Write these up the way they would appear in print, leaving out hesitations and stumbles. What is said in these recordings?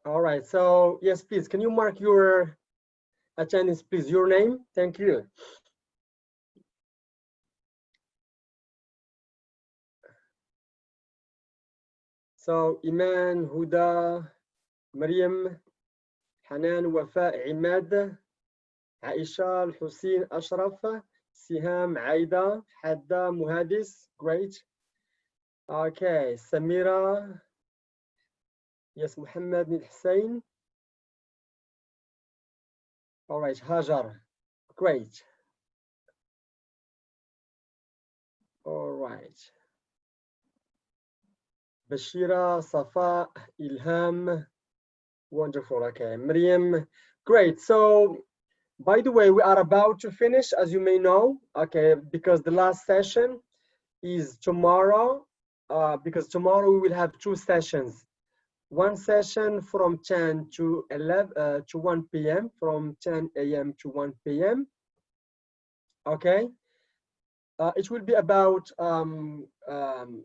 All right. So yes, please, can you mark your attendance, please? Your name. Thank you. So Iman, Huda, Maryam, Hanan, Wafa, Imad, Aisha, Hussein, Ashraf, Siham, Aida, Hadda, Muhadis. Great. Okay. Samira. Yes, Muhammad bin Hussein. All right. Hajar. Great. All right. Bashira, Safa, Ilham. Wonderful. Okay. Miriam. Great. So, by the way, we are about to finish, as you may know, okay, because the last session is tomorrow, because tomorrow we will have two sessions. One session from 10 to 11 to 1 p.m. from 10 a.m. to 1 p.m. Okay. It will be about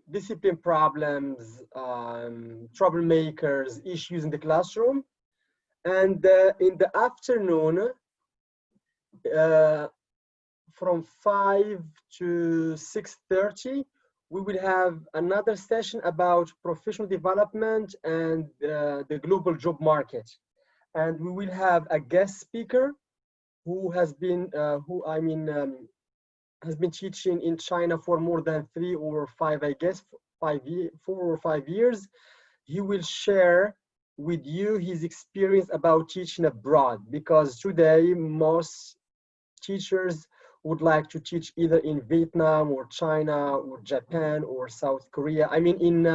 discipline problems, troublemakers, issues in the classroom. And in the afternoon, from 5 to 6:30, we will have another session about professional development and the global job market. And we will have a guest speaker who has been, has been teaching in China for more than 3 or 5, I guess, 4 or 5 years. He will share with you his experience about teaching abroad, because today most teachers would like to teach either in Vietnam or China or Japan or South Korea. I mean, in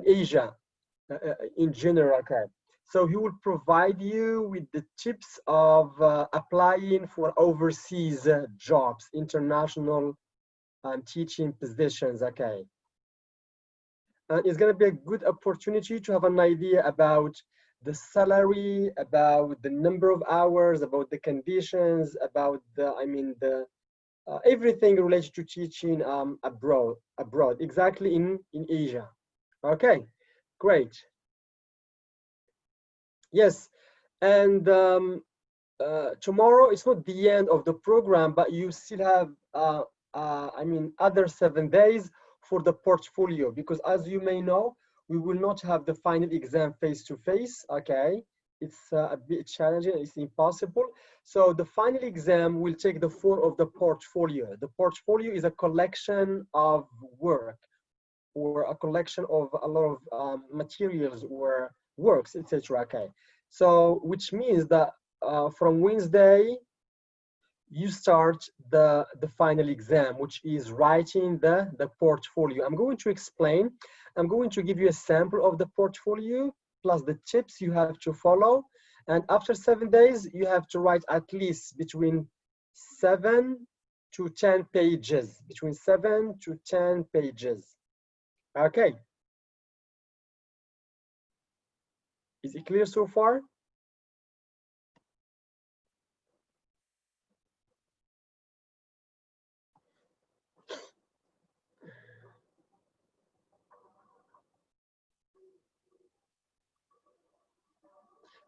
Asia, in general. Okay. So he will provide you with the tips of applying for overseas jobs, international teaching positions. Okay. And it's going to be a good opportunity to have an idea about the salary, about the number of hours, about the conditions, about the, the everything related to teaching abroad, exactly in Asia. Okay, great. Yes, and tomorrow it's not the end of the program, but you still have, other 7 days for the portfolio, because as you may know, we will not have the final exam face to face. Okay, it's a bit challenging, it's impossible. So the final exam will take the form of the portfolio. The portfolio is a collection of work, or a collection of a lot of materials or works, etc. Okay, so which means that from Wednesday you start the final exam, which is writing the portfolio. I'm going to explain. I'm going to give you a sample of the portfolio plus the tips you have to follow. And after 7 days, you have to write at least between 7 to 10 pages, between 7 to 10 pages. Okay. Is it clear so far?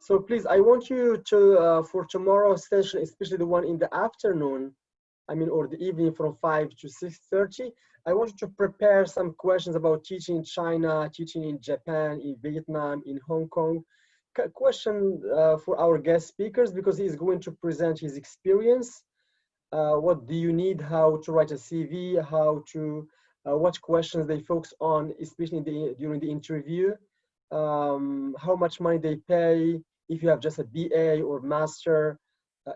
So please, I want you to, for tomorrow's session, especially the one in the afternoon, or the evening from 5 to 6:30, I want you to prepare some questions about teaching in China, teaching in Japan, in Vietnam, in Hong Kong. Question for our guest speakers, because he is going to present his experience. What do you need, how to write a CV, how to, what questions they focus on, especially during the interview, how much money they pay, if you have just a BA or master,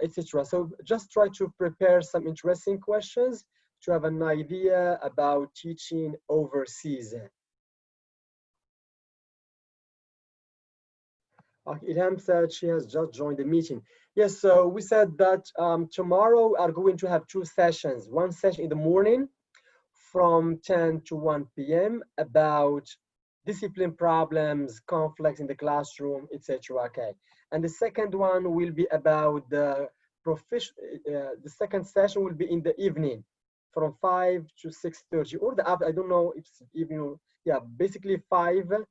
etc. So just try to prepare some interesting questions to have an idea about teaching overseas. Ilham said she has just joined the meeting. Yes, so we said that tomorrow we are going to have two sessions. One session in the morning from 10 to 1 p.m. about discipline problems, conflicts in the classroom, etc. Okay, and the second one will be about the the second session will be in the evening from 5 to 6:30, or the after. I don't know if it's evening. Yeah, basically 5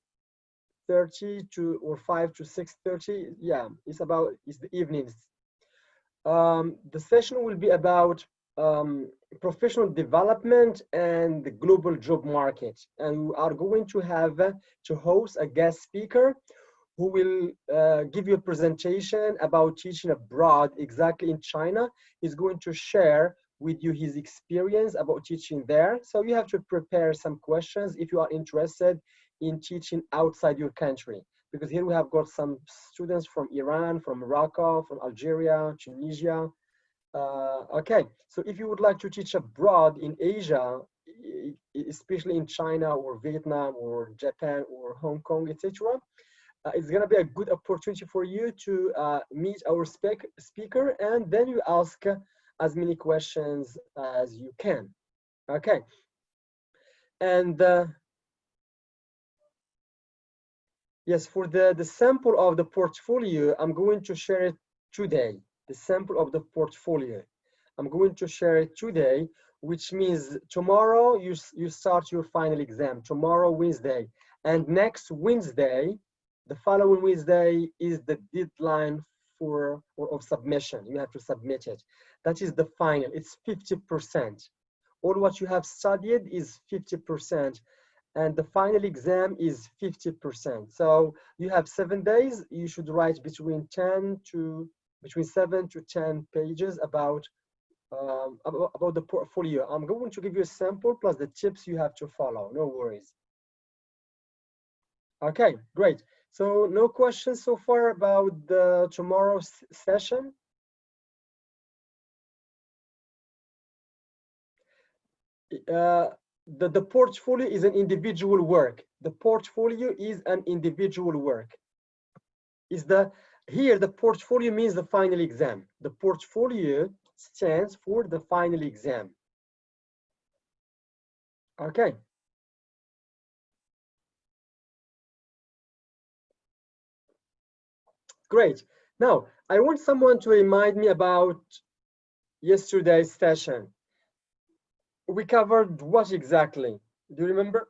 6:30 to or 5 to 6:30. Yeah, it's the evenings. The session will be about professional development and the global job market. And we are going to have to host a guest speaker who will give you a presentation about teaching abroad exactly in China. He's going to share with you his experience about teaching there. So you have to prepare some questions if you are interested in teaching outside your country. Because here we have got some students from Iran, from Morocco, from Algeria, Tunisia. Okay, so if you would like to teach abroad in Asia, especially in China or Vietnam or Japan or Hong Kong, etc., it's going to be a good opportunity for you to meet our speaker, and then you ask as many questions as you can. Okay. And yes, for the sample of the portfolio, I'm going to share it today. The sample of the portfolio. I'm going to share it today, which means tomorrow you start your final exam, tomorrow Wednesday. And next Wednesday, the following Wednesday is the deadline of submission. You have to submit it. That is the final, it's 50%. All what you have studied is 50%. And the final exam is 50%. So you have 7 days. You should write between 7 to 10 pages about the portfolio. I'm going to give you a sample plus the tips you have to follow. No worries. Okay, great. So no questions so far about the tomorrow's session? The portfolio is an individual work. The portfolio is an individual work. Here the portfolio means the final exam. The portfolio stands for the final exam. Okay. Great. Now, I want someone to remind me about yesterday's session. We covered what exactly? Do you remember?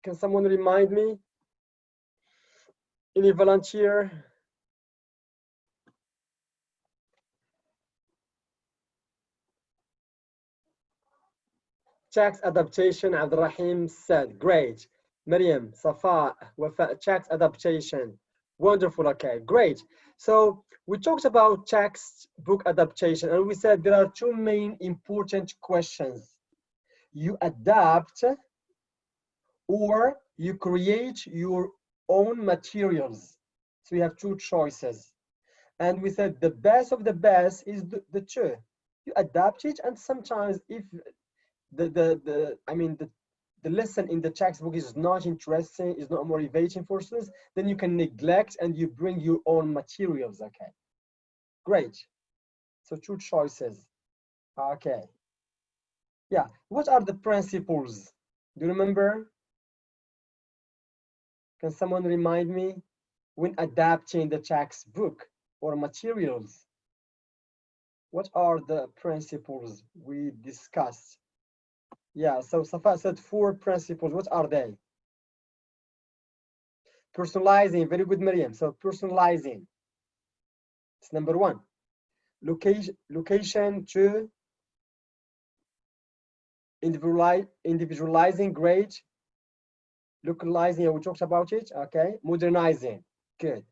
Can someone remind me? Any volunteer? Tax adaptation, Abdurrahim said. Great. Miriam, Safa, Wafa, tax adaptation. Wonderful. Okay, great. So we talked about textbook adaptation, and we said there are two main important questions. You adapt or you create your own materials. So you have two choices. And we said the best of the best is the two. You adapt it, and sometimes if the lesson in the textbook is not interesting, is not motivating for students, then you can neglect and you bring your own materials. Okay, great. So two choices. Okay. Yeah, what are the principles? Do you remember? Can someone remind me? When adapting the textbook or materials, what are the principles we discussed? Yeah, so Safa said 4 principles. What are they? Personalizing, very good, Miriam. So personalizing, it's number 1. Location 2, individualizing, great. Localizing, we talked about it, okay. Modernizing, good.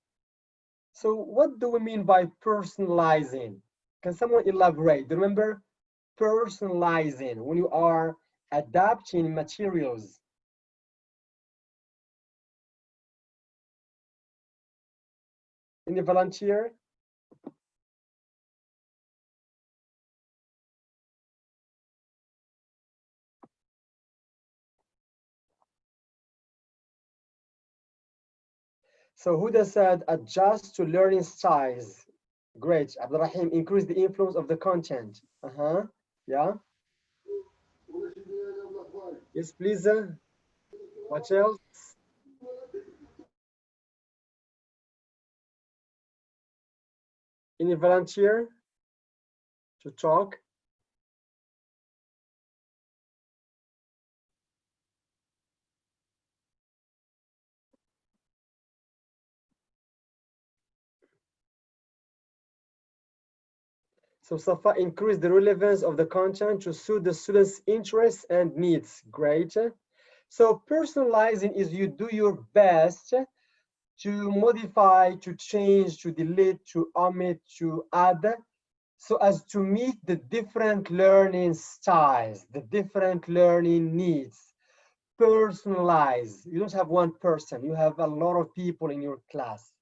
So what do we mean by personalizing? Can someone elaborate? Remember, personalizing, when you are adapting materials. Any volunteer? So Huda said, adjust to learning styles. Great. Abdurrahim, increase the influence of the content. Yeah. Yes, please. What else? Any volunteer to talk? So Safa, increase the relevance of the content to suit the students' interests and needs. Great. So personalizing is you do your best to modify, to change, to delete, to omit, to add, so as to meet the different learning styles, the different learning needs. Personalize. You don't have one person, you have a lot of people in your class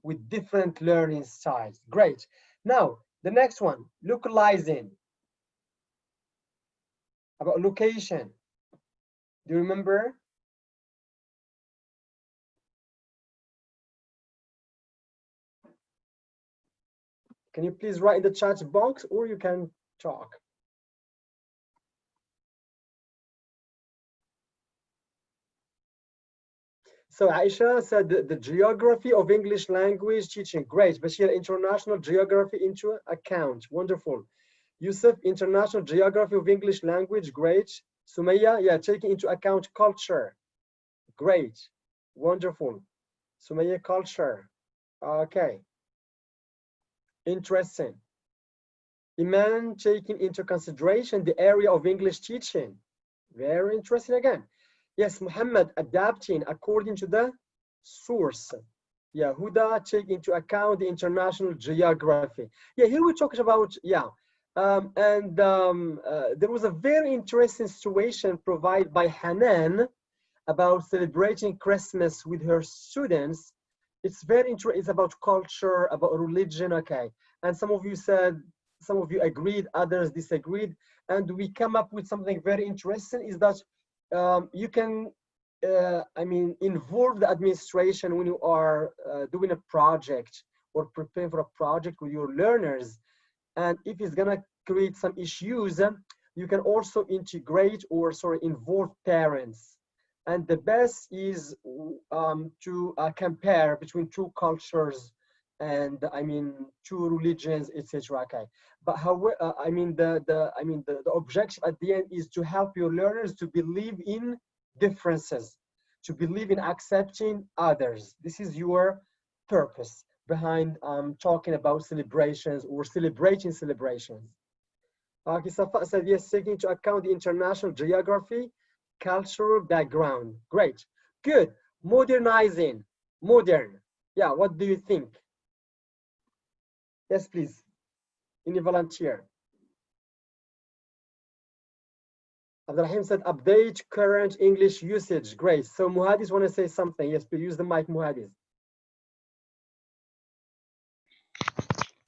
with different learning styles. Great. Now, the next one, localizing. About location. Do you remember? Can you please write in the chat box, or you can talk? So Aisha said the geography of English language teaching. Great. Bashir, international geography into account. Wonderful. Yusuf, international geography of English language. Great. Sumaya, yeah, taking into account culture. Great. Wonderful. Sumaya, culture. Okay. Interesting. Iman, taking into consideration the area of English teaching. Very interesting again. Yes, Muhammad, adapting according to the source. Yeah, Huda, take into account the international geography. Yeah, here we're talking about, yeah. There was a very interesting situation provided by Hanan about celebrating Christmas with her students. It's very interesting. It's about culture, about religion, okay. And some of you said, some of you agreed, others disagreed. And we come up with something very interesting is that you can, I mean, involve the administration when you are doing a project or preparing for a project with your learners. And if it's gonna create some issues, you can also integrate or involve parents. And the best is to compare between two cultures and I mean two religions, etc. Okay, but however, I mean the objective at the end is to help your learners to believe in differences, to believe in accepting others. This is your purpose behind talking about celebrations or celebrating celebrations. Safa said yes, taking into account the international geography, cultural background. Great, good. Modernizing, modern. Yeah, what do you think? Yes, please. Any volunteer? Abdulrahim said update current English usage. Great. So Muhadis want to say something. Yes, please use the mic, Muhadis.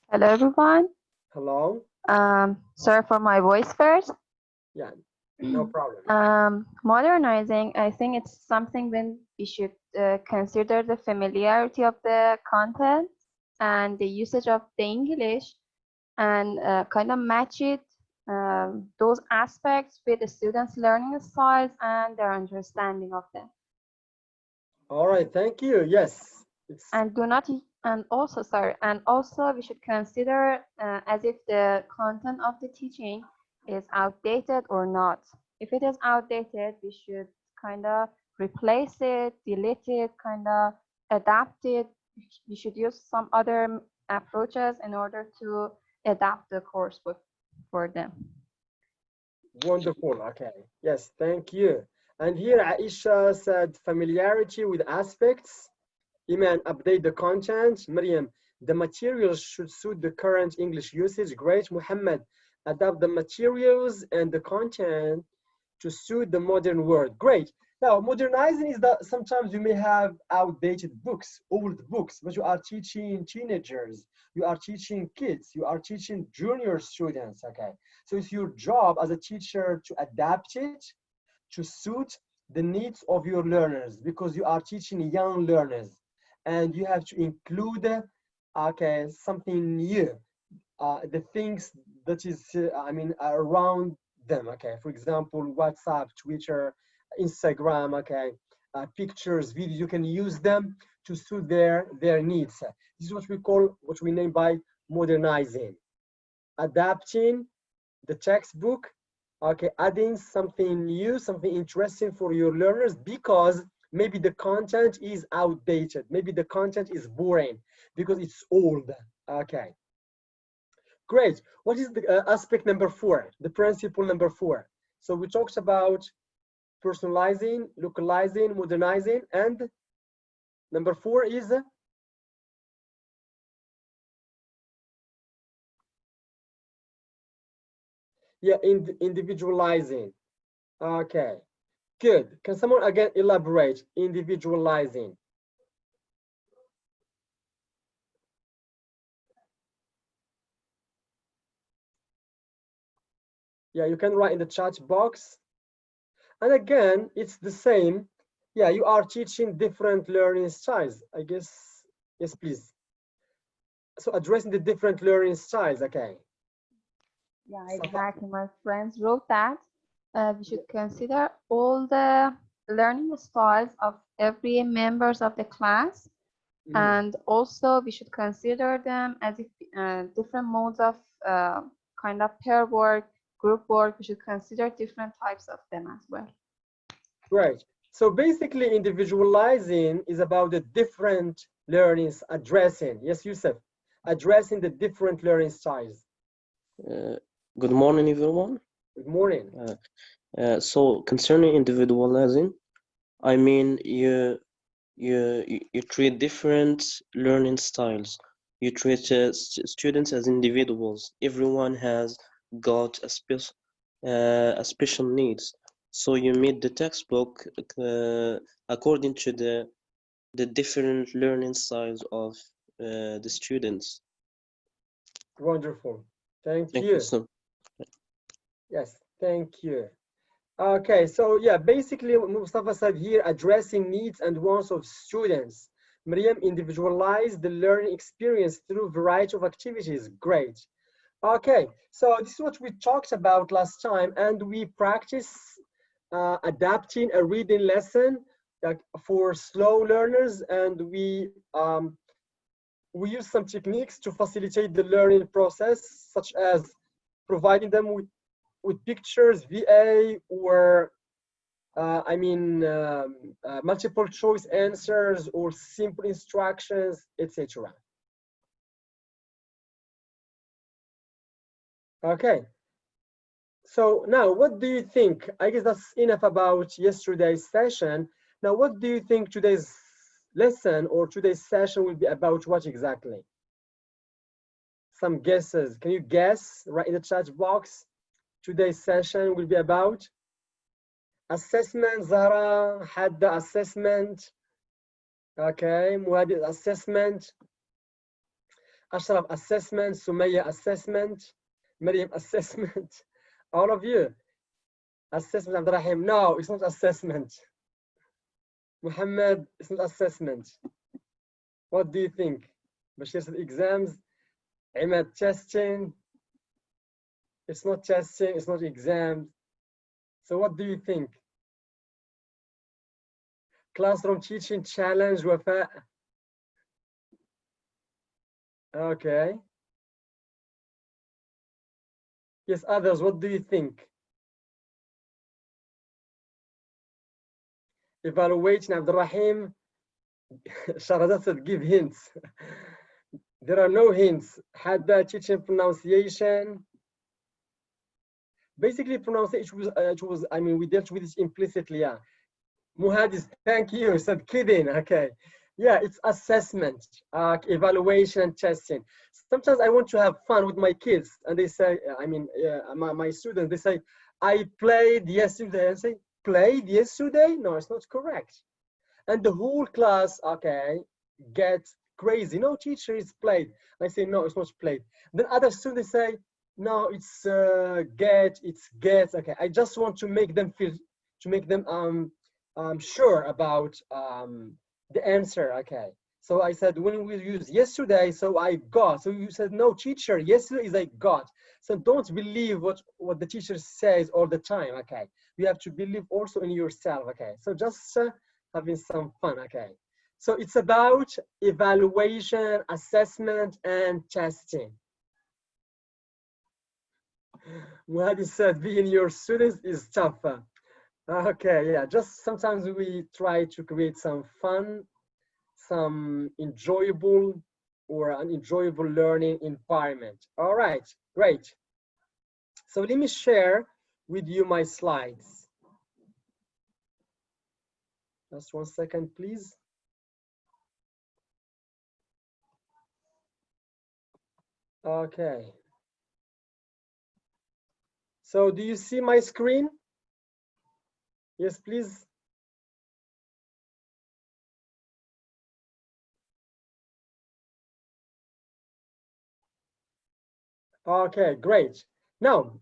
Hello, everyone. Hello. Sorry for my voice first. Yeah, no problem. Modernizing, I think it's something when we should consider the familiarity of the content and the usage of the English and kind of match it, those aspects with the students' learning styles and their understanding of them. All right, thank you. Yes. And do not, and also, sorry, and also we should consider as if the content of the teaching is outdated or not. If it is outdated, we should kind of replace it, delete it, kind of adapt it. We should use some other approaches in order to adapt the coursebook for them. Wonderful. Okay. Yes, thank you. And here Aisha said familiarity with aspects. Iman, update the content. Maryam, the materials should suit the current English usage. Great. Muhammad, adapt the materials and the content to suit the modern world. Great. Now, modernizing is that sometimes you may have outdated books, old books, but you are teaching teenagers, you are teaching kids, you are teaching junior students, okay? So it's your job as a teacher to adapt it to suit the needs of your learners because you are teaching young learners and you have to include, okay, something new, the things that is, I mean, around them, okay? For example, WhatsApp, Twitter, Instagram, okay? Pictures, videos, you can use them to suit their needs. This is what we call, what we name by modernizing. Adapting the textbook, okay, adding something new, something interesting for your learners because maybe the content is outdated, maybe the content is boring because it's old, okay? Great. What is the aspect number 4, the principle number 4? So we talked about personalizing, localizing, modernizing, and number 4 is yeah, individualizing. Okay, good. Can someone again elaborate individualizing? Yeah, you can write in the chat box. And again, it's the same. Yeah, you are teaching different learning styles, I guess. Yes, please. So addressing the different learning styles, okay. Yeah, exactly. My friends wrote that we should consider all the learning styles of every members of the class, and also we should consider them as if different modes of kind of pair work, group work. We should consider different types of them as well. Right. So basically, individualizing is about the different learnings, addressing. Yes, Yusuf, addressing the different learning styles. Good morning, everyone. Good morning. So concerning individualizing, I mean you treat different learning styles. You treat students as individuals. Everyone has got a special needs. So you meet the textbook according to the different learning styles of the students. Wonderful. Thank Thank you. you so. Yes, thank you. Okay, so yeah, basically Mustafa said here, addressing needs and wants of students. Miriam individualized the learning experience through a variety of activities. Great. Okay, so this is what we talked about last time, and we practice adapting a reading lesson for slow learners, and we use some techniques to facilitate the learning process, such as providing them with pictures, VA, or multiple choice answers or simple instructions, etc. Okay. So now, what do you think? I guess that's enough about yesterday's session. Now, what do you think today's lesson or today's session will be about? What exactly? Some guesses. Can you guess right in the chat box? Today's session will be about assessment. Zara had the assessment. Okay, Muadid assessment. Ashraf assessment. Sumaya assessment. Maryam assessment. All of you. Assessment, Abdurrahim. No, it's not assessment. Muhammad, it's not assessment. What do you think? Bashir said exams. Imad, testing. It's not testing, it's not exams. So what do you think? Classroom teaching challenge, Wafa. Okay. Yes, others, what do you think? Evaluating, Abdurrahim. Sharadat said give hints. There are no hints. Hadda teaching pronunciation. Basically, pronunciation was, I mean, we dealt with it implicitly, yeah. Muhadis, thank you, said kidding, okay. Yeah, it's assessment, evaluation, testing. Sometimes I want to have fun with my kids, and they say, my students, they say, I played yesterday. I say, played yesterday? No, it's not correct. And the whole class, okay, gets crazy. No, teacher, it's played. I say, no, it's not played. Then other students say, no, it's it's get. Okay, I just want to make them feel, to make them sure about the answer. Okay, so I said when we use yesterday, so I got. So you said no, teacher, yesterday is I got. So don't believe what the teacher says all the time. Okay, you have to believe also in yourself. Okay, so just having some fun. Okay, so it's about evaluation, assessment, and testing. Muhadi said being your students is tougher. Okay, yeah, just sometimes we try to create some fun, some enjoyable or an enjoyable learning environment. All right, great. So let me share with you my slides. Just 1 second, please. Okay. So do you see my screen? Yes, please. Okay, great. Now,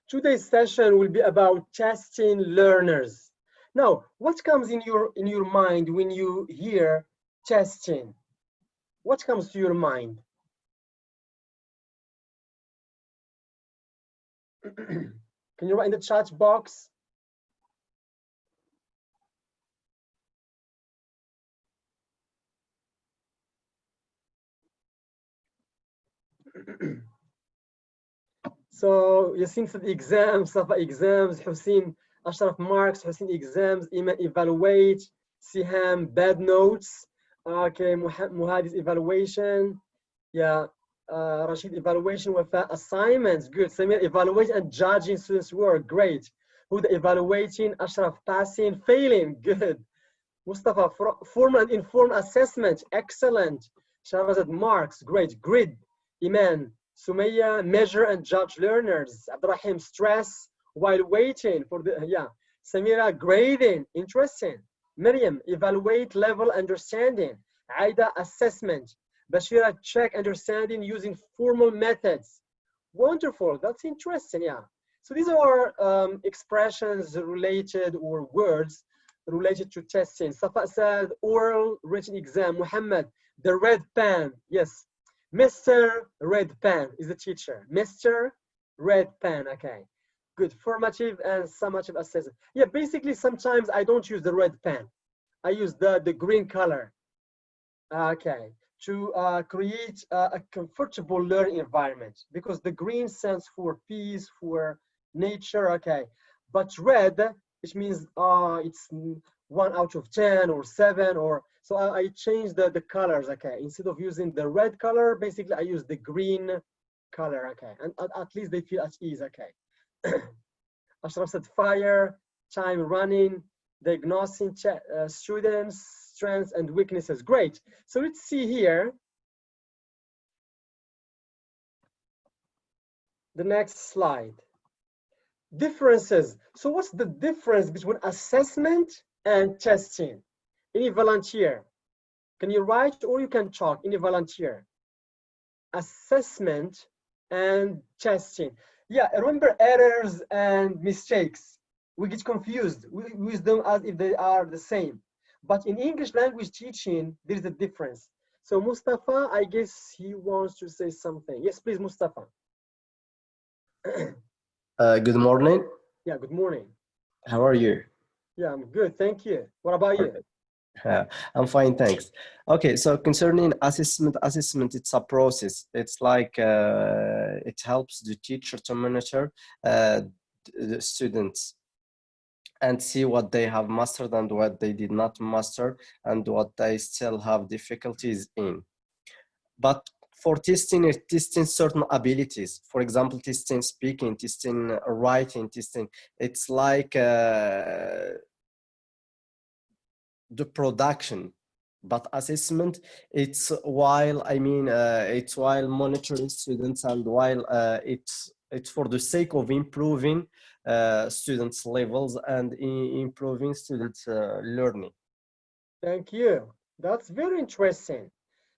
today's session will be about testing learners. Now, what comes in your mind when you hear testing? What comes to your mind? Can you write in the chat box? So Yasin said exams, Safa exams, Hussein Ashraf marks, Hussein exams, Iman evaluate, Siham bad notes, okay, Muhad is evaluation, yeah, Rashid evaluation, Wafa assignments, good, Samir evaluation and judging students' work, great, Huda evaluating, Ashraf passing, failing, good, Mustafa formal and informed assessment, excellent, Shahrazad marks, great, grid, Iman, Sumaya, measure and judge learners. Abdurrahim, stress while waiting for the, yeah. Samira, grading, interesting. Miriam, evaluate level understanding. Aida, assessment. Bashira, check understanding using formal methods. Wonderful, that's interesting, yeah. So these are expressions related or words related to testing. Safa said, oral written exam. Muhammad, the red pen, yes. Mr. Red Pen is the teacher. Mr. Red Pen, okay. Good, formative and summative assessment. Yeah, basically sometimes I don't use the red pen. I use the green color, okay, to create a comfortable learning environment because the green stands for peace, for nature, okay. But red, which means it's 1 out of 10 or 7 or, so I changed the colors, okay. Instead of using the red color, basically I use the green color, okay. And at least they feel at ease, okay. Ashraf said fire, time running, diagnosing students, strengths and weaknesses. Great. So let's see here. The next slide. Differences. So what's the difference between assessment and testing? Any volunteer? Can you write or you can talk? Any volunteer? Assessment and testing. Yeah, remember errors and mistakes. We get confused. We use them as if they are the same. But in English language teaching, there is a difference. So Mustafa, I guess he wants to say something. Yes, please, Mustafa. Good morning. Yeah, good morning. How are you? Yeah, I'm good. Thank you. What about you? I'm fine, thanks. Okay, so concerning assessment, it's a process. It's like it helps the teacher to monitor the students and see what they have mastered and what they did not master and what they still have difficulties in. But for testing, testing certain abilities, for example, testing speaking, testing writing, testing, it's like the production. But assessment, it's while it's while monitoring students and while it's for the sake of improving students' levels and improving students' learning. Thank you. That's very interesting.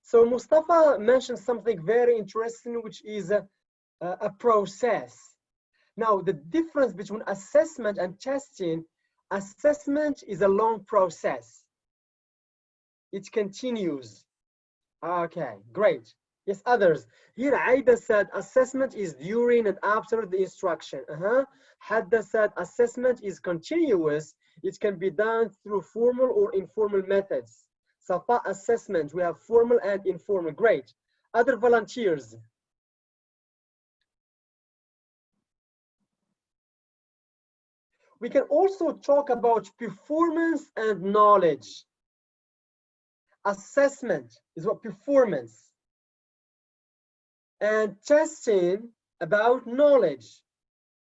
So Mustafa mentioned something very interesting, which is a process. Now, the difference between assessment and testing, assessment is a long process. It continues. Okay, great. Yes, others. Here, Aida said assessment is during and after the instruction. Hadda said assessment is continuous. It can be done through formal or informal methods. Safa assessment, we have formal and informal. Great. Other volunteers. We can also talk about performance and knowledge. Assessment is what performance. And testing about knowledge.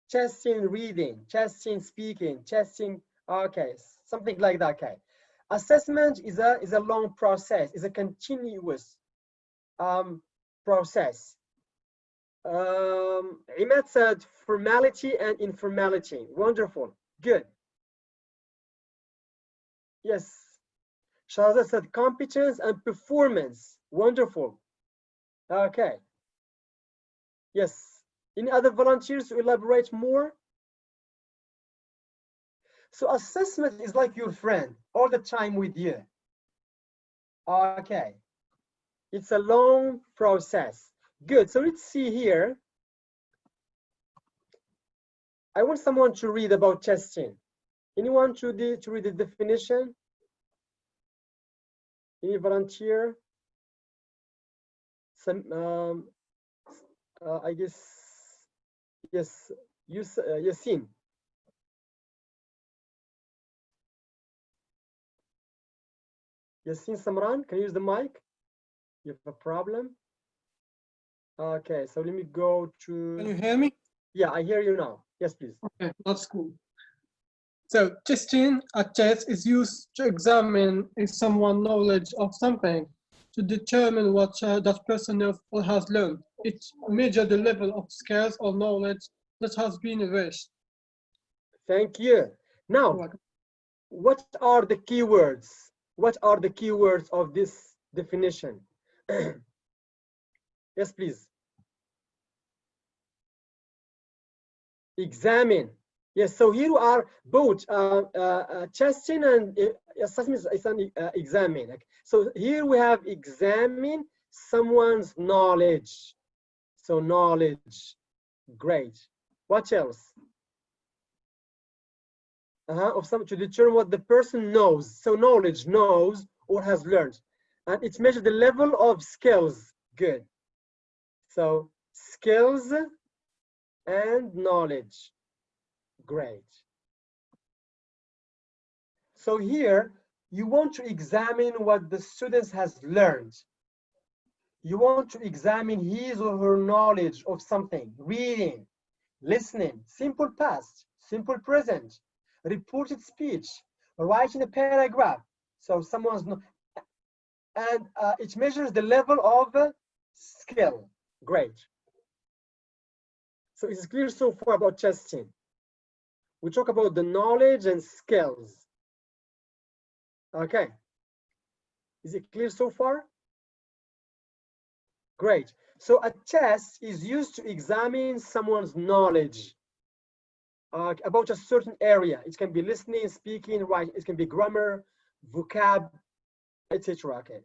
Testing reading, testing speaking, testing, okay, something like that, okay. Assessment is a long process, is a continuous process. Imad said formality and informality. Wonderful, good. Yes. Shahzad said competence and performance. Wonderful. Okay. Yes. Any other volunteers to elaborate more? So assessment is like your friend all the time with you. Okay. It's a long process. Good. So let's see here. I want someone to read about testing. Anyone to read the definition? Any volunteer? Some, I guess, yes, Yassine. Yassine Samran, can you use the mic? You have a problem? Okay, so let me go to... Can you hear me? Yeah, I hear you now. Yes, please. Okay, that's cool. So testing a test is used to examine if someone's knowledge of something to determine what that person knows or has learned. It measures the level of skills or knowledge that has been reached. Thank you. Now, what are the keywords? What are the keywords of this definition? Yes, please. Examine. Yes, so here we are both testing and assessment is an examine. So here we have examine someone's knowledge. So knowledge, great. What else? Of some to determine what the person knows. So knowledge, knows or has learned. And it measures the level of skills. Good. So skills and knowledge. Great. So here you want to examine what the student has learned. You want to examine his or her knowledge of something, reading, listening, simple past, simple present, reported speech, writing a paragraph. So someone's and it measures the level of skill. Great. So it's clear so far about testing. We talk about the knowledge and skills. Okay. Is it clear so far? Great. So a test is used to examine someone's knowledge about a certain area. It can be listening, speaking, writing. It can be grammar, vocab, etc. Okay.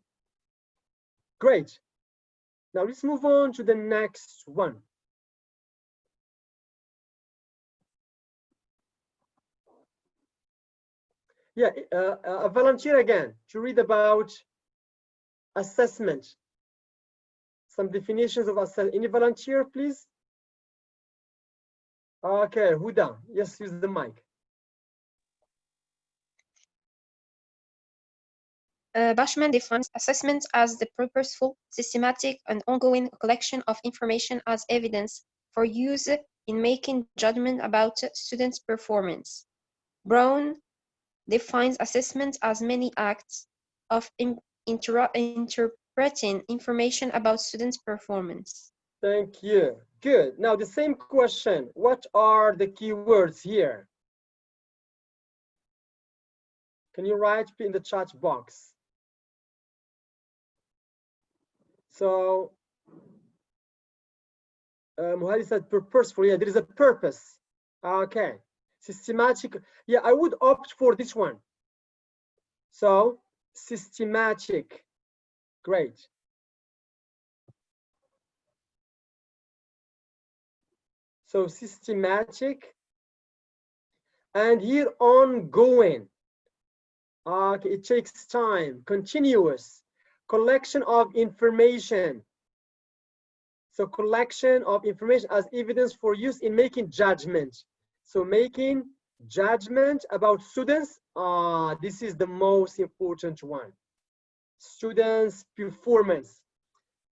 Great. Now let's move on to the next one. Yeah, a volunteer again to read about assessment. Some definitions of assessment. Any volunteer, please? Okay, Huda, yes, use the mic. Bashman defines assessment as the purposeful, systematic, and ongoing collection of information as evidence for use in making judgment about students' performance. Brown defines assessment as many acts of interpreting information about students' performance. Thank you. Good. Now the same question. What are the keywords here? Can you write in the chat box? So, Muhadi said purposeful. Yeah, there is a purpose. Okay. Systematic. Yeah, I would opt for this one. So, systematic. Great. So, systematic. And here, ongoing. Okay, it takes time. Continuous. Collection of information. So collection of information as evidence for use in making judgment. So making judgment about students, this is the most important one. students' performance.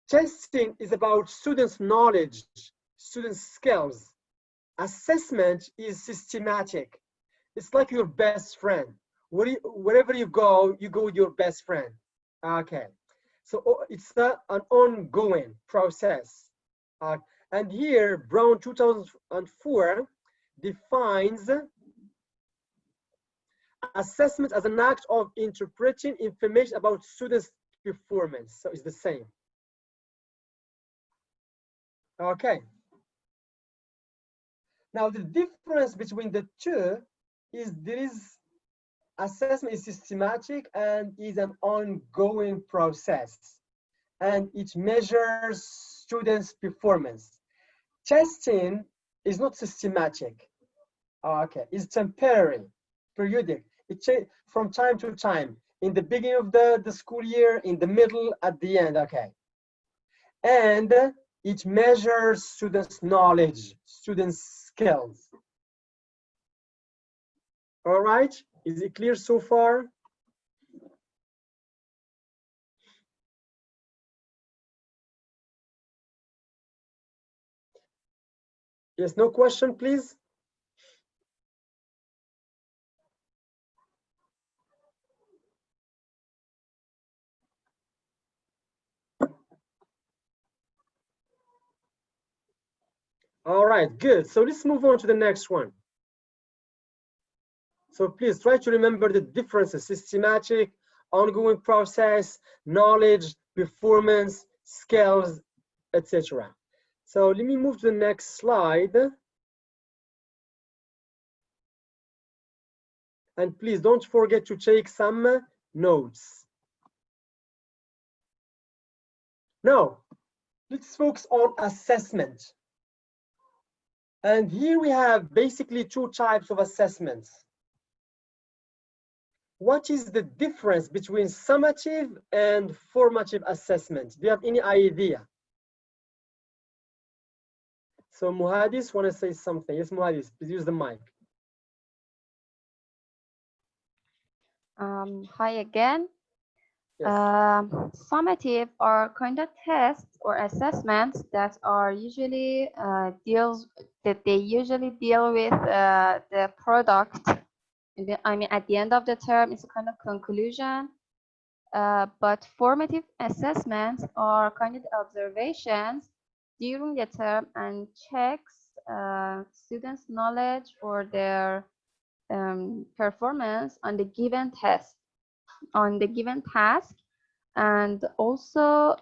Testing is about students' knowledge, students' skills. Assessment is systematic. It's like your best friend. Wherever you go with your best friend. Okay. So it's an ongoing process. And here, Brown 2004 defines assessment as an act of interpreting information about students' performance. So it's the same. Okay. Now the difference between the two is assessment is systematic and is an ongoing process, and it measures students' performance. Testing is not systematic. Okay, it's temporary, periodic. It changes from time to time, in the beginning of the school year, in the middle, at the end, okay. And it measures students' knowledge, students' skills. All right, is it clear so far? Yes, no question, please. All right, good. So let's move on to the next one. So please try to remember the differences: systematic, ongoing process, knowledge, performance, skills, etc. So let me move to the next slide. And please don't forget to take some notes. Now, let's focus on assessment. And here we have basically two types of assessments. What is the difference between summative and formative assessment? Do you have any idea? So Muhadis want to say something. Yes, Muhadis, please use the mic. Hi again. Yes. Summative are kind of tests or assessments that are usually they usually deal with the product. I mean, at the end of the term, it's a kind of conclusion. But formative assessments are kind of observations during the term and checks students' knowledge or their performance on the given test, on the given task. And also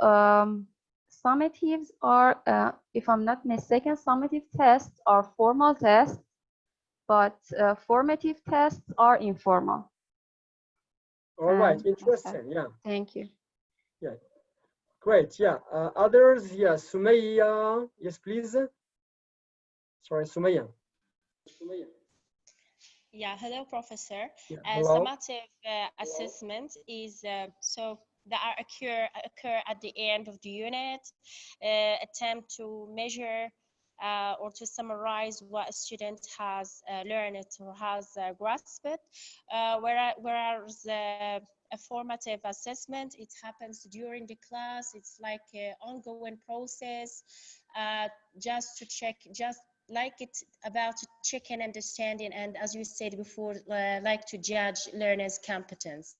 summatives are, if I'm not mistaken, summative tests are formal tests, but formative tests are informal. All right, interesting. Yeah. Thank you. Yeah. Great. Yeah. Others? Yeah. Sumaya. Yes, please. Sorry, Sumaya. Yeah, hello, Professor. Yeah, hello. Summative assessment is so that occur at the end of the unit, attempt to measure or to summarize what a student has learned or has grasped, whereas a formative assessment, it happens during the class. It's like an ongoing process, just to check, just like it's about checking understanding, and as you said before, like to judge learners' competence.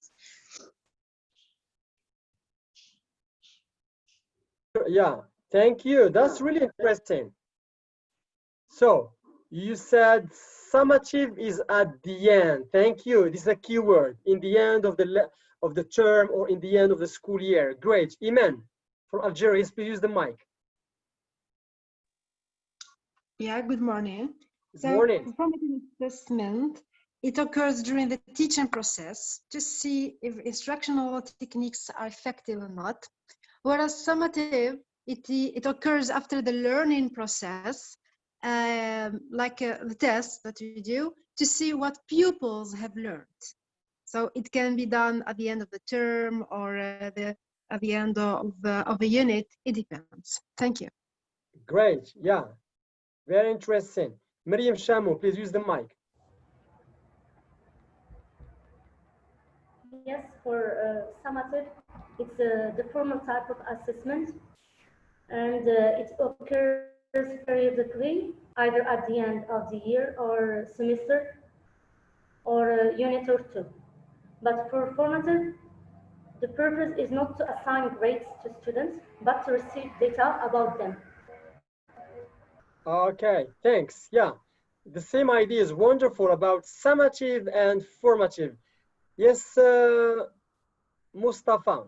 Yeah, thank you. That's really interesting. So you said summative is at the end. Thank you. This is a keyword, in the end of the term or in the end of the school year. Great. Iman from Algeria, please use the mic. Yeah, good morning. Good morning. Formative assessment, it occurs during the teaching process to see if instructional techniques are effective or not. Whereas summative, it occurs after the learning process, like the test that we do, to see what pupils have learned. So it can be done at the end of the term or at the end of a unit. It depends. Thank you. Great. Yeah. Very interesting. Miriam Shamu, please use the mic. Yes, for summative, It's the formal type of assessment, and it occurs periodically, either at the end of the year or semester or a unit or two. But for formative, the purpose is not to assign grades to students, but to receive data about them. Okay, thanks. Yeah, the same idea is wonderful about summative and formative. Yes, Mustafa.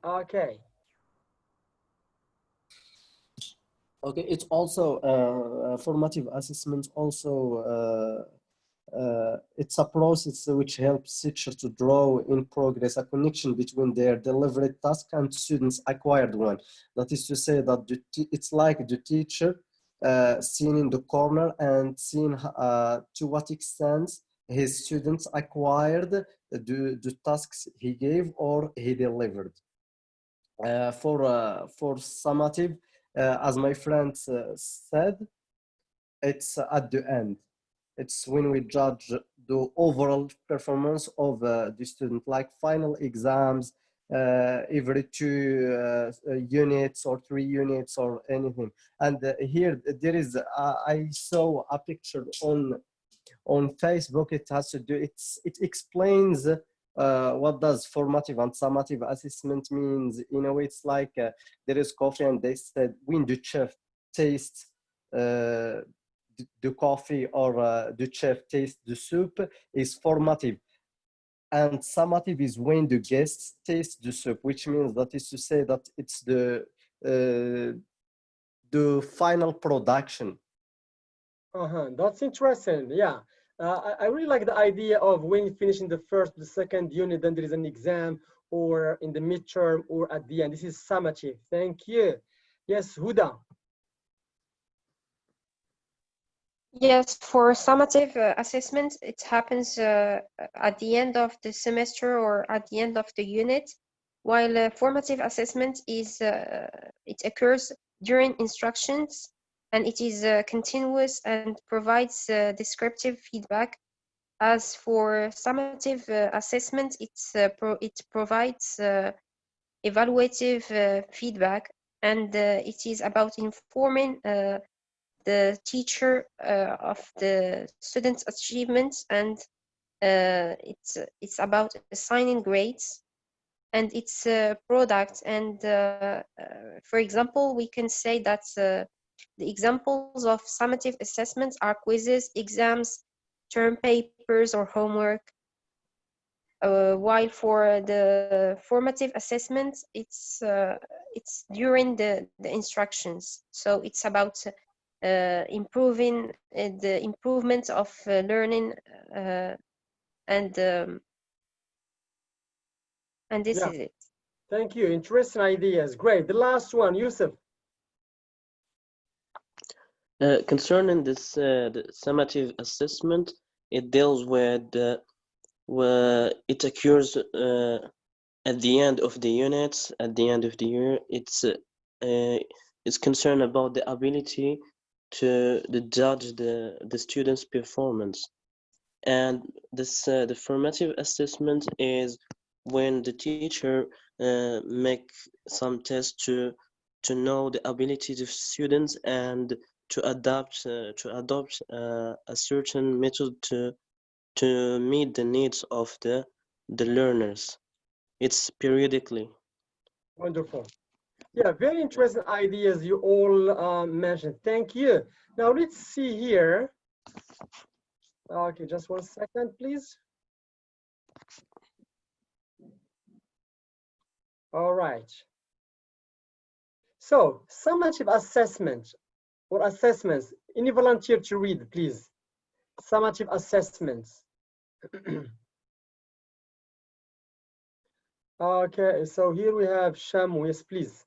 Okay. Okay, it's also formative assessment. Also, it's a process which helps teachers to draw in progress a connection between their delivered task and students' acquired one. That is to say that it's like the teacher seen in the corner and seeing to what extent his students acquired the tasks he gave or he delivered. For summative, as my friend said, it's at the end. It's when we judge the overall performance of the student, like final exams, every 2 units or 3 units or anything. And here there is, I saw a picture on Facebook. It has to do, it explains what does formative and summative assessment means. You know, it's like there is coffee and they said when the chef tastes the coffee or the chef tastes the soup is formative, and summative is when the guests taste the soup, which means that is to say that it's the final production. That's interesting. Yeah. I really like the idea of when you finish in the first, the second unit, then there is an exam or in the midterm or at the end. This is summative. Thank you. Yes, Huda. Yes, for summative assessment, it happens at the end of the semester or at the end of the unit, while formative assessment is it occurs during instructions, and it is continuous and provides descriptive feedback. As for summative assessment, it provides evaluative feedback, and it is about informing the teacher of the students' achievements, and it's about assigning grades and its product. And for example, we can say that the examples of summative assessments are quizzes, exams, term papers, or homework. While for the formative assessment, it's during the instructions. So it's about improving the improvement of learning, and this Yeah. is it. Thank you. Interesting ideas. Great. The last one, Yusuf. Concerning this, the summative assessment, it deals with where it occurs at the end of the units, at the end of the year. It's concerned about the ability to judge the student's performance. And this the formative assessment is when the teacher make some tests to know the abilities of students and to adopt a certain method to meet the needs of the learners. It's periodically. Wonderful. Yeah, very interesting ideas you all mentioned. Thank you. Now let's see here. Okay, just 1 second, please. All right. So summative assessment or assessments. Any volunteer to read, please? Summative assessments. Okay, so here we have Shamu. Yes, please.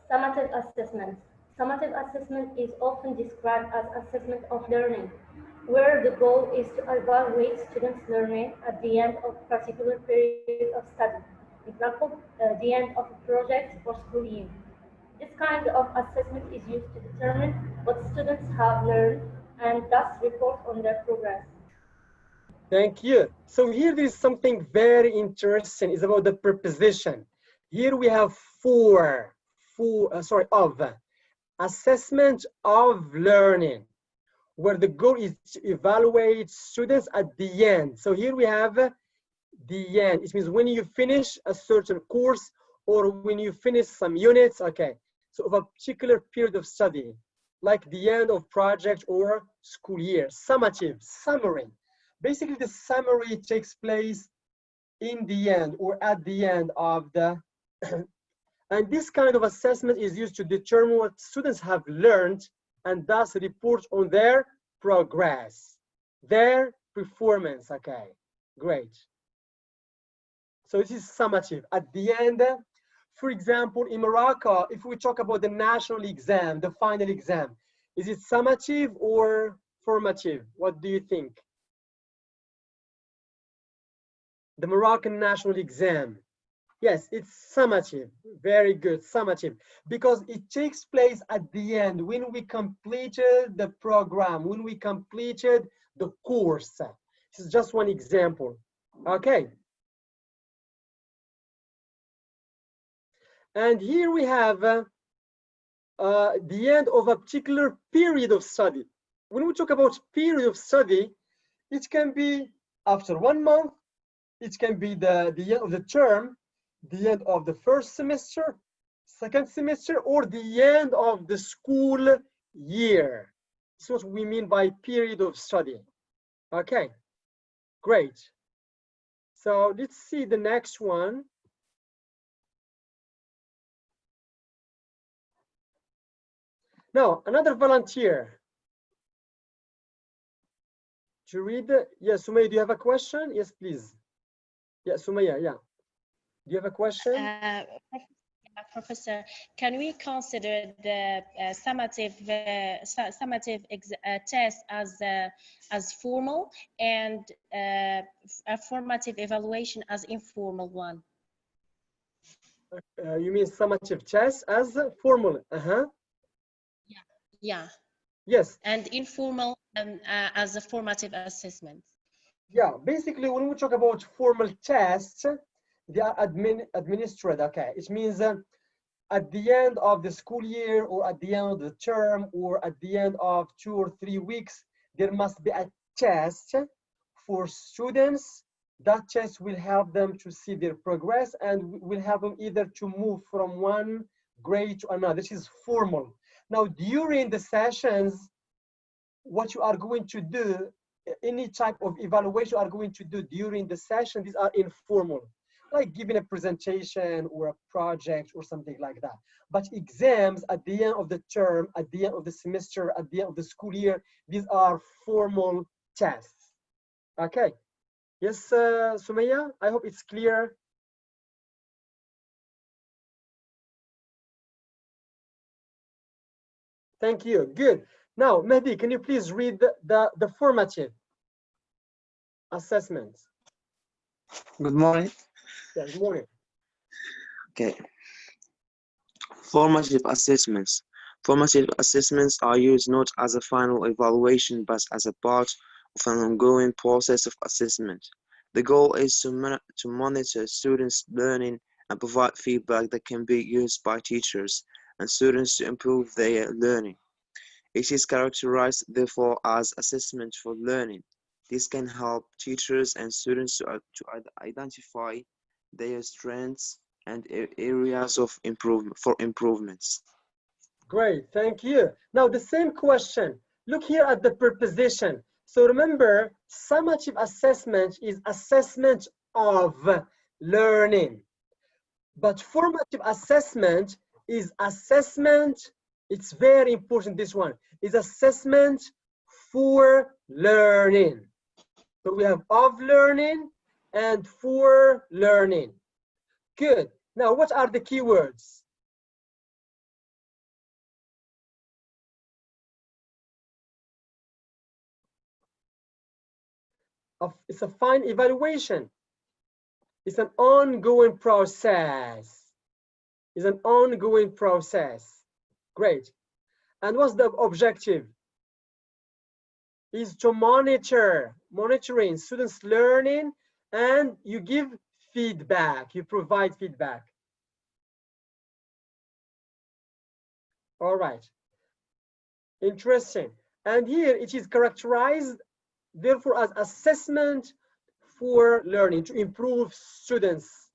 Summative assessment. Summative assessment is often described as assessment of learning, where the goal is to evaluate students' learning at the end of a particular period of study. Example, the end of a project or school year. This kind of assessment is used to determine what students have learned and thus report on their progress. Thank you. So here there is something very interesting. It's about the preposition. Here we have of assessment of learning, where the goal is to evaluate students at the end. So here we have the end. It means when you finish a certain course or when you finish some units, okay. So of a particular period of study, like the end of project or school year. Summative, summary. Basically the summary takes place in the end or at the end of the and this kind of assessment is used to determine what students have learned and thus report on their progress, their performance. Okay, great. So this is summative. At the end, for example, in Morocco, if we talk about the national exam, the final exam, is it summative or formative? What do you think? The Moroccan national exam. Yes, it's summative. Very good, summative. Because it takes place at the end when we completed the program, when we completed the course. This is just one example. Okay. And here we have the end of a particular period of study. When we talk about period of study, it can be after 1 month, it can be the end of the term, the end of the first semester, second semester, or the end of the school year. This is what we mean by period of study. Okay, great. So let's see the next one. Now, another volunteer. To read, yes, Sumaya, do you have a question? Yes, please. Yeah, Sumaya, yeah. Do you have a question? Professor, can we consider the summative test as formal and a formative evaluation as informal one? You mean summative test as formal? Yeah. Yes. And informal as a formative assessment. Yeah, basically when we talk about formal tests, they are administered. Okay, it means at the end of the school year or at the end of the term or at the end of 2 or 3 weeks, there must be a test for students. That test will help them to see their progress and will help them either to move from one grade to another. This is formal. Now, during the sessions, what you are going to do, any type of evaluation you are going to do during the session, these are informal, like giving a presentation or a project or something like that. But exams at the end of the term, at the end of the semester, at the end of the school year, these are formal tests. Okay. Yes, Sumaya, I hope it's clear. Thank you. Good. Now, Mehdi, can you please read the formative assessments? Good morning. Yeah, good morning. Okay. Formative assessments. Formative assessments are used not as a final evaluation, but as a part of an ongoing process of assessment. The goal is to monitor students' learning and provide feedback that can be used by teachers and students to improve their learning. It is characterized, therefore, as assessment for learning. This can help teachers and students to identify their strengths and areas of improvements. Great, thank you. Now the same question. Look here at the preposition. So remember, summative assessment is assessment of learning. But formative assessment is assessment, it's very important, this one, is assessment for learning. So we have of learning and for learning. Good. Now, what are the keywords? It's a fine evaluation. It's an ongoing process. It's an ongoing process. Great. And what's the objective? is to monitoring students learning, and you give feedback, you provide feedback. All right, interesting. And here it is characterized therefore as assessment for learning, to improve students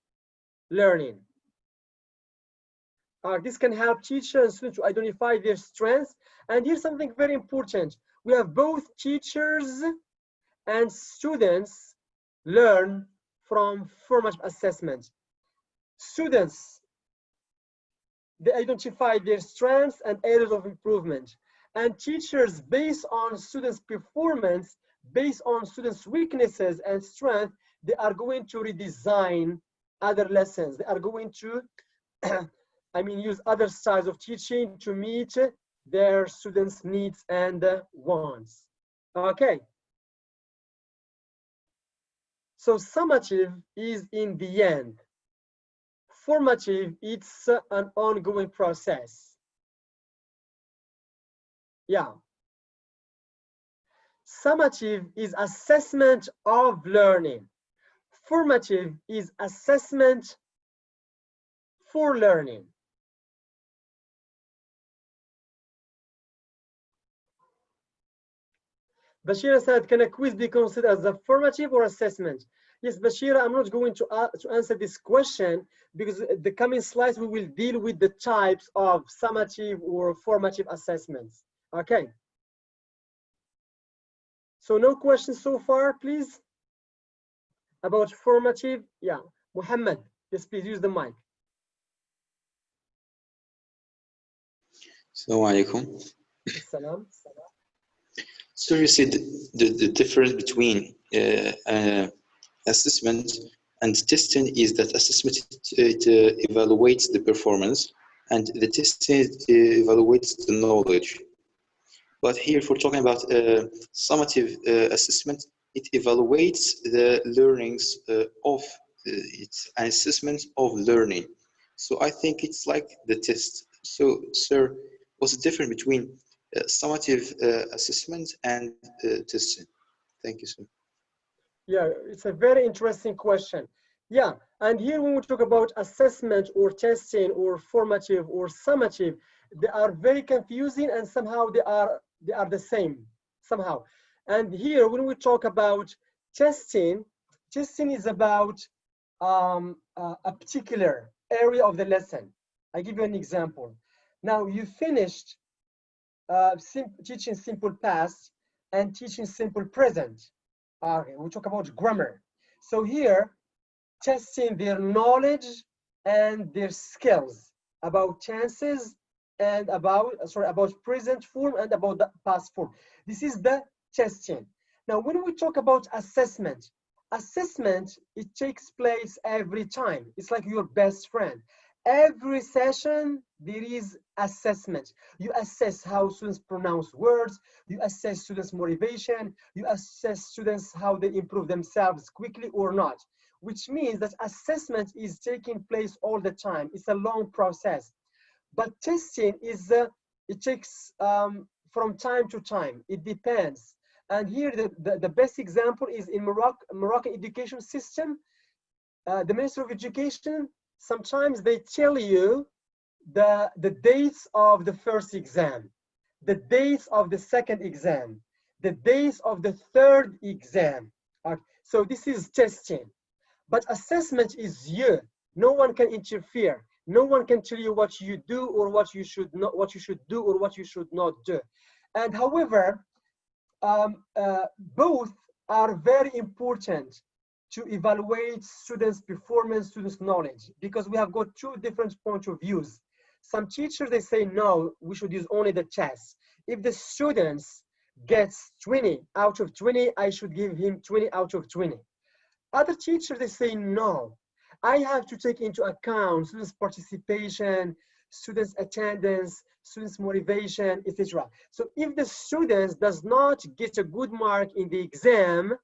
learning. This can help teachers and students to identify their strengths. And here's something very important. We have both teachers and students learn from formative assessment. Students, they identify their strengths and areas of improvement. And teachers, based on students' performance, based on students' weaknesses and strengths, they are going to redesign other lessons. They are going to use other styles of teaching to meet their students' needs and wants. Okay. So summative is in the end. Formative, it's an ongoing process. Yeah. Summative is assessment of learning. Formative is assessment for learning. Bashira said, can a quiz be considered as a formative or assessment? Yes, Bashira, I'm not going to answer this question because the coming slides we will deal with the types of summative or formative assessments. Okay. So no questions so far, please, about formative. Yeah, Muhammad, yes, please use the mic. Assalamu alaikum. Salam. So you said the difference between assessment and testing is that assessment it evaluates the performance and the testing evaluates the knowledge. But here, if we're talking about summative assessment, it evaluates the learnings of it's an assessment of learning. So I think it's like the test. So, sir, what's the difference between summative assessment and testing? Thank you, sir. Yeah, it's a very interesting question. Yeah, and here when we talk about assessment or testing or formative or summative, they are very confusing and somehow they are the same somehow. And here when we talk about testing is about a particular area of the lesson. I give you an example. Now you finished teaching simple past and teaching simple present. Okay, we talk about grammar. So here, testing their knowledge and their skills about tenses and about present form and about the past form. This is the testing. Now, when we talk about assessment, it takes place every time. It's like your best friend. Every session, there is assessment. You assess how students pronounce words, you assess students' motivation, you assess students how they improve themselves quickly or not, which means that assessment is taking place all the time. It's a long process. But testing is, it takes from time to time. It depends. And here, the best example is in Moroccan education system. The Minister of Education, sometimes they tell you the dates of the first exam, the dates of the second exam, the dates of the third exam. So this is testing. But assessment is you. No one can interfere. No one can tell you what you do or what you should not, what you should do or what you should not do. And however, both are very important to evaluate students' performance, students' knowledge, because we have got two different points of views. Some teachers, they say, no, we should use only the tests. If the students gets 20 out of 20, I should give him 20 out of 20. Other teachers, they say, no, I have to take into account students' participation, students' attendance, students' motivation, etc. So if the students does not get a good mark in the exam,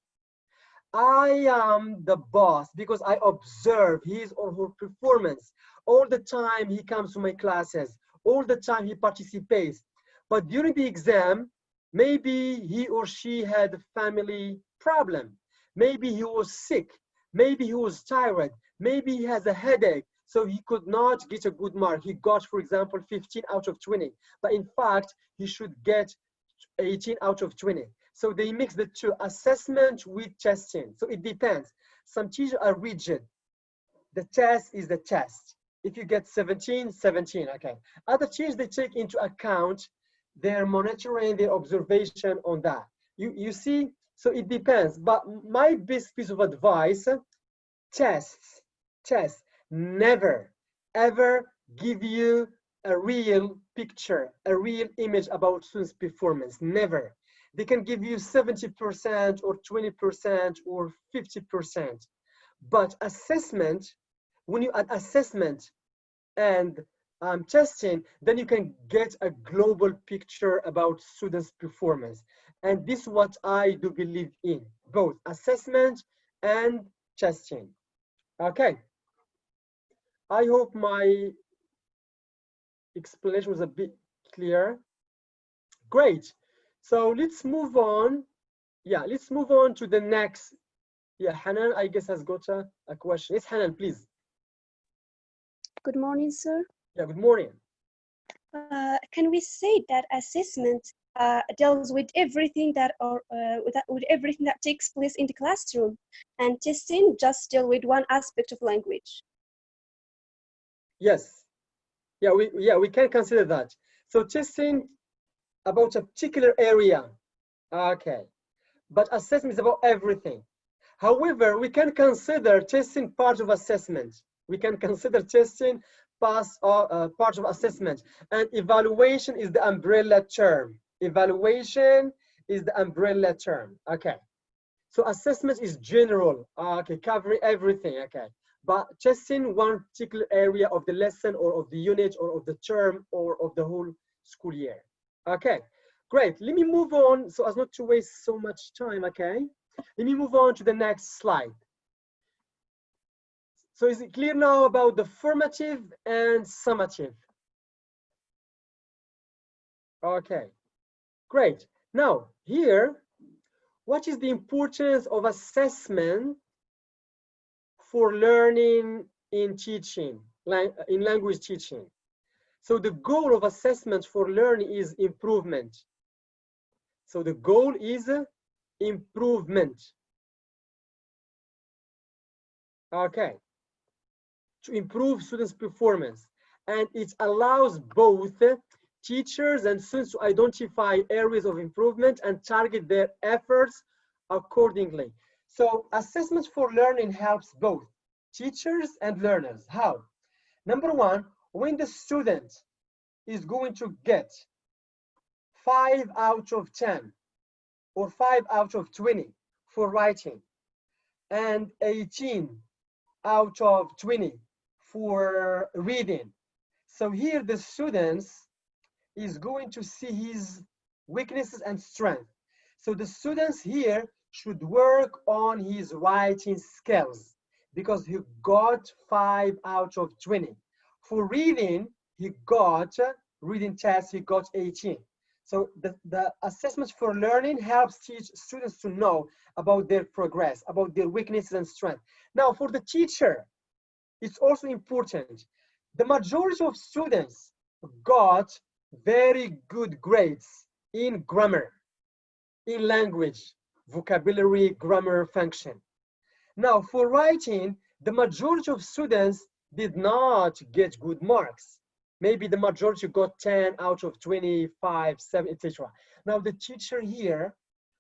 I am the boss because I observe his or her performance. All the time he comes to my classes, all the time he participates. But during the exam, Maybe he or she had a family problem. Maybe he was sick. Maybe he was tired. Maybe he has a headache, so he could not get a good mark. He got, for example, 15 out of 20, but in fact, he should get 18 out of 20. So they mix the two, assessment with testing. So it depends. Some teachers are rigid. The test is the test. If you get 17, 17, okay. Other teachers, they take into account their monitoring, their observation on that. You see, so it depends. But my best piece of advice, tests. Never, ever give you a real picture, a real image about students' performance. Never. They can give you 70% or 20% or 50%. But assessment, when you add assessment and testing, then you can get a global picture about students' performance. And this is what I do believe in, both assessment and testing. Okay. I hope my explanation was a bit clear. Great. So let's move on. Yeah, let's move on to the next. Yeah, Hanan, I guess, has got a question. Yes, Hanan, please. Good morning, sir. Yeah, good morning. Can we say that assessment deals with everything that with everything that takes place in the classroom, and testing just deal with one aspect of language? Yes. Yeah, we can consider that. So testing about a particular area. Okay. But assessment is about everything. However, we can consider testing part of assessment. We can consider testing part of assessment. And evaluation is the umbrella term. Evaluation is the umbrella term. Okay. So assessment is general. Okay, covering everything. Okay. But testing one particular area of the lesson or of the unit or of the term or of the whole school year. Okay, great. Let me move on so as not to waste so much time, okay? Let me move on to the next slide. So is it clear now about the formative and summative? Okay, great. Now here, what is the importance of assessment for learning in teaching, in language teaching? So the goal of assessment for learning is improvement. So the goal is improvement. Okay. To improve students' performance. And it allows both teachers and students to identify areas of improvement and target their efforts accordingly. So assessment for learning helps both teachers and learners. How? Number one, when the student is going to get 5 out of 10 or 5 out of 20 for writing and 18 out of 20 for reading. So here the students is going to see his weaknesses and strengths. So the students here should work on his writing skills because he got 5 out of 20. For reading, he got reading test, he got 18. So the assessment for learning helps teach students to know about their progress, about their weaknesses and strengths. Now for the teacher, it's also important. The majority of students got very good grades in grammar, in language, vocabulary, grammar, function. Now for writing, the majority of students did not get good marks. Maybe the majority got 10 out of 25, 7, etc. Now the teacher here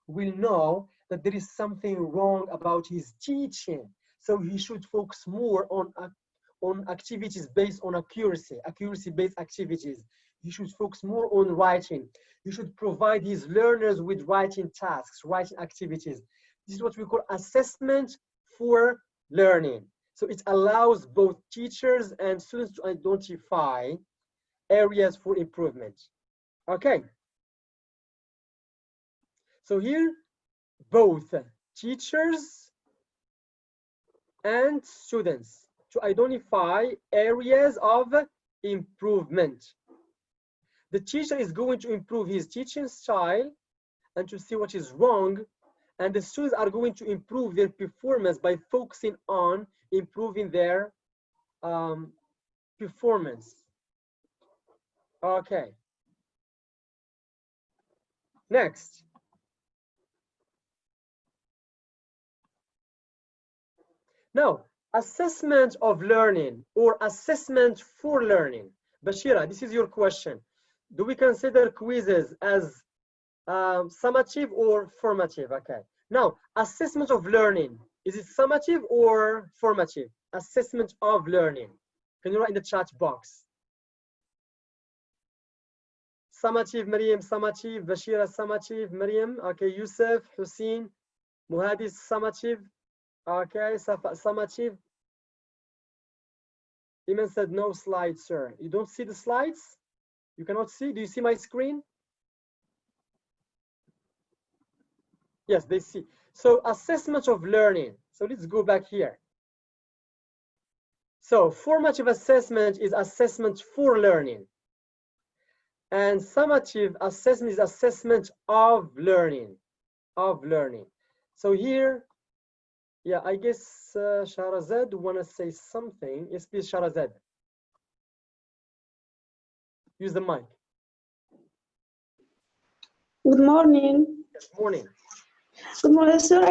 will know that there is something wrong about his teaching. So he should focus more on activities based on accuracy-based activities. He should focus more on writing. He should provide his learners with writing tasks, writing activities. This is what we call assessment for learning. So it allows both teachers and students to identify areas for improvement. Okay. So here, both teachers and students to identify areas of improvement. The teacher is going to improve his teaching style and to see what is wrong, and the students are going to improve their performance by focusing on improving their performance. Okay. Next. Now, assessment of learning or assessment for learning. Bashira, this is your question. Do we consider quizzes as summative or formative? Okay. Now, assessment of learning. Is it summative or formative? Assessment of learning. Can you write in the chat box? Summative, Maryam, summative, Bashira, summative, Maryam. Okay, Yusuf, Hussein, Muhadis, summative. Okay, Safa, summative. Iman said no slides, sir. You don't see the slides? You cannot see? Do you see my screen? Yes, they see. So assessment of learning. So let's go back here. So formative assessment is assessment for learning. And summative assessment is assessment of learning. So here, yeah, I guess Shahrazad wanna say something. Yes, please, Shahrazad. Use the mic. Good morning. Good morning. Good morning, sir.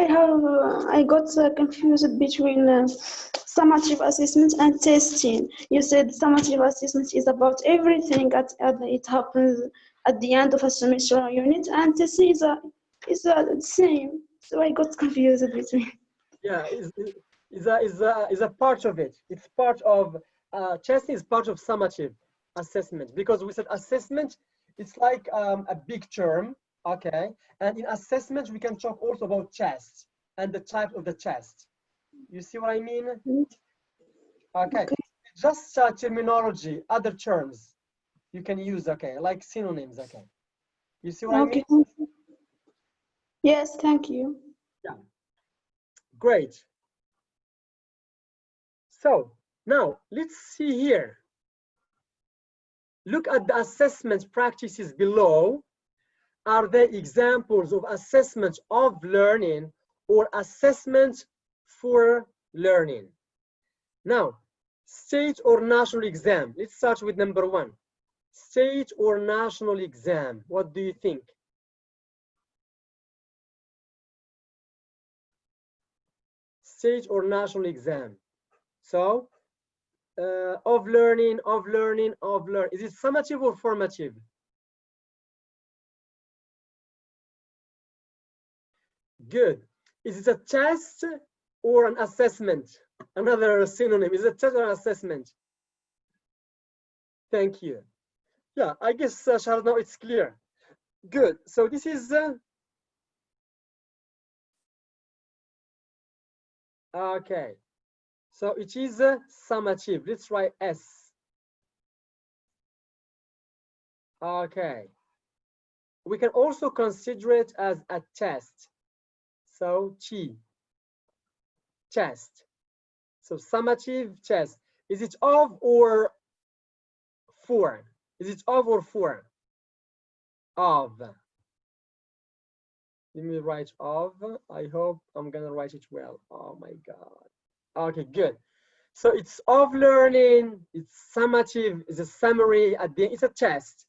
I got confused between summative assessment and testing. You said summative assessment is about everything it happens at the end of a semester or unit, and testing is the same. So I got confused between. Yeah, is a part of it. It's part of testing is part of summative assessment, because we said assessment, it's like a big term, okay? And in assessment, we can talk also about test and the type of the test. You see what I mean? Okay. Just terminology, other terms you can use, okay, like synonyms, okay. You see what I mean? Yes, thank you. Yeah. Great. So now let's see here. Look at the assessment practices below. Are they examples of assessment of learning or assessment for learning? Now, state or national exam. Let's start with number 1. State or national exam. What do you think? State or national exam. So, of learning. Is it summative or formative? Good. Is it a test or an assessment? Another synonym. Is it a test or an assessment? Thank you. Yeah, I guess, Charles, now it's clear. Good. So this is okay. So it is summative. Let's write S. Okay. We can also consider it as a test. So T, test. So summative test. Is it of or for? Is it of or for? Of. Let me write of. I hope I'm gonna write it well. Oh my God. Okay, good. So it's of learning, it's summative, it's a summary at the end, it's a test.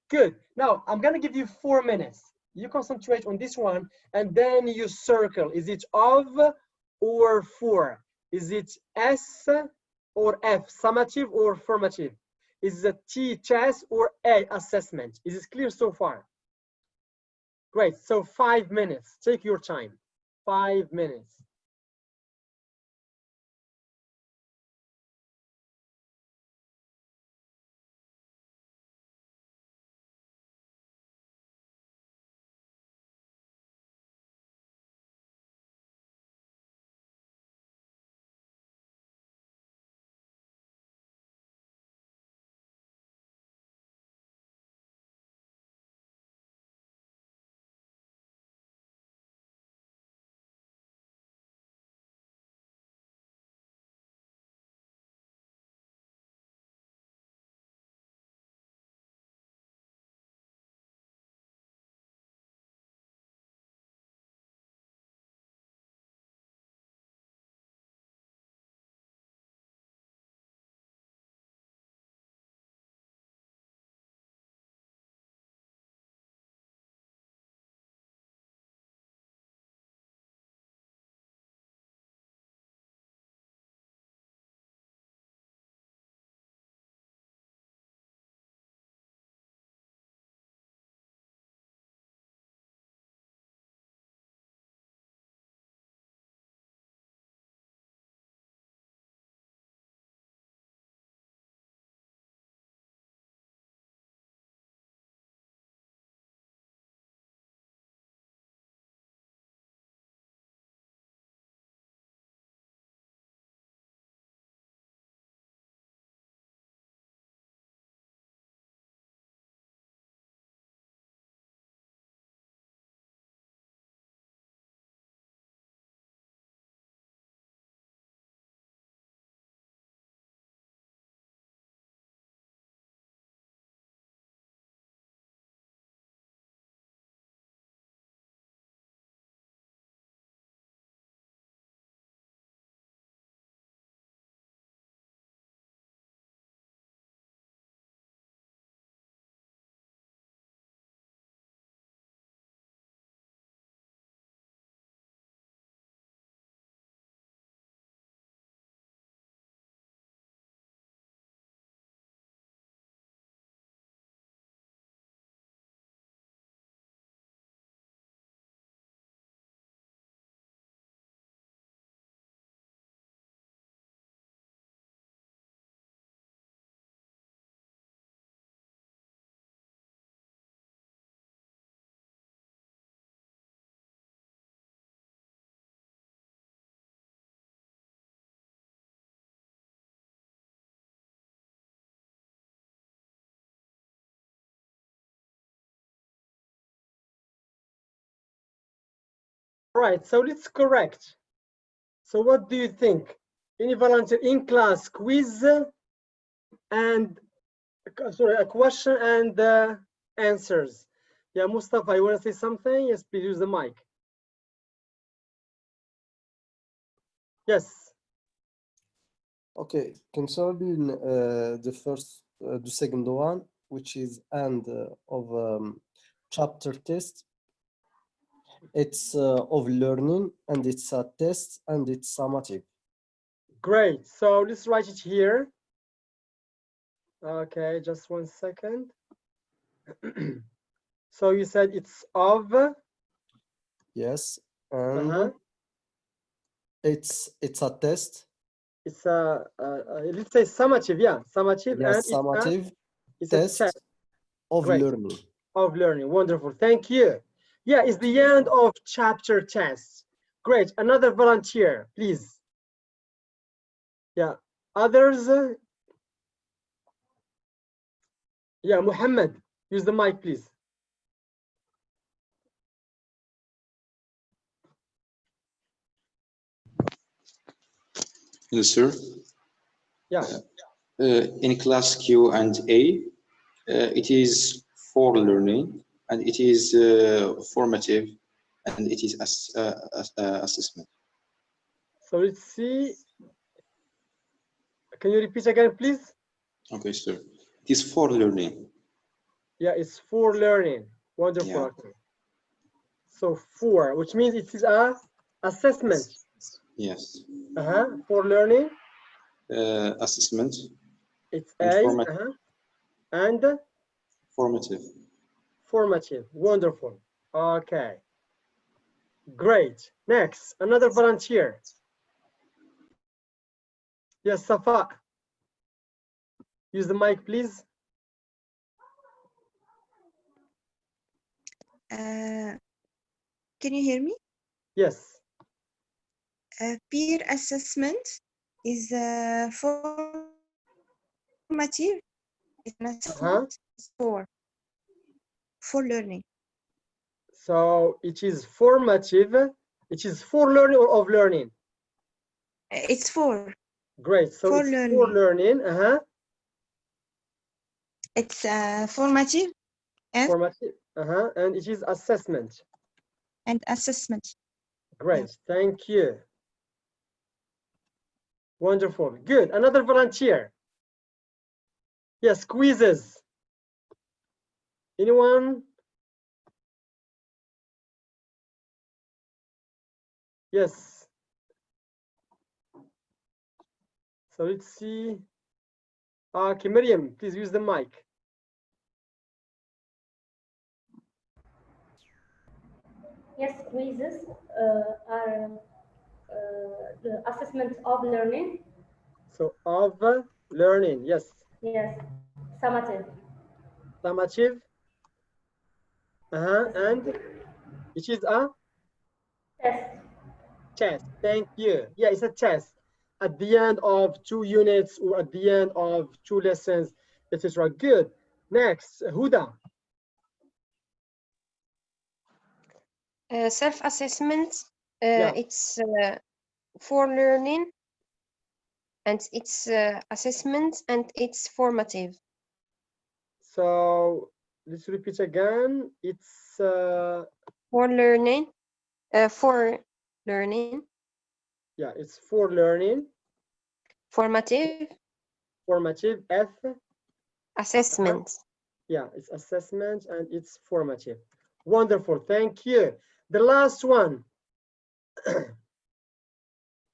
Good. Now I'm gonna give you 4 minutes. You concentrate on this one and then you circle. Is it of or for? Is it S or F, summative or formative? Is it T, test, or A, assessment? Is it clear so far? Great. So 5 minutes. Take your time. 5 minutes. All right, so let's correct. So what do you think? Any volunteer in class quiz and sorry, a question and answers. Yeah, Mustafa, you want to say something? Yes, please use the mic. Yes. Okay, concerning the second one, which is end of chapter test, it's of learning and it's a test and it's summative. Great. So let's write it here. Okay, just 1 second. So you said it's of. Yes, and it's a test. It's a let's say summative, yeah, summative, Yes, and summative it's test a test of Great. learning. Of learning. Wonderful. Thank you. Yeah, it's the end of chapter test. Great. Another volunteer, please. Yeah. Others? Yeah, Muhammad, use the mic, please. Yes, sir. Yeah. In class Q and A, it is for learning, and it is formative, and it is assessment. So let's see. Can you repeat again, please? Okay, sir. It is for learning. Yeah, it's for learning. Wonderful. Yeah. Okay. So for, which means it is a assessment. Yes. For learning. Assessment. It's and a. And formative. Formative. Wonderful. Okay. Great. Next, another volunteer. Yes, Safa. Use the mic, please. Can you hear me? Yes. Peer assessment is formative. It's an assessment for learning. So it is formative. It is for learning or of learning? It's for. Great. So for it's learning. for learning. It's formative. And formative. And it is assessment. And assessment. Great. Thank you. Wonderful. Good. Another volunteer. Yes, quizzes. Anyone? Yes. So let's see. Okay, Miriam, please use the mic. Yes, quizzes are the assessment of learning. So of learning, yes. Yes, summative. Summative. And it is a test. Test. Thank you. Yeah, it's a test at the end of 2 units or at the end of 2 lessons, etc. Good. Next, Huda. Self-assessment, it's for learning, and it's assessment, and it's formative. So let's repeat again. It's for learning. For learning. Yeah, it's for learning. Formative. Formative. F. Assessment. Yeah, it's assessment and it's formative. Wonderful. Thank you. The last one.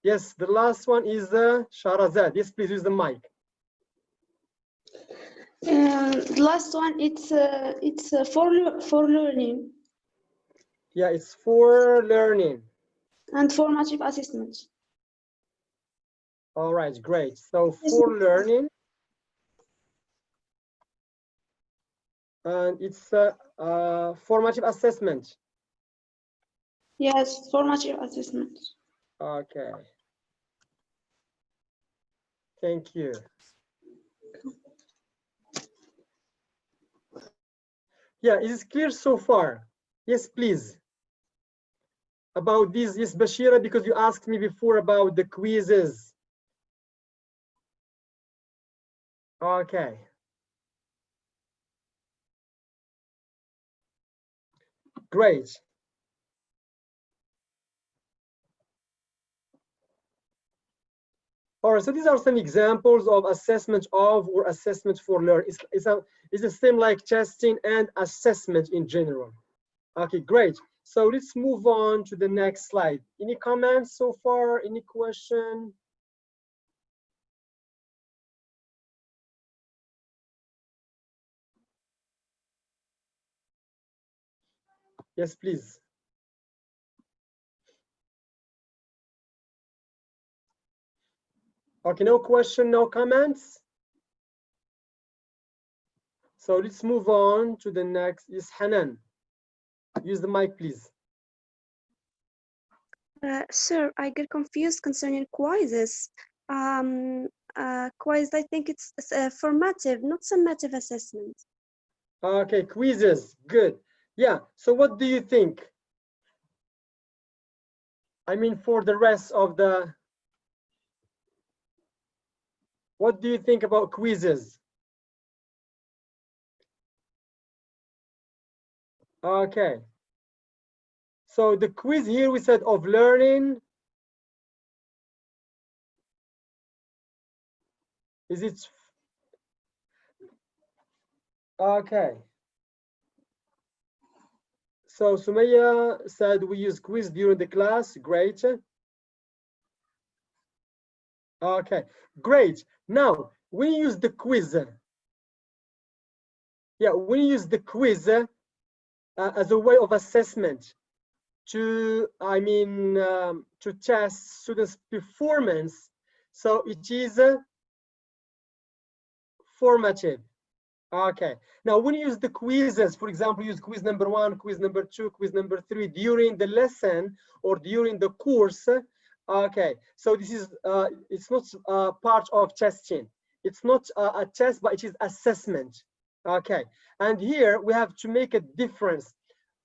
Yes, the last one is Sharazad. Yes, please use the mic. The last one, it's for learning. Yeah, it's for learning. And formative assessment. All right, great. So for learning. And it's formative assessment. Yes, formative assessment. Okay. Thank you. Yeah, is it clear so far? Yes, please. about these? Yes, Bashira, because you asked me before about the quizzes. Okay. Great. All right, so these are some examples of assessment of or assessment for learning. It's the same like testing and assessment in general. Okay, great. So let's move on to the next slide. Any comments so far? Any question? Yes, please. Okay, no question, no comments. So let's move on to the next. Yes, Hanan. Use the mic, please. Sir, I get confused concerning quizzes. Quiz, I think it's formative, not summative assessment. Okay, quizzes, good. Yeah, so what do you think? I mean, for the rest of the, what do you think about quizzes? Okay. So the quiz here we said of learning. Is it? Okay. So Sumaya said we use quiz during the class. Great. Okay, great. Now, when you use the quiz, yeah, when you use the quiz as a way of assessment to, to test students' performance, so it is formative. Okay. Now, when you use the quizzes, for example, use quiz number 1, quiz number 2, quiz number 3 during the lesson or during the course. Okay. So this is it's not part of testing. It's not a test, but it is assessment. Okay. And here we have to make a difference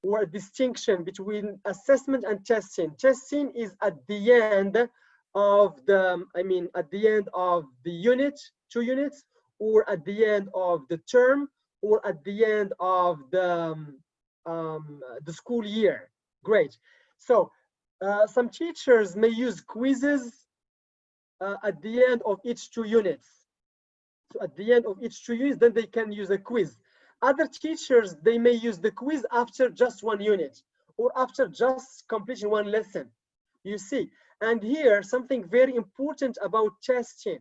or a distinction between assessment and testing. Testing is at the end of the, at the end of the unit, 2 units, or at the end of the term, or at the end of the school year. Great. So some teachers may use quizzes at the end of each 2 units. So at the end of each 2 units, then they can use a quiz. Other teachers, they may use the quiz after just 1 unit or after just completing 1 lesson. You see, and here something very important about testing.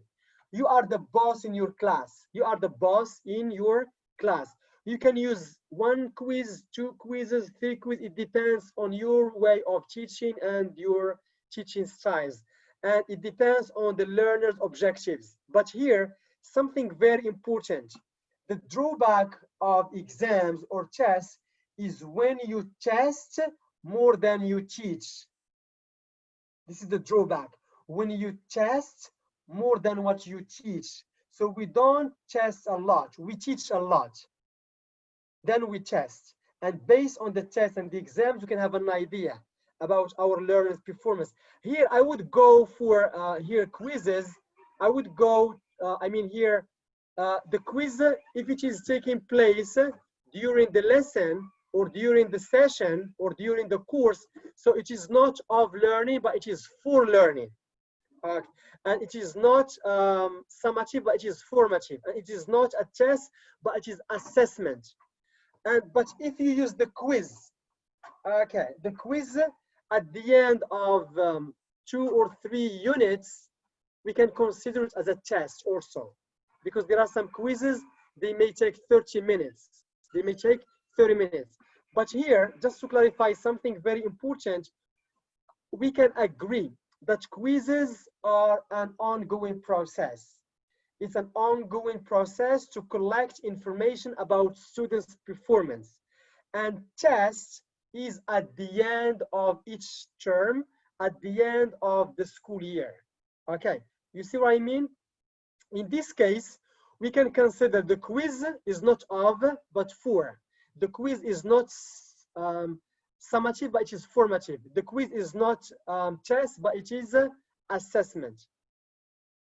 You are the boss in your class. You are the boss in your class. You can use 1 quiz, 2 quizzes, 3 quizzes. It depends on your way of teaching and your teaching styles. And it depends on the learner's objectives. But here, something very important. The drawback of exams or tests is when you test more than you teach. This is the drawback. When you test more than what you teach. So we don't test a lot, we teach a lot. Then we test. And based on the test and the exams, we can have an idea about our learners' performance. Here, I would go for here quizzes. I would go, here, the quiz, if it is taking place during the lesson or during the session or during the course, so it is not of learning, but it is for learning. And it is not summative, but it is formative. And it is not a test, but it is assessment. But if you use the quiz, okay, the quiz at the end of 2 or 3 units, we can consider it as a test also. Because there are some quizzes, they may take 30 minutes. They may take 30 minutes. But here, just to clarify something very important, we can agree that quizzes are an ongoing process. It's an ongoing process to collect information about students' performance. And test is at the end of each term, at the end of the school year. Okay, you see what I mean? In this case, we can consider the quiz is not of, but for. The quiz is not Summative, but it is formative. The quiz is not test, but it is assessment.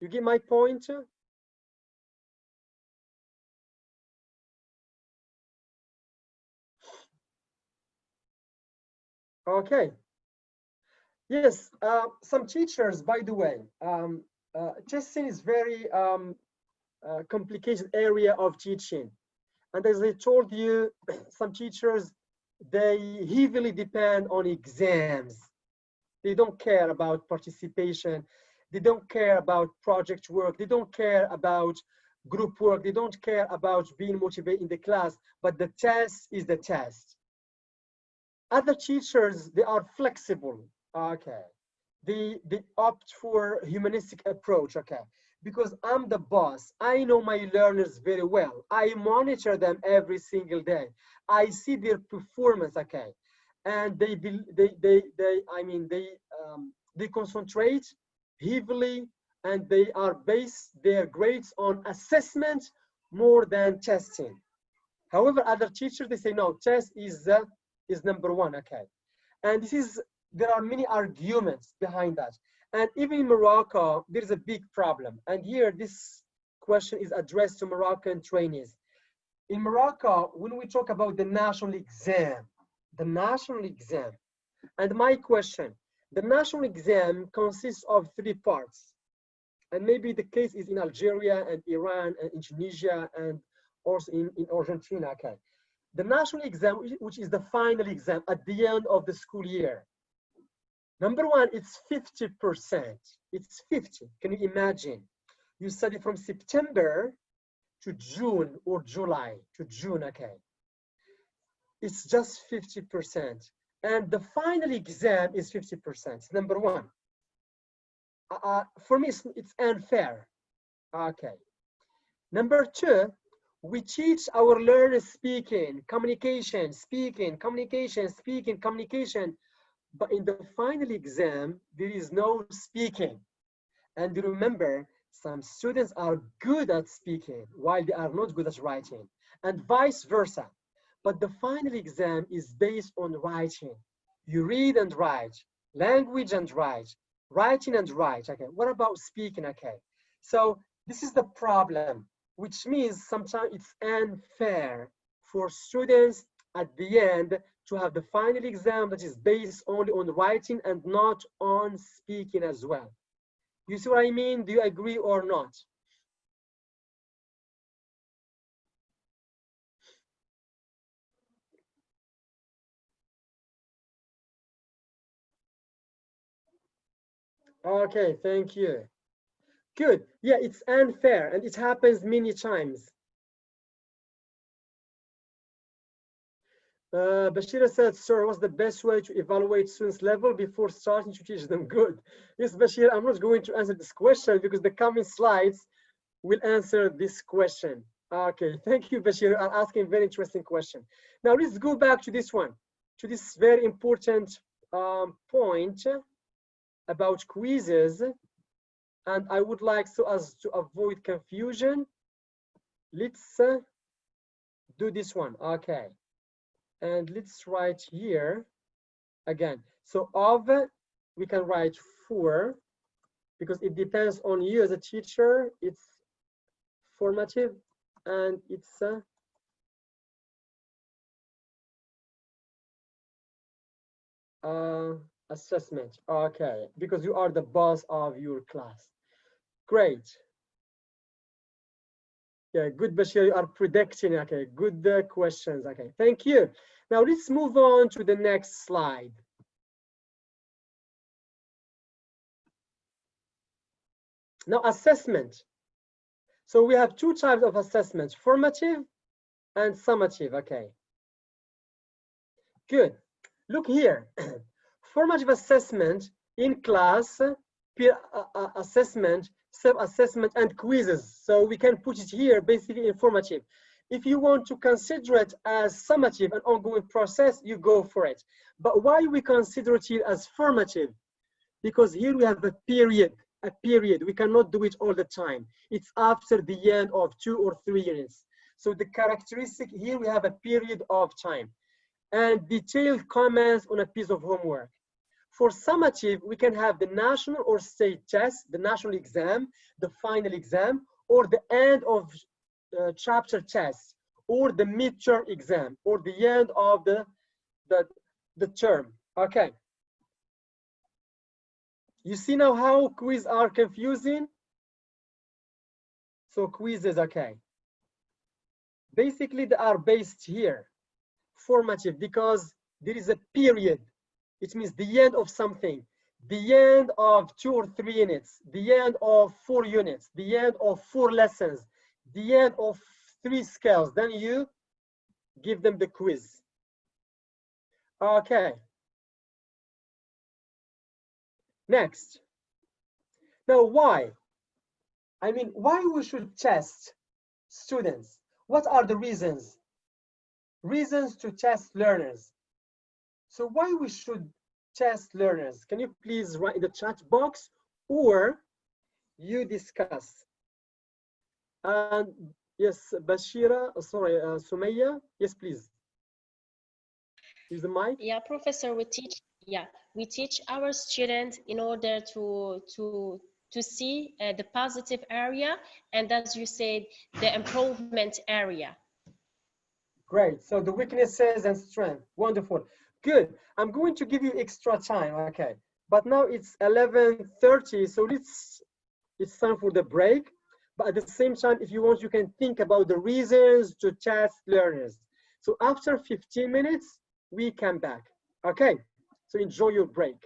You get my point? Okay. Yes, some teachers, by the way, testing is very complicated area of teaching. And as I told you, some teachers, they heavily depend on exams. They don't care about participation. They don't care about project work. They don't care about group work. They don't care about being motivated in the class, but the test is the test. Other teachers, they are flexible. Okay. They opt for humanistic approach. Okay. Because I'm the boss. I know my learners very well. I monitor them every single day. I see their performance. Okay. And they concentrate heavily, and they are based their grades on assessment more than testing. However, other teachers, they say no, test is number one. Okay. And there are many arguments behind that. And even in Morocco, there is a big problem. And here, this question is addressed to Moroccan trainees. In Morocco, when we talk about the national exam, and my question, the national exam consists of 3 parts. And maybe the case is in Algeria and Iran and in Tunisia and also in Argentina. Okay. The national exam, which is the final exam at the end of the school year. Number one, it's 50%. It's 50. Can you imagine? You study from September to June or July to June, okay? It's just 50%. And the final exam is 50%. Number one. For me, it's unfair. Okay. Number two, we teach our learners speaking, communication. But in the final exam, there is no speaking. And remember, some students are good at speaking while they are not good at writing, and vice versa. But the final exam is based on writing. You read and write, language and write, writing and write. Okay, what about speaking? Okay, so this is the problem, which means sometimes it's unfair for students at the end to have the final exam that is based only on writing and not on speaking as well. You see what I mean? Do you agree or not? Okay, thank you. Good. Yeah, it's unfair and it happens many times. Bashira said, sir, what's the best way to evaluate students' level before starting to teach them? Good. Yes, Bashir, I'm not going to answer this question because the coming slides will answer this question. Okay, thank you, Bashir. I'm asking a very interesting question. Now let's go back to this one, to this very important point about quizzes. And I would like, so as to avoid confusion, let's do this one. Okay. And let's write here again. So of, we can write for, because it depends on you as a teacher. It's formative and it's assessment. Okay, because you are the boss of your class. Great. Yeah, good, Bashir. You are predicting. Okay, good questions. Okay, thank you. Now let's move on to the next slide. Now, assessment. So we have 2 types of assessment, formative and summative. Okay. Good. Look here. Formative assessment in class, peer assessment, self-assessment, and quizzes. So we can put it here basically informative. If you want to consider it as summative, an ongoing process, you go for it. But why we consider it here as formative? Because here we have a period. We cannot do it all the time. It's after the end of 2 or 3 units. So the characteristic here, we have a period of time. and detailed comments on a piece of homework. For summative, we can have the national or state test, the national exam, the final exam, or the end of chapter test, or the midterm exam, or the end of the term. Okay. You see now how quizzes are confusing? So quizzes, okay. Basically, they are based here, formative, because there is a period. It means the end of something, the end of 2 or 3 units, the end of 4 units, the end of 4 lessons, the end of 3 scales. Then you give them the quiz. Okay. Next. Now, why? I mean, why we should test students? What are the reasons? Reasons to test learners. So why we should test learners? Can you please write in the chat box, or you discuss? And yes, Bashira, sorry, Sumaya, yes, please. Use the mic. Yeah, Professor, we teach our students in order to see the positive area, and as you said, the improvement area. Great. So the weaknesses and strength. Wonderful. Good. I'm going to give you extra time. Okay. But now it's 11:30, so it's time for the break. But at the same time, if you want, you can think about the reasons to test learners. So after 15 minutes, we come back. Okay. So enjoy your break.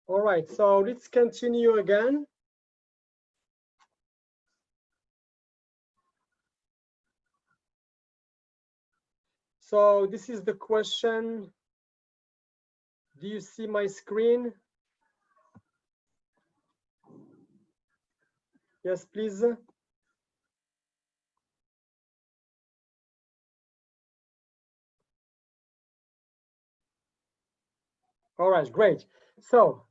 All right, so let's continue again. So this is the question. Do you see my screen? Yes, please. All right, great. So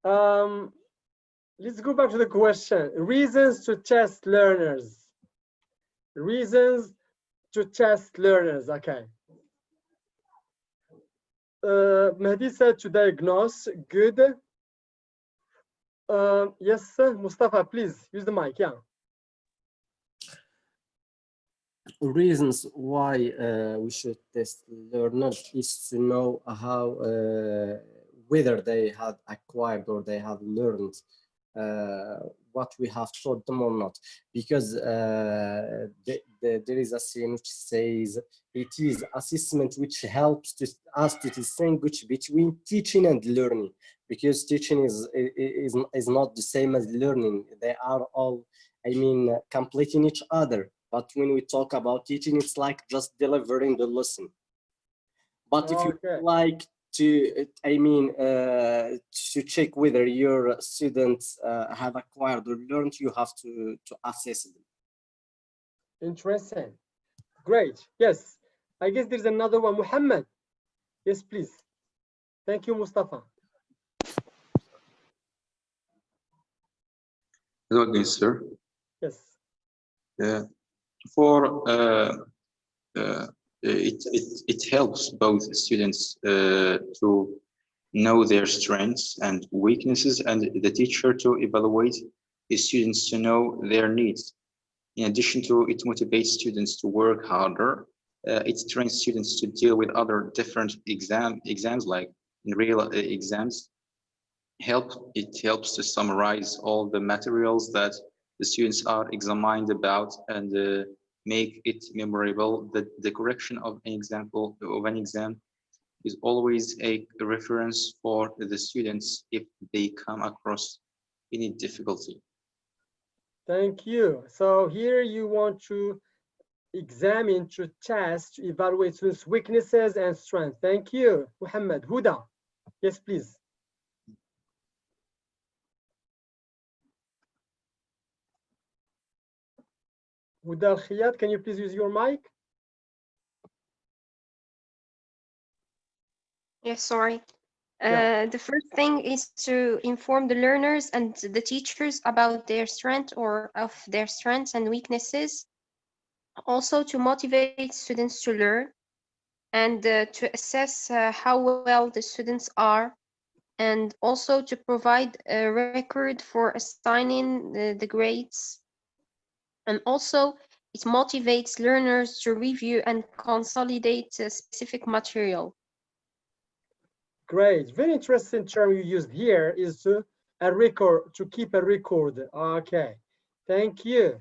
let's go back to the question. Reasons to test learners. Reasons to test learners, okay. Mehdi said to diagnose, good. Yes, Mustafa, please use the mic, yeah. Reasons why we should test learners is to know how whether they had acquired or they have learned what we have taught them or not, because there is a saying which says it is assessment which helps us to distinguish between teaching and learning, because teaching is not the same as learning. They are all, I mean, completing each other. But when we talk about teaching, it's like just delivering the lesson. But if you like to, I mean, to check whether your students have acquired or learned, you have to assess them. Interesting. Great. Yes. I guess there's another one. Muhammad. Yes, please. Thank you, Mustafa. Hello again, sir. Yes. It helps both students to know their strengths and weaknesses, and the teacher to evaluate the students to know their needs. In addition to it motivates students to work harder, it trains students to deal with other different exams like in real exams. It helps to summarize all the materials that the students are examined about and make it memorable. The correction of an exam is always a reference for the students if they come across any difficulty. Thank you. So here you want to examine, to test, to evaluate students' weaknesses and strengths. Thank you, Muhammad. Huda. Yes, please. Huda Al-Khiyat, can you please use your mic? Yes, sorry. The first thing is to inform the learners and the teachers about their strength or of their strengths and weaknesses. Also to motivate students to learn and to assess how well the students are, and also to provide a record for assigning the grades. And also it motivates learners to review and consolidate specific material. Great. Very interesting term you used here is a record, to keep a record. Okay. Thank you.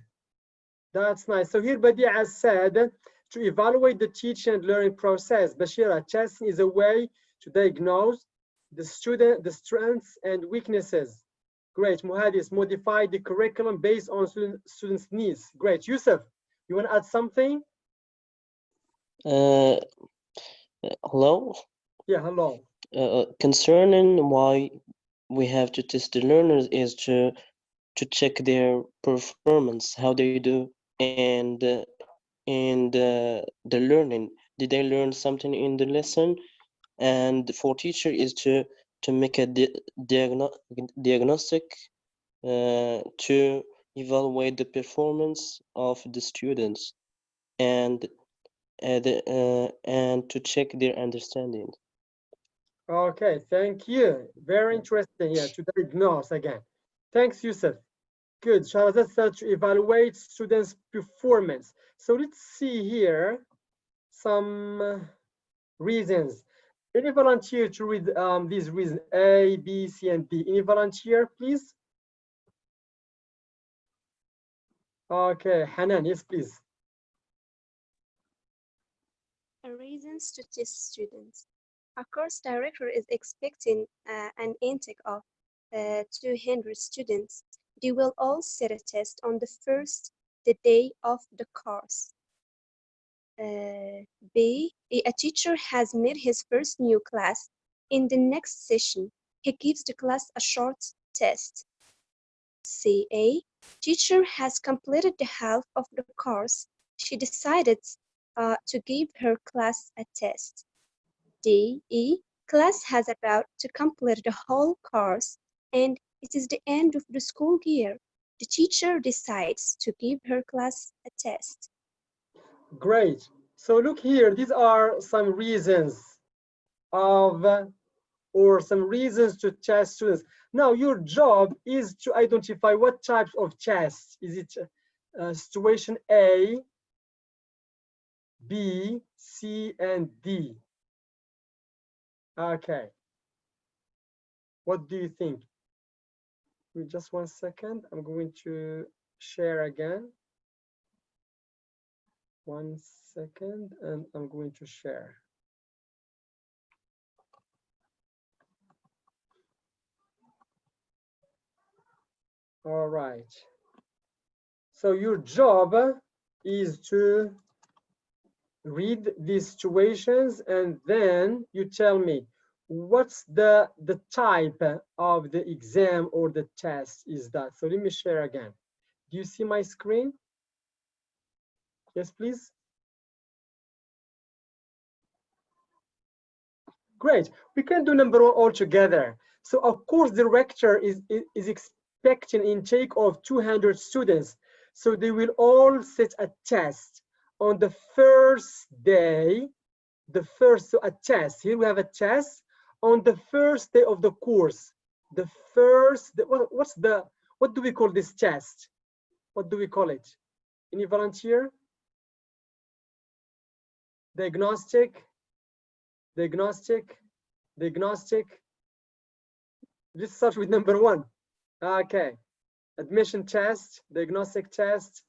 That's nice. So here Badia said to evaluate the teaching and learning process. Bashira, testing is a way to diagnose the strengths and weaknesses. Great. Muhadis, modify the curriculum based on students' needs. Great. Yusuf, you want to add something? Hello? Yeah, hello. Concerning why we have to test the learners is to check their performance, how they do, and the learning. Did they learn something in the lesson? And for teacher is to make a diagnostic to evaluate the performance of the students and to check their understanding. Okay, thank you. Very interesting. Yeah, to diagnose again. Thanks, Yusuf. Good. Shahrazad said to evaluate students' performance. So let's see here some reasons. Any volunteer to read these reasons, A, B, C, and D? Any volunteer, please? Okay, Hanan, yes, please. Reasons to test students. A course director is expecting an intake of 200 students. They will all sit a test on the day of the course. B, a teacher has made his first new class. In the next session, he gives the class a short test. C, a teacher has completed the half of the course. She decided to give her class a test. D, class has about to complete the whole course and it is the end of the school year. The teacher decides to give her class a test. Great. So look here, these are some reasons or some reasons to test students. Now your job is to identify what types of tests. Is it situation A, B, C, and D? Okay. What do you think? Just 1 second. I'm going to share again. 1 second, and I'm going to share. All right. So your job is to read these situations and then you tell me what's the type of the exam or the test is that. So let me share again. Do you see my screen? Yes, please. Great. We can do number 1 all together. So of course the rector is expecting intake of 200 students. So they will all sit a test on the first day. So a test. Here we have a test on the first day of the course. The first, what do we call this test? What do we call it? Any volunteer? Diagnostic. Let's start with number 1. Okay. Admission test, diagnostic test.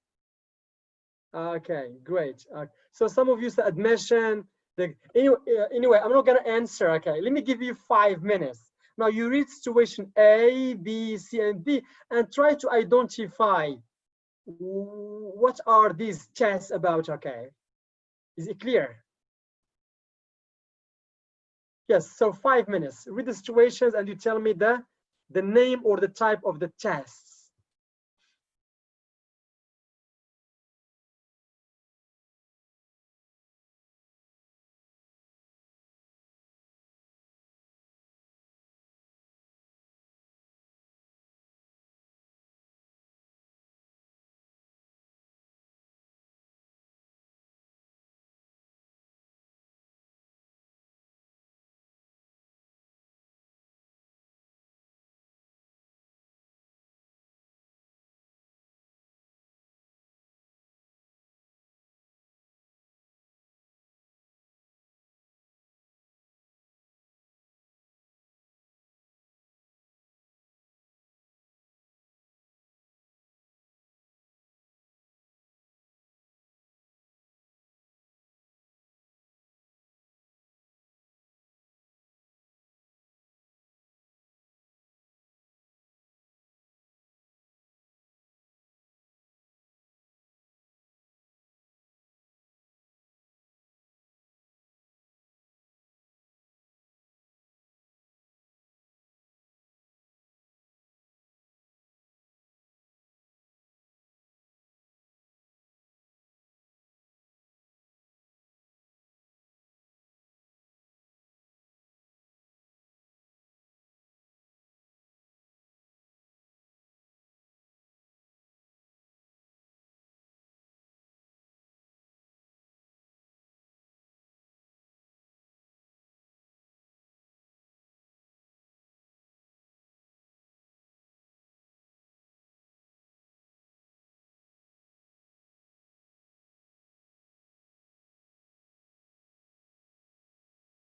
Okay, great. So some of you said admission. Anyway, I'm not gonna answer. Okay, let me give you 5 minutes. Now you read situation A, B, C, and D and try to identify what are these tests about. Okay, is it clear? Yes, so 5 minutes. Read the situations and you tell me the name or the type of the tests.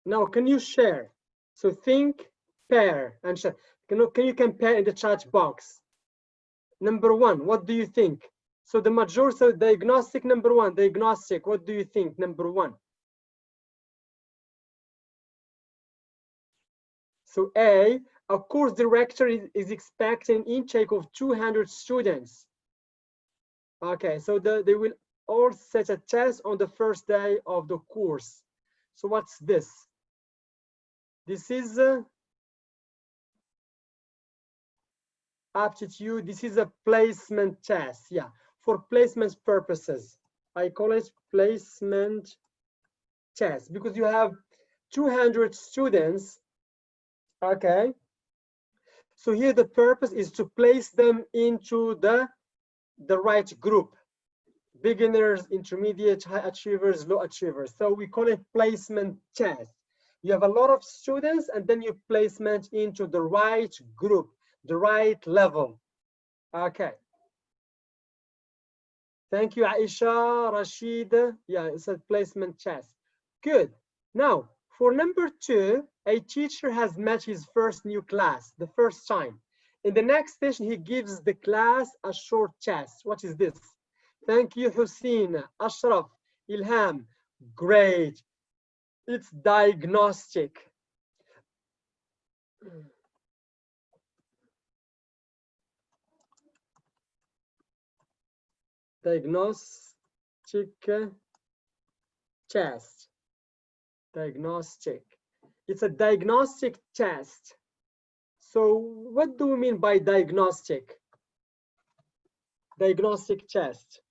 Now, can you share? So think, pair, and share. Can you compare in the chat box? Number 1, what do you think? So the majority, so diagnostic number 1, diagnostic, what do you think? Number 1. So A course director is expecting intake of 200 students. Okay, so they will all set a test on the first day of the course. So what's this? This is aptitude. This is a placement test. Yeah, for placement purposes. I call it placement test because you have 200 students. Okay. So here the purpose is to place them into the right group. Beginners, intermediate, high achievers, low achievers. So we call it placement test. You have a lot of students and then you placement into the right group, the right level. Okay. Thank you, Aisha, Rashid. Yeah, it's a placement test. Good. Now, for number 2, a teacher has met his first new class, the first time. In the next session, he gives the class a short test. What is this? Thank you, Hussein, Ashraf, Ilham. Great. It's diagnostic. Diagnostic test. Diagnostic. It's a diagnostic test. So what do we mean by diagnostic? Diagnostic test.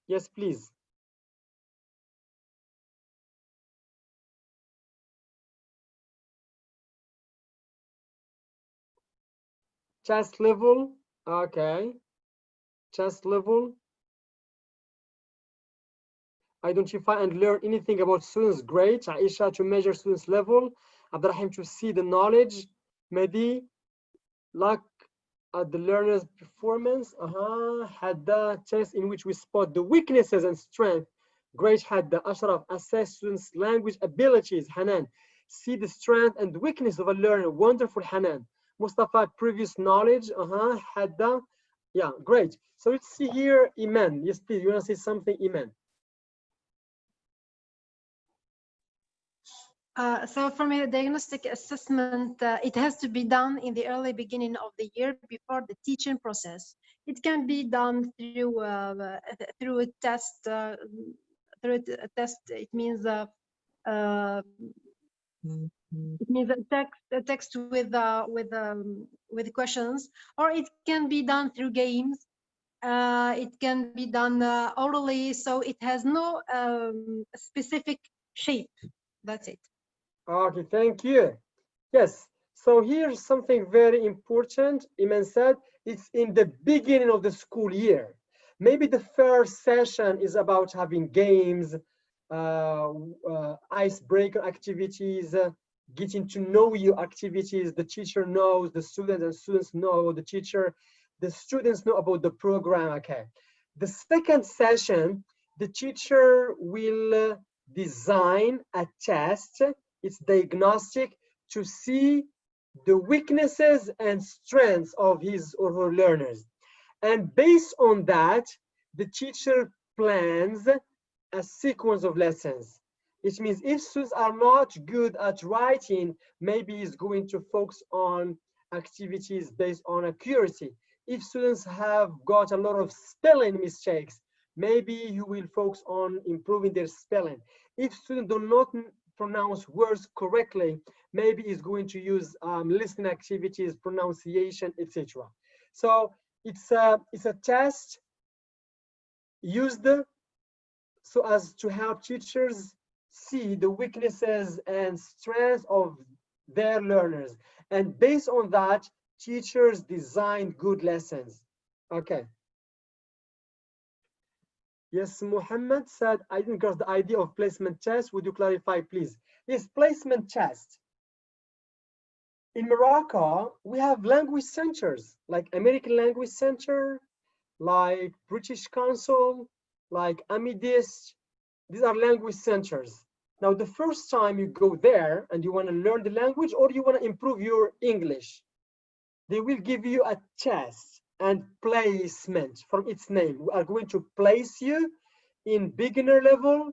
Yes, please. Test level. Okay. Test level. Identify and learn anything about students' grades. Aisha, to measure students' level. Abdurrahim, to see the knowledge. Mehdi, look at the learner's performance. Hadda, test in which we spot the weaknesses and strength. Great, Hadda. Ashraf, assess students' language abilities. Hanan, see the strength and weakness of a learner. Wonderful, Hanan. Mustafa, previous knowledge. Hadda. Yeah, great. So let's see here, Iman. Yes, please, you want to say something, Iman? So for me, the diagnostic assessment, it has to be done in the early beginning of the year before the teaching process. It can be done through a test. Through a test, it means a text with questions, or it can be done through games. It can be done orally, so it has no specific shape. That's it. Okay, thank you. Yes, so here's something very important. Iman said it's in the beginning of the school year. Maybe the first session is about having games, icebreaker activities, getting to know you activities. The teacher knows, the students and students know the teacher, the students know about the program. Okay. The second session, the teacher will design a test. It's diagnostic to see the weaknesses and strengths of his or her learners. And based on that, the teacher plans a sequence of lessons. It means if students are not good at writing, maybe he's going to focus on activities based on accuracy. If students have got a lot of spelling mistakes, maybe you will focus on improving their spelling. If students do not pronounce words correctly, maybe he's going to use listening activities, pronunciation, etc. So it's a test used so as to help teachers see the weaknesses and strengths of their learners. And based on that, teachers design good lessons. Okay. Yes, Muhammad said, I didn't get the idea of placement test. Would you clarify, please? Yes, placement test. In Morocco, we have language centers, like American Language Center, like British Council, like Amidist. These are language centers. Now, the first time you go there and you want to learn the language or you want to improve your English, they will give you a test and placement from its name. We are going to place you in beginner level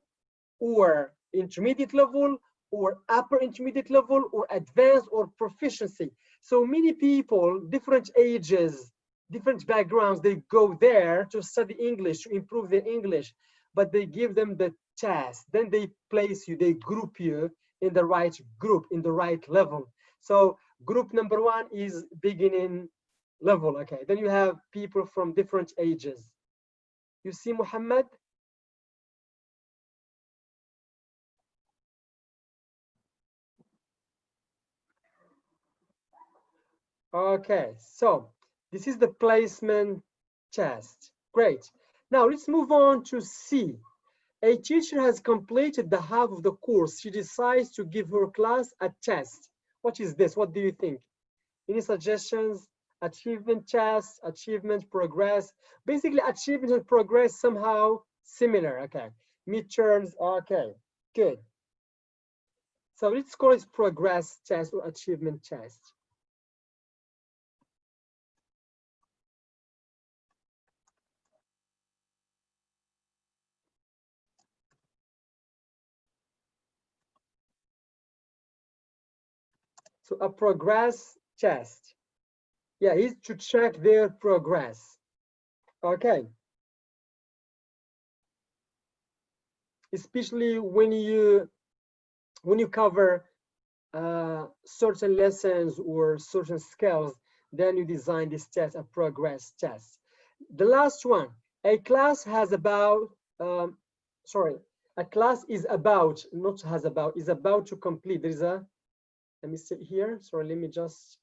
or intermediate level or upper intermediate level or advanced or proficiency. So many people, different ages, different backgrounds, they go there to study English, to improve their English, but they give them the test. Then they place you, they group you in the right group, in the right level. So group number 1 is beginning level, okay? Then you have people from different ages. You see, Muhammad? Okay, so this is the placement test. Great. Now let's move on to C. A teacher has completed the half of the course. She decides to give her class a test. What is this? What do you think? Any suggestions? Achievement test, achievement, progress. Basically, achievement and progress somehow similar. Okay. Midterms. Okay. Good. So let's call it progress test or achievement test. So a progress test. Yeah, is to check their progress. Okay. Especially when you cover certain lessons or certain skills, then you design this test, a progress test. The last one, a class has about, a class is about, not has about, is about to complete. There is a, let me see here. Sorry, let me just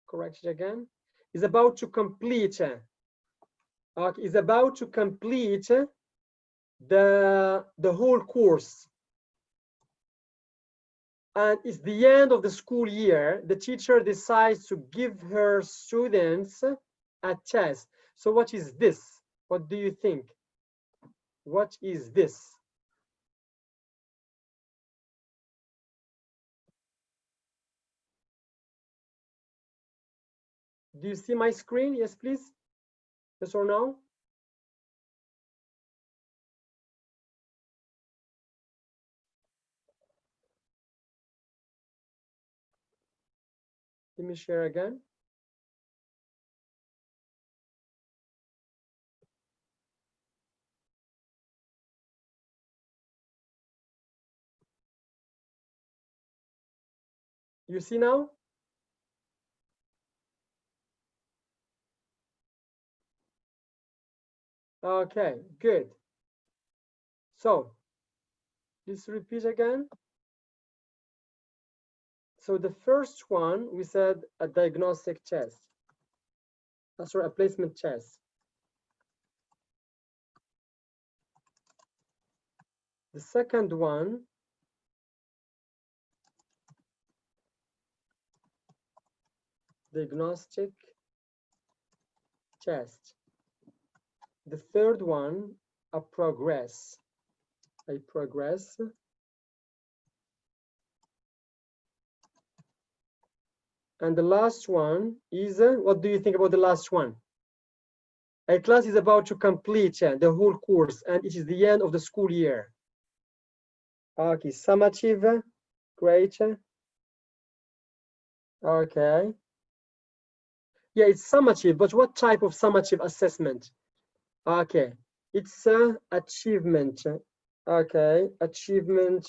correct it again. Is about to complete. Is about to complete the whole course. And it's the end of the school year. The teacher decides to give her students a test. So what is this? What do you think? What is this? Do you see my screen? Yes, please. Yes or no? Let me share again. You see now? Okay, good. So let's repeat again. So the first one, we said a diagnostic test. That's right, a placement test. The second one, diagnostic test. The third one, a progress. A progress. And the last one is, what do you think about the last one? A class is about to complete the whole course and it is the end of the school year. Okay, summative, great. Okay. Yeah, it's summative, but what type of summative assessment? Okay, it's achievement. Okay, achievement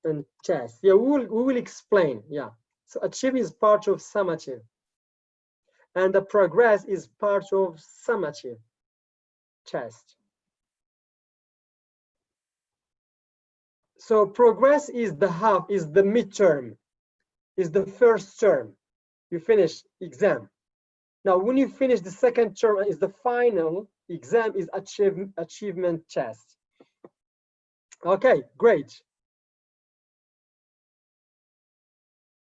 and test. Yeah, we will explain. Yeah, so achievement is part of summative, and the progress is part of summative test. So progress is the half, is the midterm, is the first term. You finish exam. Now, when you finish the second term, is the final exam, is achievement test. Okay, great.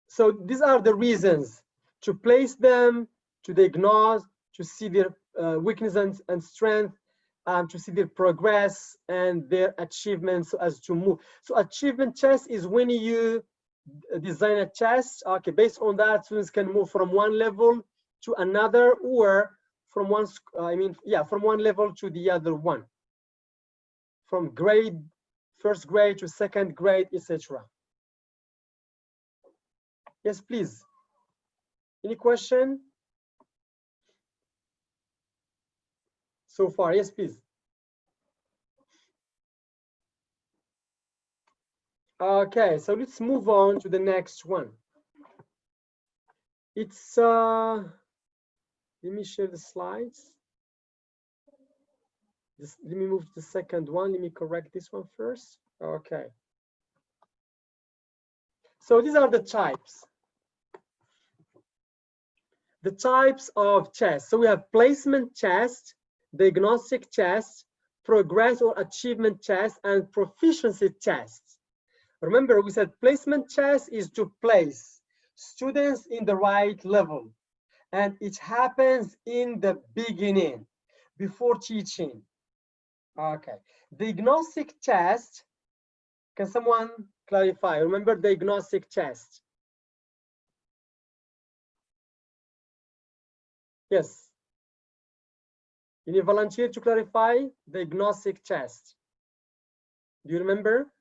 So these are the reasons to place them, to diagnose, to see their weaknesses and strength, to see their progress and their achievements as to move. So achievement test is when you design a test. Okay, based on that, students can move from one level to another, or from one, from one level to the other one. From grade first grade to second grade, etc. Yes, please. Any question so far? Yes, please. Okay, so let's move on to the next one. It's let me share the slides. Let me move to the second one. Let me correct this one first. Okay. So these are the types. The types of tests. So we have placement test, diagnostic test, progress or achievement test, and proficiency tests. Remember, we said placement test is to place students in the right level, and it happens in the beginning, before teaching. Okay. Diagnostic test, can someone clarify? Remember diagnostic test? Yes. Any volunteer to clarify diagnostic test? Do you remember?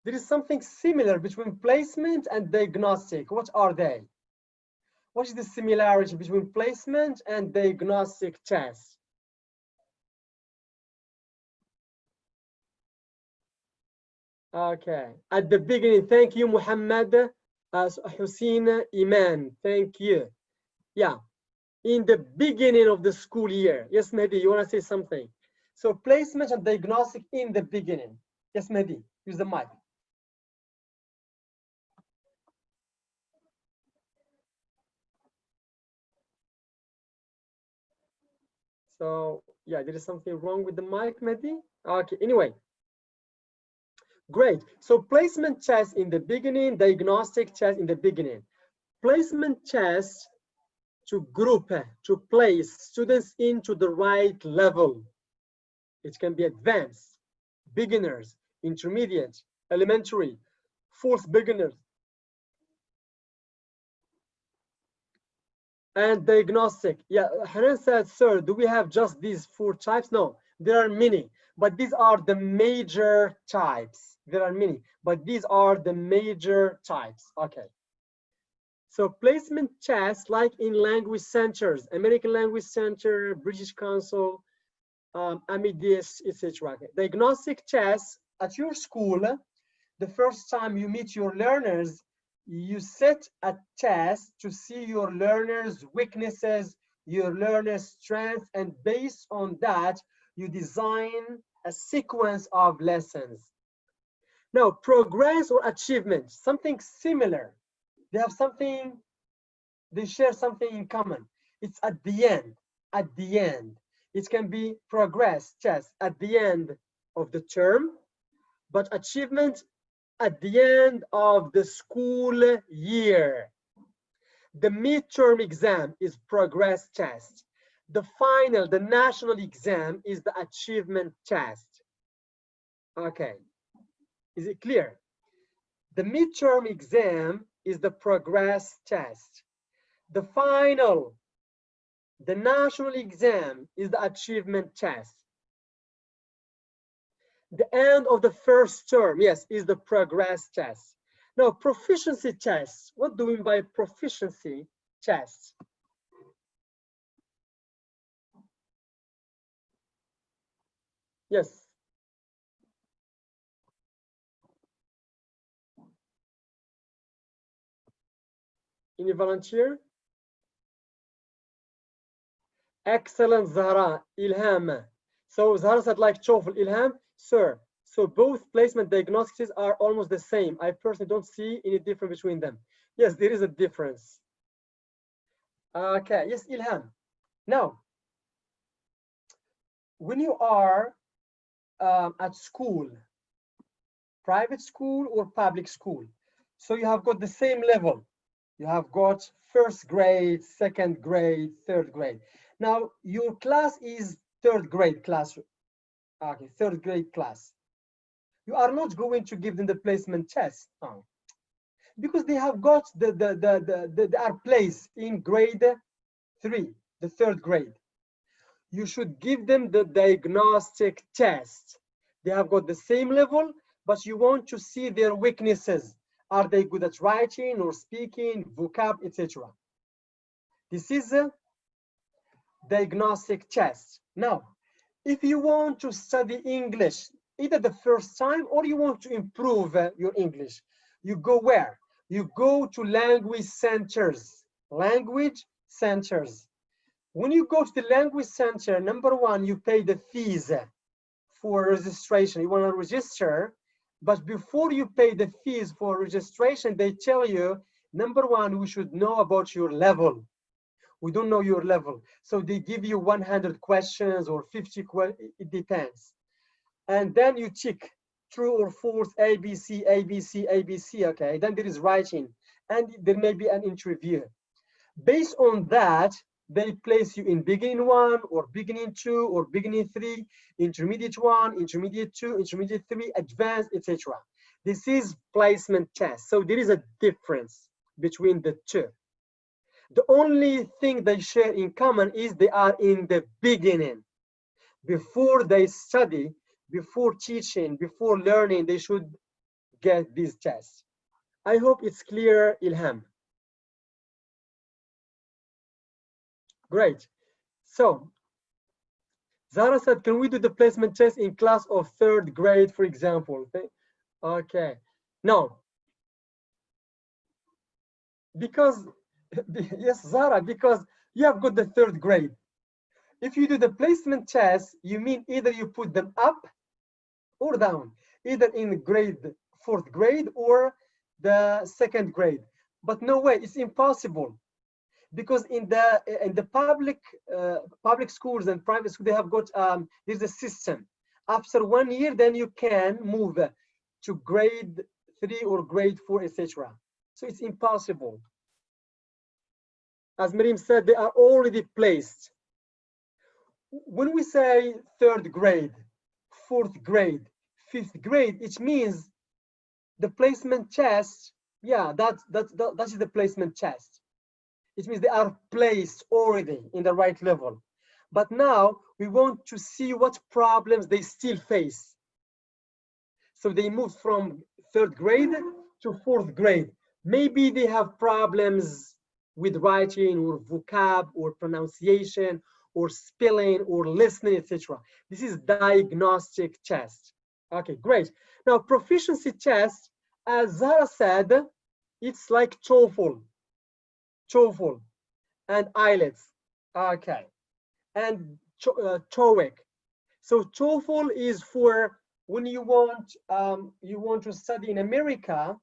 There is something similar between placement and diagnostic. What are they? What is the similarity between placement and diagnostic test? Okay, at the beginning, thank you, Muhammad Hussein Iman, thank you. Yeah, in the beginning of the school year. Yes, Mehdi, you want to say something? So placement and diagnostic in the beginning. Yes, Mehdi, use the mic. So yeah, there is something wrong with the mic, Mehdi. Okay, anyway. Great. So placement test in the beginning, diagnostic test in the beginning. Placement test to group, to place students into the right level. It can be advanced, beginners, intermediate, elementary, full beginners. And diagnostic. Yeah, Hanan said, sir, do we have just these 4 types? No, there are many, but these are the major types. There are many, but these are the major types. Okay. So placement tests, like in language centers, American Language Center, British Council, Amadeus, etc. Okay. Diagnostic tests at your school, the first time you meet your learners, you set a test to see your learners' weaknesses, your learners' strengths, and based on that, you design a sequence of lessons. Now, progress or achievement, something similar. They have something, they share something in common. It's at the end, at the end. It can be progress test at the end of the term, but achievement at the end of the school year. The midterm exam is progress test. The final, the national exam is the achievement test. Okay, is it clear? The midterm exam is the progress test. The final, the national exam is the achievement test. The end of the first term, yes, is the progress test. Now, proficiency tests. What do we mean by proficiency tests? Yes. Any volunteer? Excellent, Zahra. Ilham. So Zahra said like TOEFL. Ilham, sir. So both placement diagnostics are almost the same. I personally don't see any difference between them. Yes, there is a difference. Okay, yes, Ilham. Now, when you are at school, private school or public school, so you have got the same level. You have got first grade, second grade, third grade. Now, your class is third grade class. Okay, third grade class. You are not going to give them the placement test because they have got they are placed in grade 3, the third grade. you should give them the diagnostic test. They have got the same level, but you want to see their weaknesses. Are they good at writing or speaking, vocab, etc.? This is a diagnostic test. Now, if you want to study English, either the first time or you want to improve your English, you go where? You go to language centers. Language centers. When you go to the language center, number one, you pay the fees for registration. You want to register, but before you pay the fees for registration, they tell you, number one, we should know about your level. We don't know your level. So they give you 100 questions or 50 questions, it depends. And then you check true or false, ABC, ABC, ABC, okay? Then there is writing, and there may be an interview. Based on that, they place you in beginning 1 or beginning 2 or beginning 3, intermediate 1, intermediate 2, intermediate 3, advanced, etc. This is placement test. So there is a difference between the two. The only thing they share in common is they are in the beginning. Before they study, before teaching, before learning, they should get these tests. I hope it's clear, Ilham. Great. So Zara said, can we do the placement test in class of 3rd grade, for example? Okay. No. Because, yes, Zara, because you have got the 3rd grade. If you do the placement test, you mean either you put them up or down, either in grade 4th grade or the 2nd grade. But no way, it's impossible. Because in the public schools and private schools, they have got there's a system. After 1 year, then you can move to grade 3 or grade 4, etc. So it's impossible. As Miriam said, they are already placed. When we say 3rd grade, 4th grade, 5th grade, it means the placement test. Yeah, that is the placement test. It means they are placed already in the right level. But now we want to see what problems they still face. So they moved from 3rd grade to 4th grade. Maybe they have problems with writing or vocab or pronunciation or spelling or listening, etc. This is diagnostic test. Okay, great. Now proficiency test, as Zara said, it's like TOEFL and IELTS, okay, and TOEIC. So TOEFL is for when you want to study in America,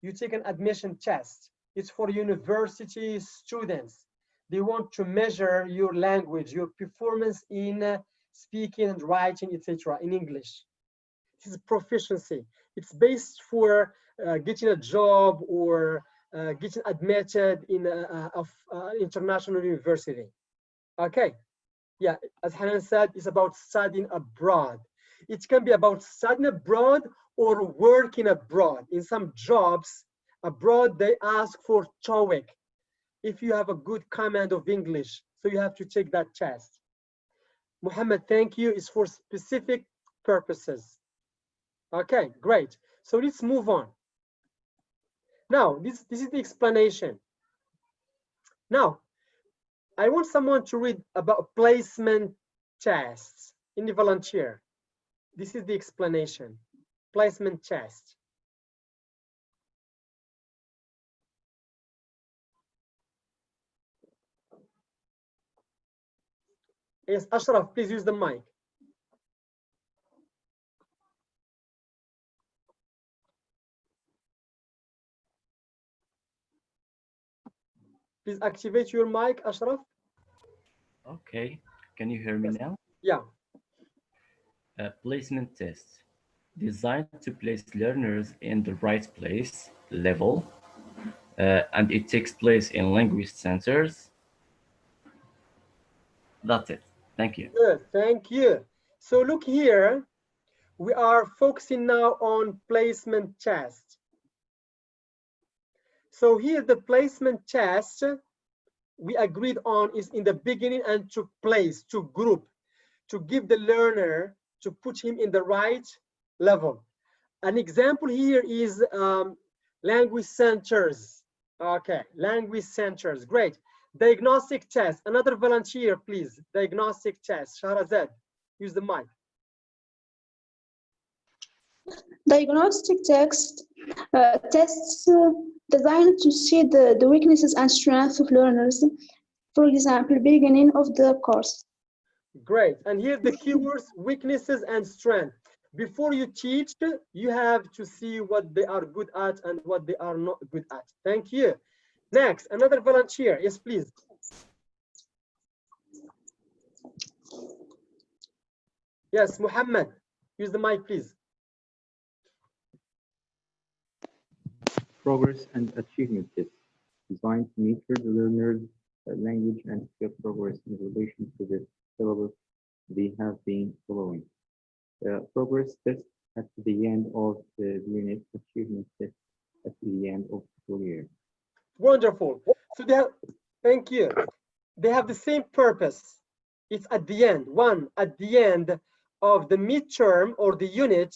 you take an admission test. It's for university students. They want to measure your language, your performance in speaking and writing, etc. in English. This is proficiency. It's based for getting a job or getting admitted in an international university. Okay, yeah, as Hanan said, it's about studying abroad. It can be about studying abroad or working abroad. In some jobs abroad, they ask for TOEIC if you have a good command of English. So you have to take that test. Muhammad, thank you. It's for specific purposes. Okay, great. So let's move on. Now, this is the explanation. Now, I want someone to read about placement tests in the volunteer. This is the explanation. Placement test. Yes, Ashraf, please use the mic. Please activate your mic, Ashraf. Okay, can you hear me now? Yeah. Placement test, designed to place learners in the right place, level, and it takes place in language centers. That's it. Thank you. Good, thank you. So look here, we are focusing now on placement test. So here the placement test we agreed on is in the beginning and to place, to group, to give the learner, to put him in the right level. An example here is language centers. Okay, language centers, great. Diagnostic test, another volunteer, please. Diagnostic test, Shahrazad, use the mic. Diagnostic tests designed to see the weaknesses and strengths of learners. For example, beginning of the course. Great, and here the keywords, weaknesses and strength. Before you teach, you have to see what they are good at and what they are not good at. Thank you. Next, another volunteer. Yes, please. Yes, Muhammad, use the mic, please. Progress and achievement tests designed to measure the learner's language and skill progress in relation to the syllabus they have been following. Progress test at the end of the unit, achievement test at the end of the school year. Wonderful. So they have, thank you. They have the same purpose. It's at the end, one at the end of the midterm or the unit,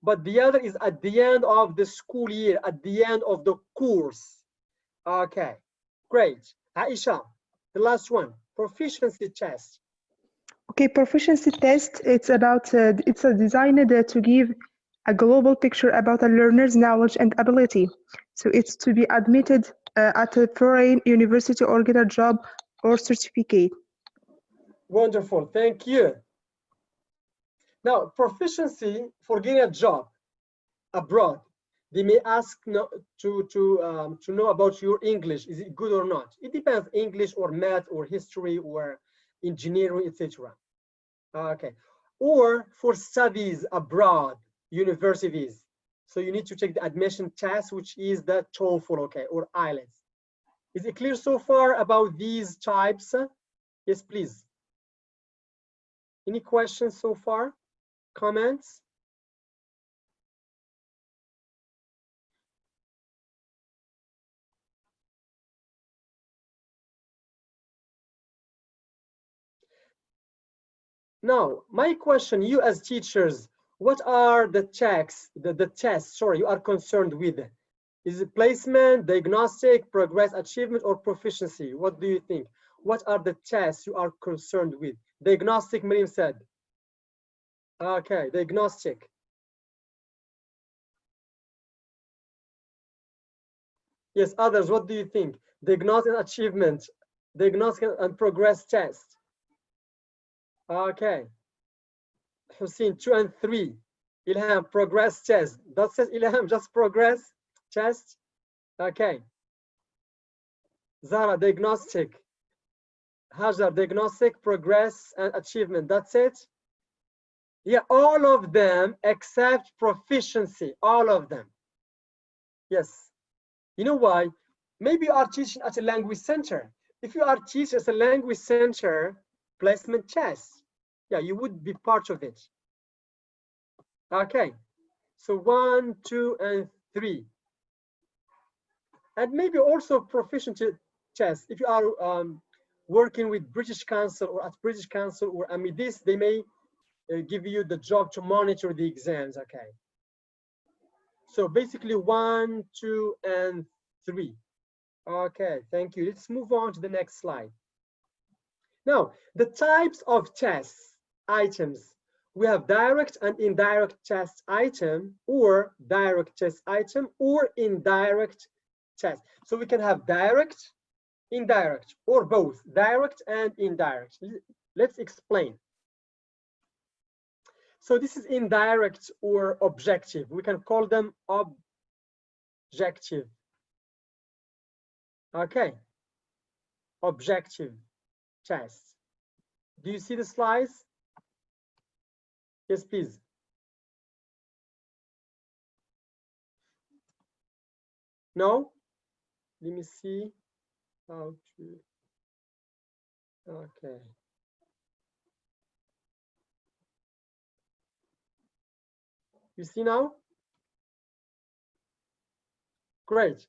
but the other is at the end of the school year, at the end of the course. Okay, great. Aisha, the last one, proficiency test. Okay, proficiency test, it's about, it's designed to give a global picture about a learner's knowledge and ability. So it's to be admitted at a foreign university or get a job or certificate. Wonderful, thank you. Now, proficiency for getting a job abroad. They may ask to know about your English. Is it good or not? It depends, English or math or history or engineering, etc. Okay, or for studies abroad, universities. So you need to take the admission test, which is the TOEFL, okay, or IELTS. Is it clear so far about these types? Yes, please. Any questions so far? Comments? Now, my question, you as teachers, what are the checks, the tests, sorry, you are concerned with? Is it placement, diagnostic, progress, achievement, or proficiency? What do you think? What are the tests you are concerned with? Diagnostic, Miriam said. Okay, diagnostic. Yes, others, what do you think? Diagnostic and achievement, diagnostic and progress test. Okay. Hussein, 2 and 3. Ilham, progress test. That says Ilham, just progress test. Okay. Zara, diagnostic. Hajar, diagnostic, progress, and achievement. That's it? Yeah, all of them except proficiency. All of them. Yes. You know why? Maybe you are teaching at a language center. If you are teaching at a language center, placement test. Yeah, you would be part of it. Okay, so 1, 2, and 3. And maybe also proficiency test. If you are working with British Council or at British Council or Amidis, they may give you the job to monitor the exams, okay. So basically 1, 2, and 3. Okay, thank you. Let's move on to the next slide. Now, the types of tests, items. We have direct and indirect test item, or direct test item, or indirect test. So we can have direct, indirect, or both, direct and indirect. Let's explain. So this is indirect or objective. We can call them objective. Okay, objective test. Do you see the slides? Yes, please. No? Let me see how to, okay. You see now? Great.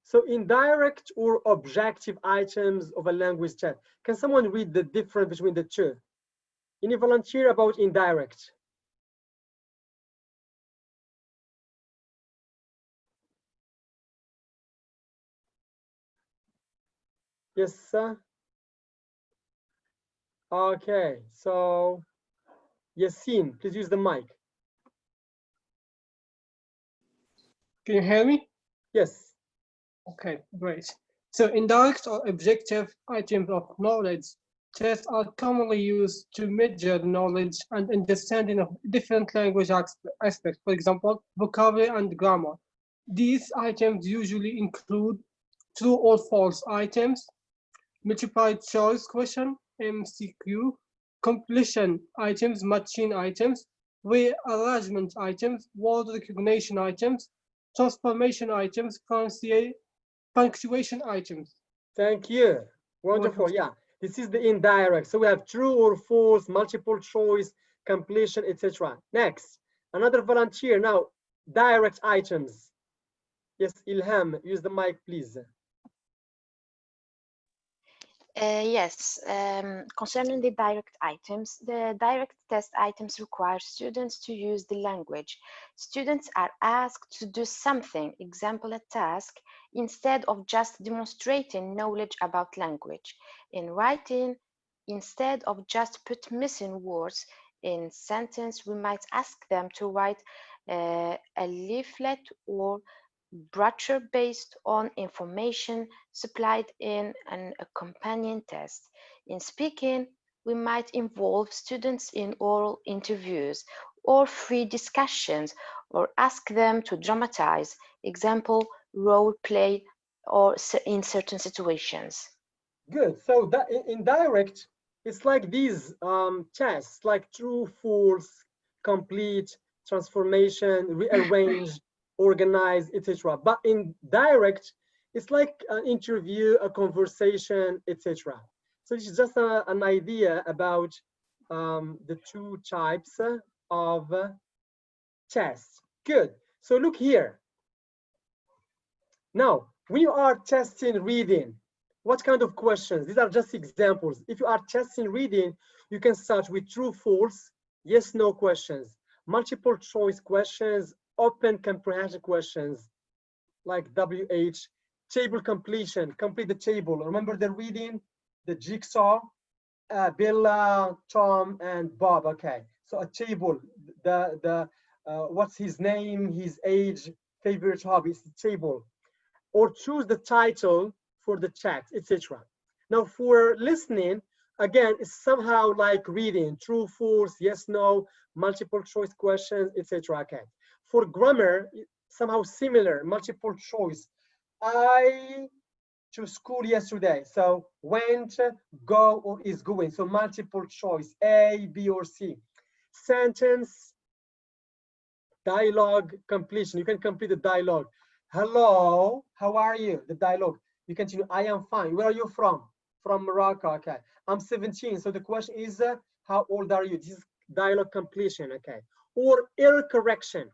So indirect or objective items of a language chat. Can someone read the difference between the two? Any volunteer about indirect? Yes, sir. Okay, so Yassine, please use the mic. Can you hear me? Yes. Okay, great. So indirect or objective items of knowledge tests are commonly used to measure knowledge and understanding of different language aspects, for example, vocabulary and grammar. These items usually include true or false items, multiple choice question, MCQ, completion items, matching items, rearrangement items, word recognition items, transformation items, punctuation items. Thank you. Wonderful. Yeah, this is the indirect. So we have true or false, multiple choice, completion, etc. Next, another volunteer. Now, direct items. Yes, Ilham, use the mic, please. Yes, concerning the direct items, the direct test items require students to use the language. Students are asked to do something, example a task, instead of just demonstrating knowledge about language. In writing, instead of just put missing words in sentence, we might ask them to write a leaflet or brochure based on information supplied in an accompanying test. In speaking, we might involve students in oral interviews or free discussions, or ask them to dramatize, example, role play, or in certain situations. Good. So that indirect, it's like these tests, like true, false, complete, transformation, rearrange, organize, etc. But in direct, it's like an interview, a conversation, etc. So it's just an idea about the two types of tests. Good. So look here. Now, when you are testing reading, what kind of questions? These are just examples. If you are testing reading, you can start with true, false, yes, no questions, multiple choice questions, open comprehension questions like WH, table completion, complete the table. Remember the reading, the jigsaw, Bella, Tom, and Bob. Okay, so a table, what's his name, his age, favorite hobbies, the table. Or choose the title for the chat, etc. Now for listening, again, it's somehow like reading, true, false, yes, no, multiple choice questions, etc. Okay. For grammar, somehow similar, multiple choice. I to school yesterday, so went, go, or is going. So multiple choice, A, B, or C. Sentence, dialogue, completion. You can complete the dialogue. Hello, how are you? The dialogue. You continue, I am fine. Where are you from? From Morocco, okay. I'm 17. So the question is, how old are you? This is dialogue completion, okay. Or error correction.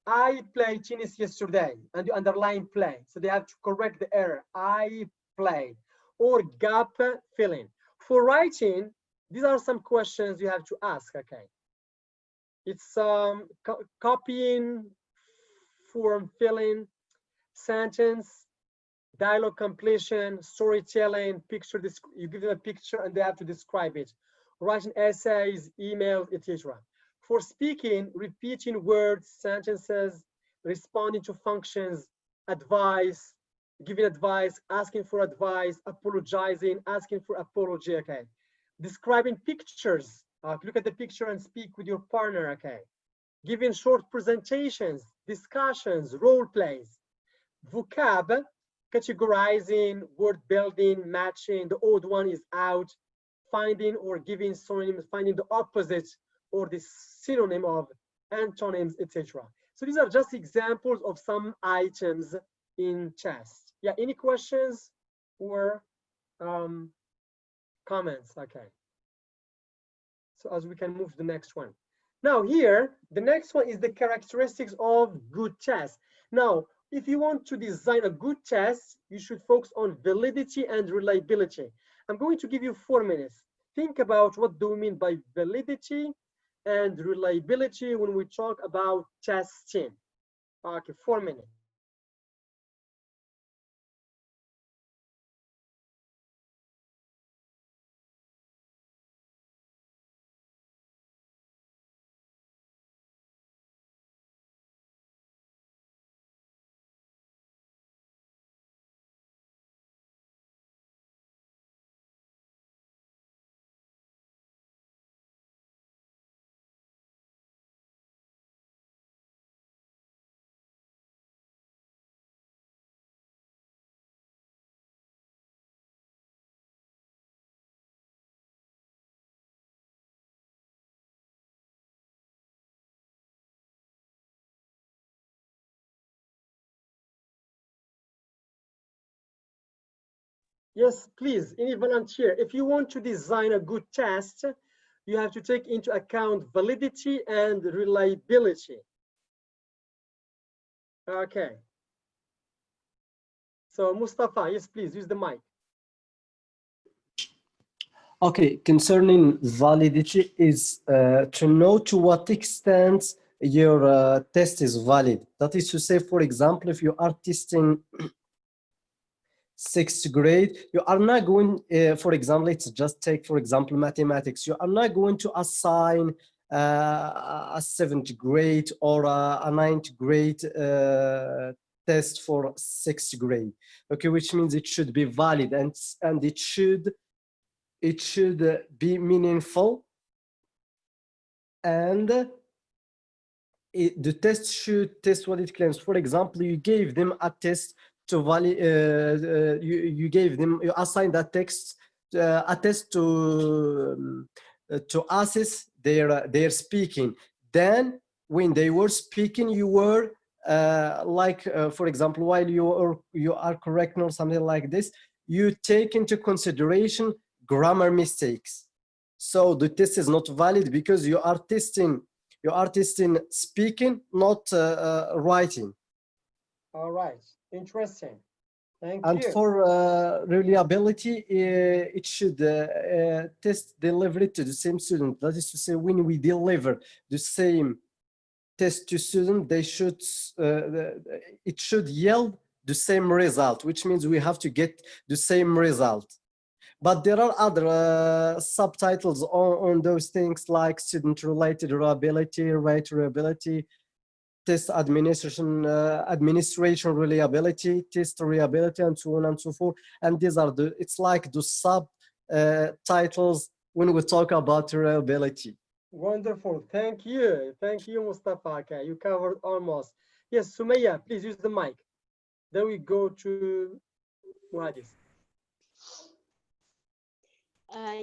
I played tennis yesterday, and you underline play. So they have to correct the error. I played. Or gap filling. For writing, these are some questions you have to ask, okay. It's copying, form filling, sentence, dialogue completion, storytelling, picture. You give them a picture and they have to describe it. Writing essays, emails, etc. For speaking, repeating words, sentences, responding to functions, advice, giving advice, asking for advice, apologizing, asking for apology, okay. Describing pictures, look at the picture and speak with your partner, okay. Giving short presentations, discussions, role plays. Vocab, categorizing, word building, matching, the old one is out, finding or giving synonyms, finding the opposite or the synonym of antonyms, etc. So these are just examples of some items in test. Yeah, any questions or comments? Okay. So as we can move to the next one. Now here, the next one is the characteristics of good tests. Now, if you want to design a good test, you should focus on validity and reliability. I'm going to give you 4 minutes. Think about what do we mean by validity and reliability when we talk about testing. Okay, 4 minutes. Yes, please, any volunteer. If you want to design a good test, you have to take into account validity and reliability. Okay. So Mustafa, yes, please use the mic. Okay, concerning validity is to know to what extent your test is valid. That is to say, for example, if you are testing 6th grade, you are not going, for example, let's just take, for example, mathematics. You are not going to assign a 7th grade or a 9th grade test for 6th grade. Okay, which means it should be valid and it should be meaningful, and the test should test what it claims. For example, you gave them a test to validate, you assigned a test to assess their speaking. Then when they were speaking, you were for example, while you are correcting or something like this, you take into consideration grammar mistakes. So the test is not valid because you are testing speaking, not writing. All right, interesting. Thank And you. for reliability, it should test delivery to the same student. That is to say, when we deliver the same test to student, they should it should yield the same result, which means we have to get the same result. But there are other subtitles on those things, like student-related reliability, rate reliability, test administration reliability, test reliability, and so on and so forth. And these are it's like the subtitles when we talk about reliability. Wonderful, thank you, Mustafa. Okay, you covered almost. Yes, Sumaya, please use the mic. Then we go to Muhadis.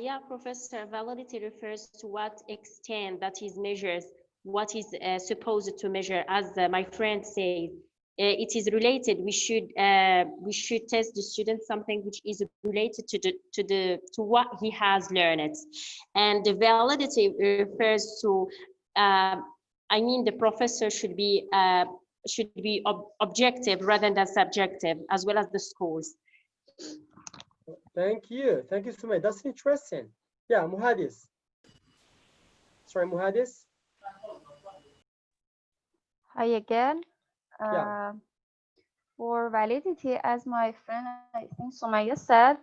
Yeah, Professor, validity refers to what extent that is measures what is supposed to measure. As my friend said, it is related. We should test the student something which is related to what he has learned, and the validity refers to. I mean, the professor should be objective rather than subjective, as well as the schools. Thank you, Sumaya. That's interesting. Yeah, Muhadis. Sorry, Muhadis. Hi again. Yeah. For validity, as my friend, I think Sumaya said,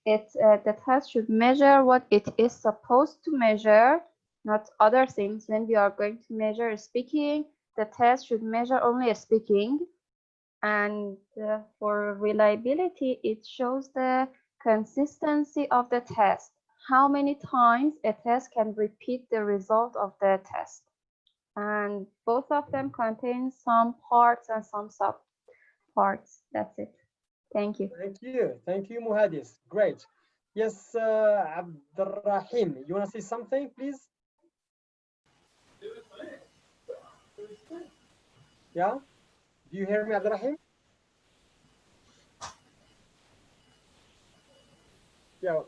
the test should measure what it is supposed to measure, not other things. When we are going to measure speaking, the test should measure only speaking. And for reliability, it shows the consistency of the test. How many times a test can repeat the result of the test. And both of them contain some parts and some sub parts. That's it. Thank you. Thank you, Muhadis. Great. Yes, Abdurrahim, you want to say something, please? Yeah, do you hear me, Abdurrahim? Yeah.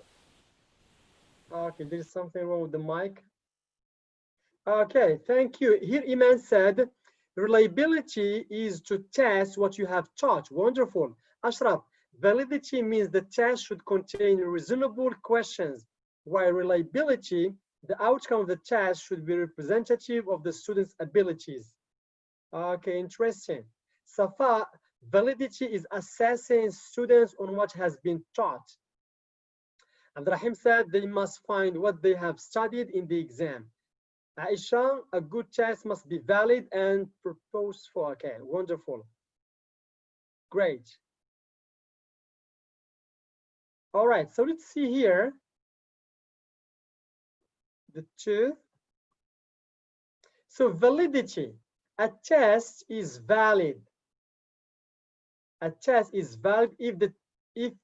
Okay, there's something wrong with the mic. Okay, thank you. Here Iman said, Reliability is to test what you have taught. Wonderful. Ashraf, validity means the test should contain reasonable questions, while reliability, the outcome of the test, should be representative of the student's abilities. Okay, interesting. Safa, validity is assessing students on what has been taught. Abdurrahim said they must find what they have studied in the exam. Aisha, a good test must be valid and purposeful. Okay, wonderful. Great. All right, so let's see here. The two. So validity, a test is valid. A test is valid if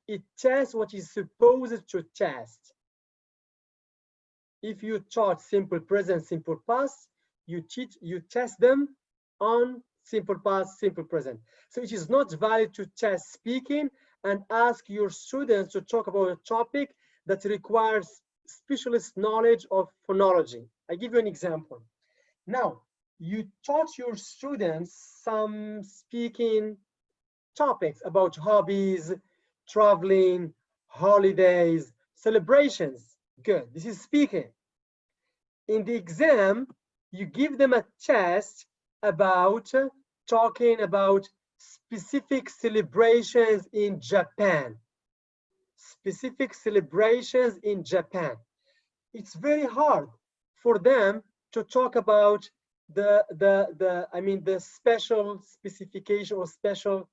it tests what is supposed to test. If you taught simple present, simple past, you test them on simple past, simple present. So it is not valid to test speaking and ask your students to talk about a topic that requires specialist knowledge of phonology. I give you an example. Now, you taught your students some speaking topics about hobbies, traveling, holidays, celebrations. Good, this is speaking. In the exam, you give them a test about talking about specific celebrations in Japan. Specific celebrations in Japan. It's very hard for them to talk about the special specification or special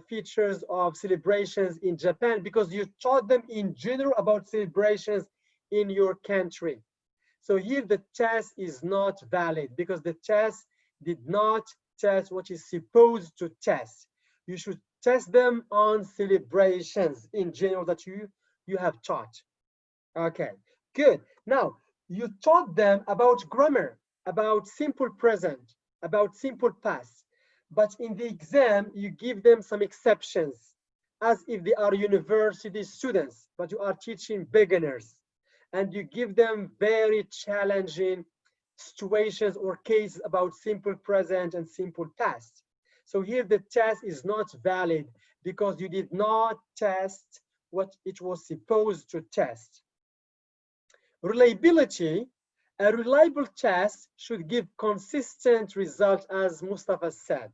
features of celebrations in Japan, because you taught them in general about celebrations in your country. So here the test is not valid because the test did not test what is supposed to test. You should test them on celebrations in general that you have taught. Okay, good. Now, you taught them about grammar, about simple present, about simple past. But in the exam, you give them some exceptions as if they are university students, but you are teaching beginners. And you give them very challenging situations or cases about simple present and simple past. So here the test is not valid because you did not test what it was supposed to test. Reliability, a reliable test should give consistent results, as Mustafa said.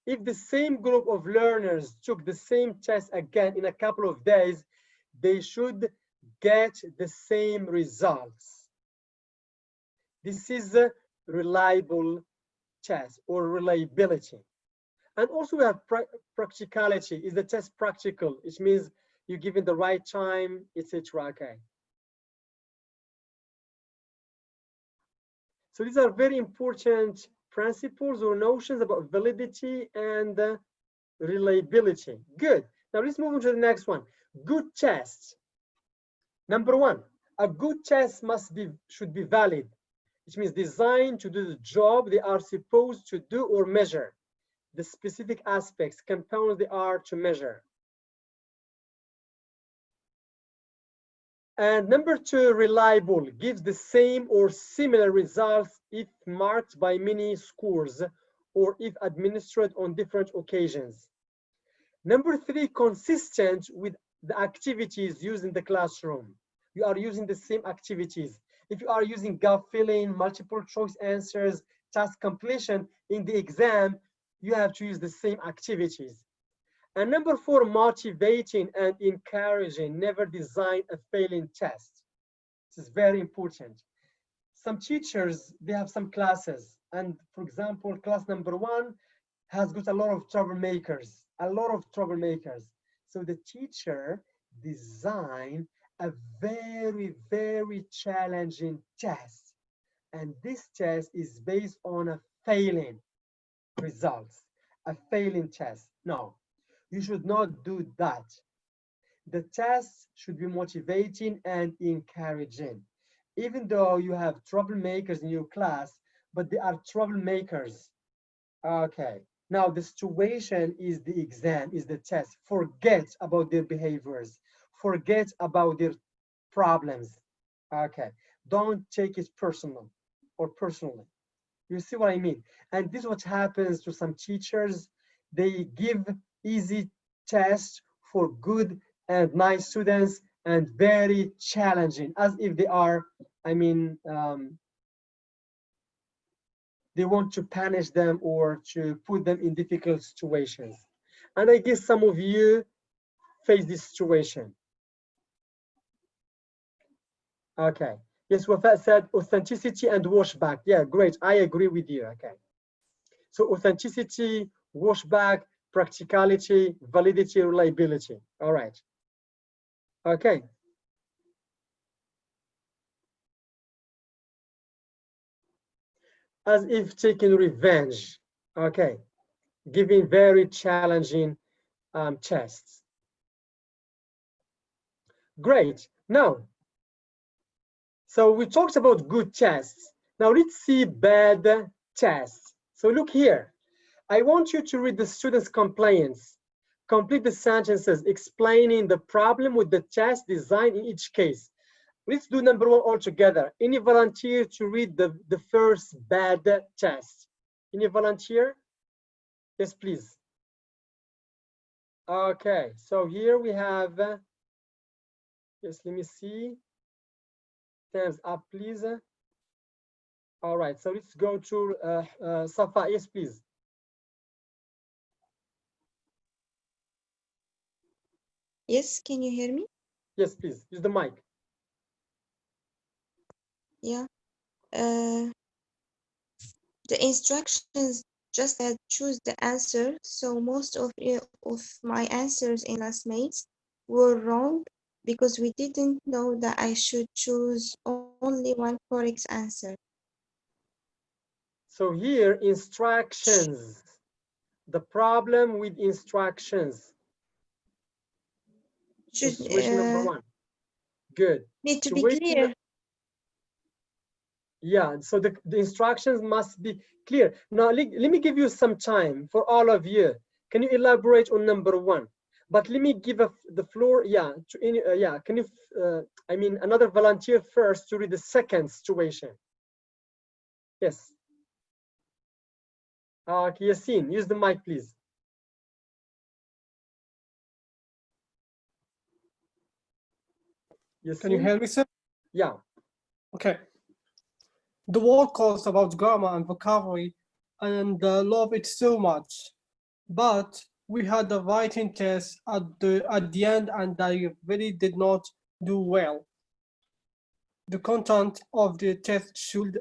If the same group of learners took the same test again in a couple of days, they should get the same results. This is a reliable test or reliability. And also we have practicality. Is the test practical? It means you give it the right time, etc. Okay. So these are very important principles or notions about validity and reliability. Good. Now let's move on to the next one. Good tests. Number one, a good test should be valid, which means designed to do the job they are supposed to do or measure, the specific aspects, components they are to measure. And number two, reliable, gives the same or similar results if marked by many scores or if administered on different occasions. Number three, consistent with the activities used in the classroom. You are using the same activities. If you are using gap filling, multiple choice answers, task completion in the exam, you have to use the same activities. And number four, motivating and encouraging, never design a failing test. This is very important. Some teachers, they have some classes, and for example, class number one has got a lot of troublemakers, So the teacher designed a very, very challenging test. And this test is based on a failing results, a failing test. No, you should not do that. The test should be motivating and encouraging. Even though you have troublemakers in your class, but they are troublemakers. Okay, now the situation is the exam, is the test. Forget about their behaviors. Forget about their problems. Okay, don't take it personal or personally. You see what I mean? And this is what happens to some teachers. They give easy tests for good and nice students and very challenging, as if they are, I mean, they want to punish them or to put them in difficult situations. And I guess some of you face this situation. Okay. Yes, Wafat said authenticity and washback. Yeah, great. I agree with you. Okay. So authenticity, washback, practicality, validity, reliability. All right. Okay. As if taking revenge. Okay. Giving very challenging tests. Great. Now, so we talked about good tests. Now let's see bad tests. So look here. I want you to read the student's complaints. Complete the sentences explaining the problem with the test design in each case. Let's do number one all together. Any volunteer to read the first bad test? Any volunteer? Yes, please. Okay, so here we have, yes, let me see. Thumbs up, please. All right, so let's go to Safa. Yes, please. Yes, can you hear me? Yes, please. Use the mic. Yeah. The instructions just said choose the answer, so most of my answers in classmates were wrong because we didn't know that I should choose only one correct answer. So here, instructions. The problem with instructions. Situation number one. Good. Need to be clear. Yeah, so the instructions must be clear. Now, let me give you some time for all of you. Can you elaborate on number one? But let me give the floor, yeah, to can you, I mean, another volunteer first to read the second situation. Yes. Yassine, use the mic, please. Yassine? Can you hear me, sir? Yeah. Okay. The whole course about grammar and vocabulary, and love it so much, but we had the writing test at the end, and I really did not do well. The content of the test should.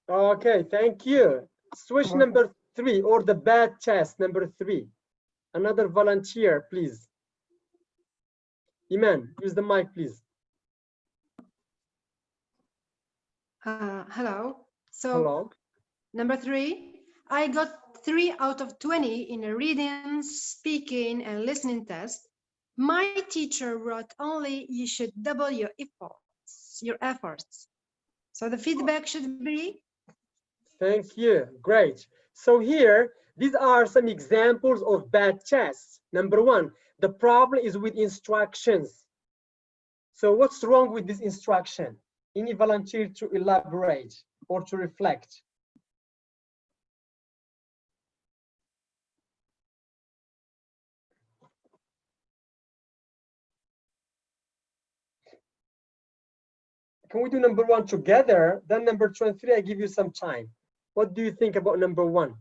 Okay, thank you. Situation number three, or the bad test number three. Another volunteer, please. Iman, use the mic, please. Hello. So hello. Number three, I got 3 out of 20 in a reading, speaking, and listening test. My teacher wrote only you should double your efforts. So the feedback should be. Thank you. Great. So here, these are some examples of bad tests. Number one, the problem is with instructions. So what's wrong with this instruction? Any volunteer to elaborate or to reflect? Can we do number one together? Then number 2 and 3, I give you some time. What do you think about number one?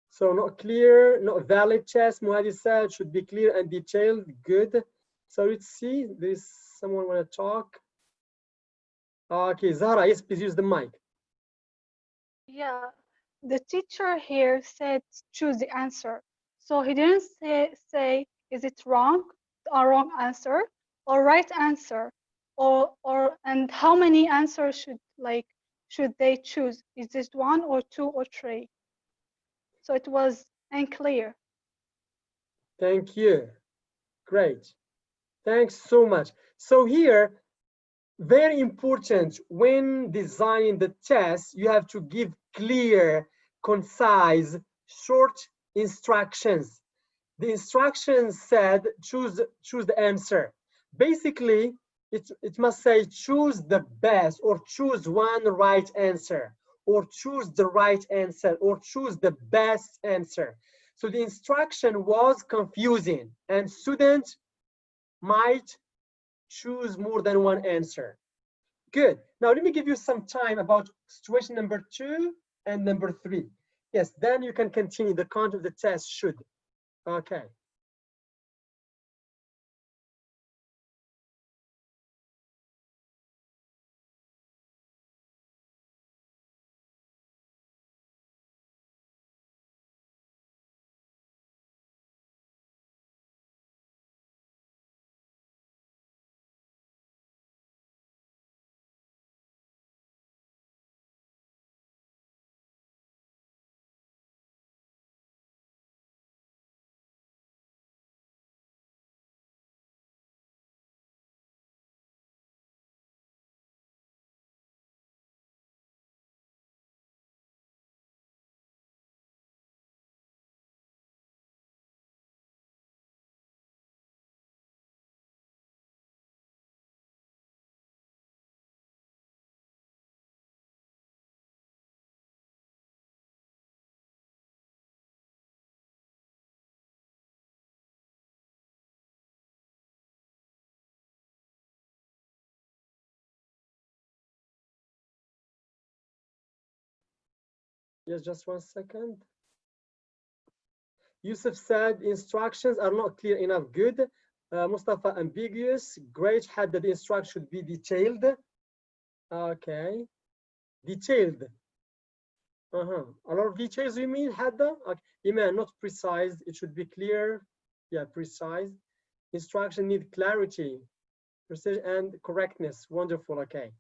So not clear, not valid test. Muhadi said should be clear and detailed. Good. So let's see. There's someone want to talk. Okay, Zahra, yes, please use the mic. Yeah, the teacher here said choose the answer. So he didn't say is it wrong, a wrong answer, or right answer, and how many answers should they choose? Is it 1 or 2 or 3? So it was unclear. Thank you. Great. Thanks so much. So here, very important, when designing the test, you have to give clear, concise, short instructions. The instructions said choose the answer, Basically, it must say choose the best, or choose one right answer, or choose the right answer, or choose the best answer. So the instruction was confusing, and students might choose more than one answer. Good. Now let me give you some time about situation number 2 and number 3. Yes, then you can continue. The content of the test should. Okay. Yes, just 1 second. Yusuf said instructions are not clear enough. Good. Mustafa, ambiguous. Great. Had that the instruction should be detailed. Okay. Detailed. A lot of details, you mean, Hadda? Okay. Iman, not precise. It should be clear. Yeah, precise. Instruction need clarity, precision, and correctness. Wonderful. Okay.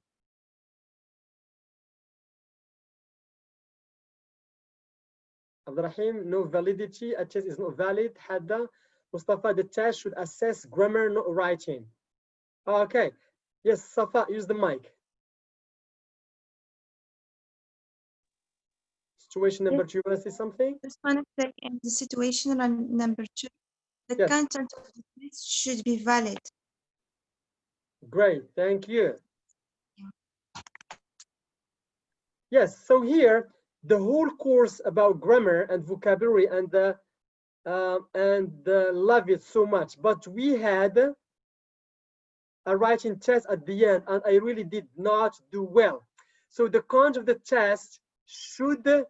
Abdurrahim, no validity. A test is not valid. Hadda. Mustafa, the test should assess grammar, not writing. Okay. Yes, Safa, use the mic. Situation number 2, you want to say something? Just want to say in the situation number 2, the Yes. content of the test should be valid. Great, thank you. Yes, so here the whole course about grammar and vocabulary and love it so much, but we had a writing test at the end, and I really did not do well. So the content of the test should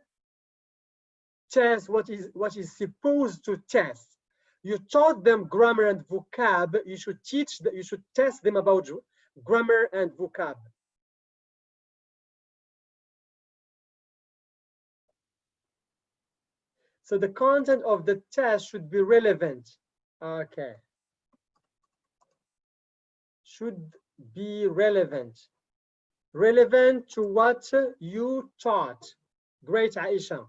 test what is supposed to test. You taught them grammar and vocab. You should teach that. You should test them about grammar and vocab. So the content of the test should be relevant. Okay. Should be relevant. Relevant to what you taught. Great, Aisha.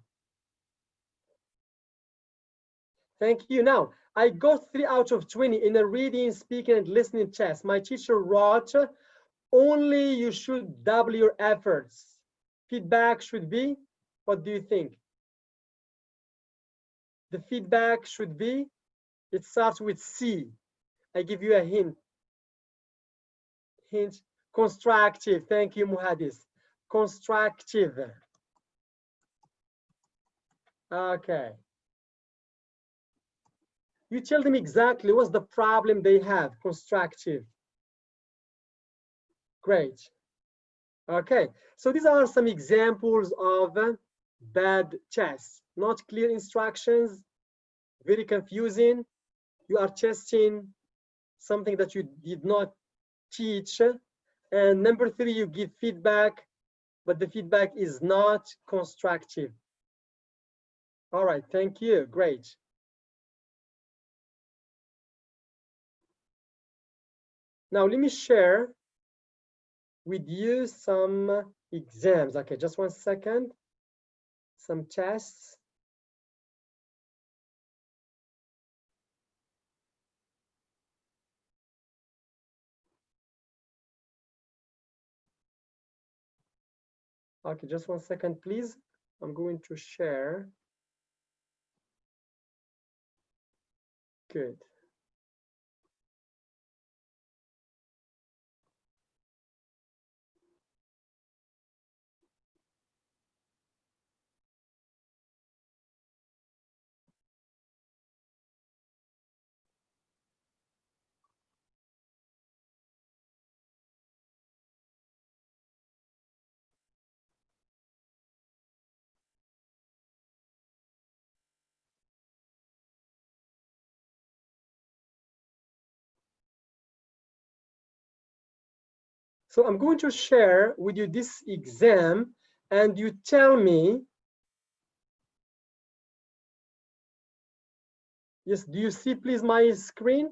Thank you. Now, I got 3 out of 20 in a reading, speaking, and listening test. My teacher wrote, only you should double your efforts. Feedback should be, what do you think? The feedback should be, it starts with C. I give you a hint. Hint, constructive. Thank you, Muhadis. Constructive. Okay. You tell them exactly what's the problem they have. Constructive. Great. Okay, so these are some examples of bad tests. Not clear instructions, very confusing. You are testing something that you did not teach. And number 3, you give feedback, but the feedback is not constructive. All right, thank you, great. Now let me share with you some exams. Okay, just 1 second. Some tests. Okay, just 1 second, please. I'm going to share. Good. So I'm going to share with you this exam, and you tell me, yes, do you see please my screen?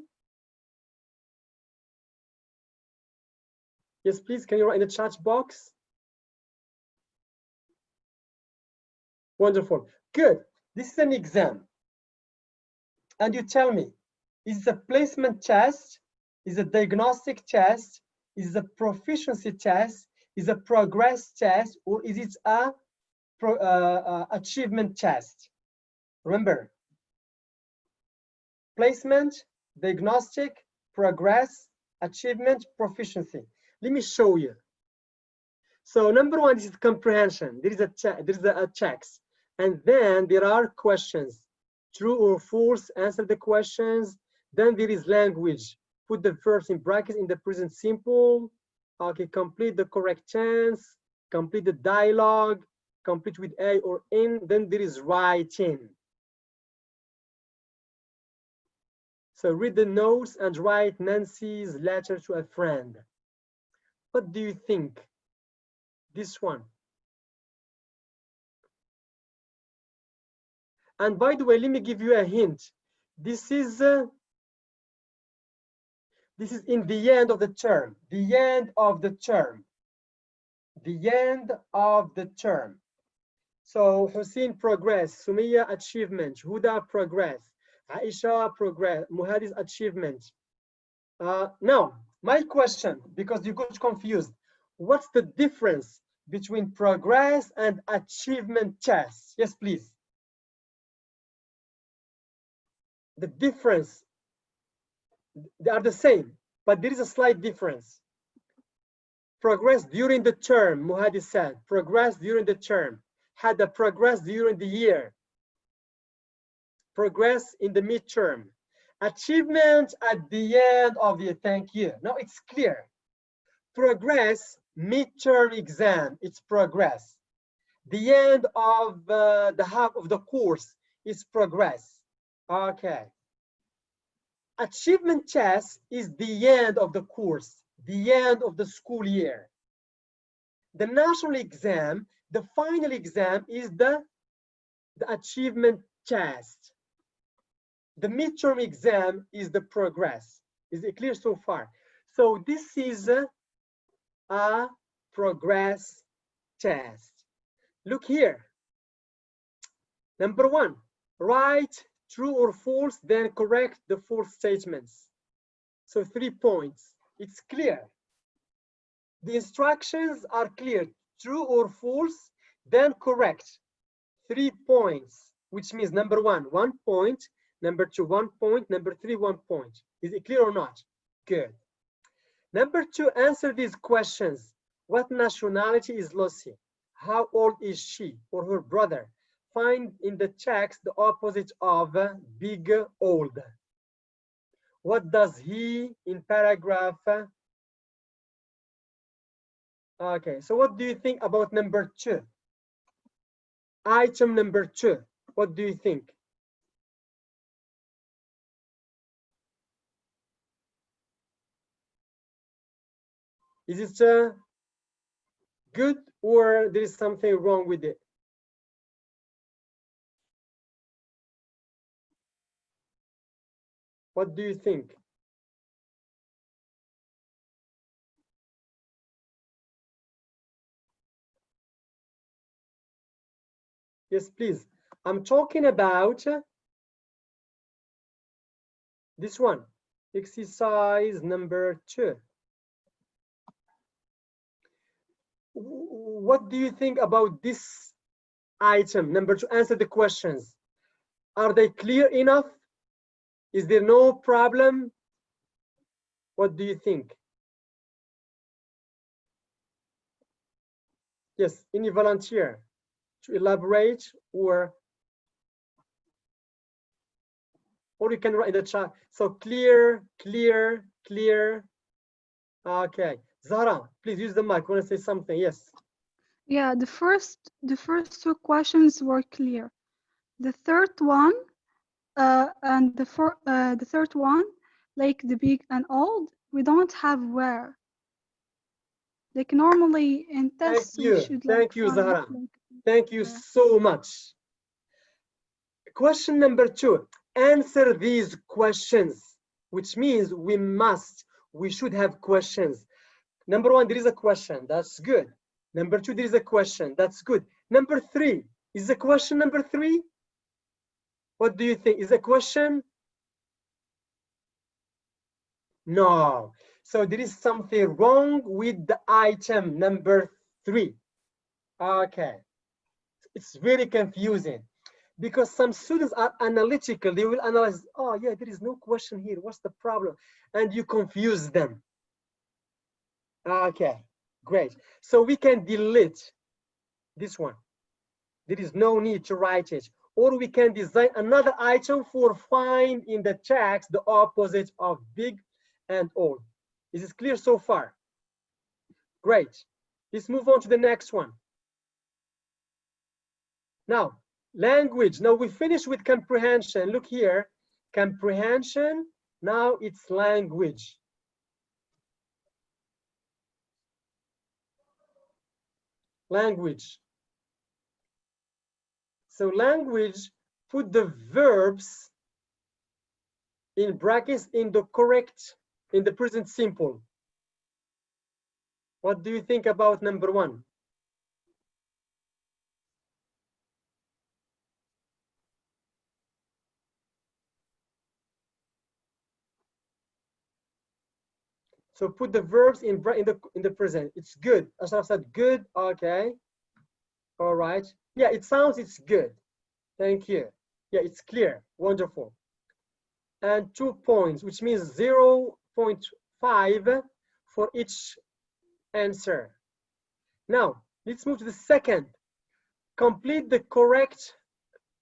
Yes, please, can you write in the chat box? Wonderful, good. This is an exam. And you tell me, is it a placement test? Is it a diagnostic test? Is it a proficiency test? Is it a progress test? Or is it a achievement test? Remember, placement, diagnostic, progress, achievement, proficiency. Let me show you. So number one is comprehension. There is a checks, and then there are questions. True or false, answer the questions. Then there is language. Put the verbs in brackets in the present simple. Okay, complete the correct tense. Complete the dialogue. Complete with a or in. Then there is writing. So read the notes and write Nancy's letter to a friend. What do you think? This one. And by the way, let me give you a hint. This is in the end of the term. The end of the term. The end of the term. So Hussein progress, Sumaya achievement, Huda progress, Aisha progress, Muhadi's achievement. Now, my question, because you got confused, what's the difference between progress and achievement tests? Yes, please. The difference, they are the same, but there is a slight difference. Progress during the term, Muhadi said, progress during the term. Had a progress during the year. Progress in the midterm. Achievement at the end of the year. Thank you. Now it's clear. Progress, midterm exam, it's progress. The end of the half of the course is progress. Okay. Achievement test is the end of the course, the end of the school year. The national exam, the final exam, is the achievement test. The midterm exam is the progress. Is it clear so far? So this is a progress test. Look here. Number one, write true or false, then correct the false statements. So 3 points. It's clear. The instructions are clear. True or false, then correct. 3 points, which means number one, 1 point, number two, 1 point, number three, 1 point. Is it clear or not? Good. Number two, answer these questions. What nationality is Lucy? How old is she or her brother? Find in the text the opposite of big, old. What does he in paragraph? Okay, so what do you think about number two? Item number two, what do you think? Is it good or there is something wrong with it? What do you think? Yes, please. I'm talking about this one, exercise number 2. What do you think about this item, number 2? Answer the questions. Are they clear enough? Is there no problem? What do you think? Yes, any volunteer to elaborate, or you can write in the chat. So clear, clear, clear. Okay, Zahra, please use the mic. Want to say something? Yes. Yeah, the first 2 questions were clear. The third one and the third one, like the big and old, we don't have where. Like normally in Thank tests, we you. should Thank you, find, Zahra. like, Thank you yeah. so much. Question number 2. Answer these questions, which means we should have questions. Number 1, there is a question. That's good. Number 2, there is a question. That's good. Number 3, is the question number 3? What do you think? Is a question? No. So there is something wrong with the item number 3. Okay. It's very confusing because some students are analytical. They will analyze, oh yeah, there is no question here. What's the problem? And you confuse them. Okay, great. So we can delete this one. There is no need to write it. Or we can design another item for find in the text the opposite of big and old. Is this clear so far? Great. Let's move on to the next one. Now, language. Now we finish with comprehension. Look here, comprehension. Now it's language. Language. So language, put the verbs in brackets in the present simple. What do you think about number 1? So put the verbs in the present. It's good. Ashraf said good. Okay. All right. Yeah, it's good. Thank you. Yeah, it's clear. Wonderful. And 2 points, which means 0.5 for each answer. Now, let's move to the second. Complete the correct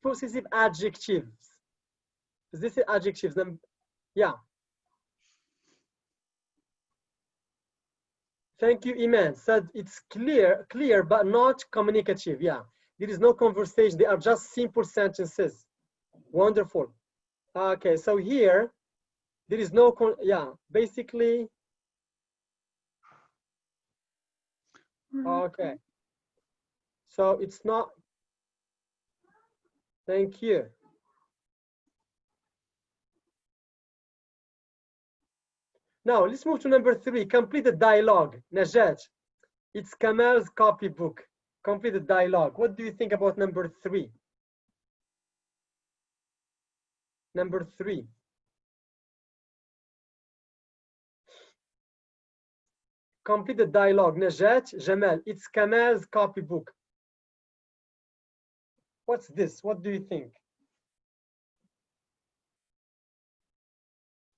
possessive adjectives. Is this the adjectives? Yeah. Thank you, Iman. Said it's clear, but not communicative. Yeah, there is no conversation. They are just simple sentences. Wonderful. Okay, so here, there is no, basically. Okay. So it's not. Thank you. Now, let's move to number 3. Complete the dialogue. Najat, it's Kamal's copybook. Complete the dialogue. What do you think about number 3? Number 3. Complete the dialogue. Najat, Jamal, it's Kamal's copybook. What's this? What do you think?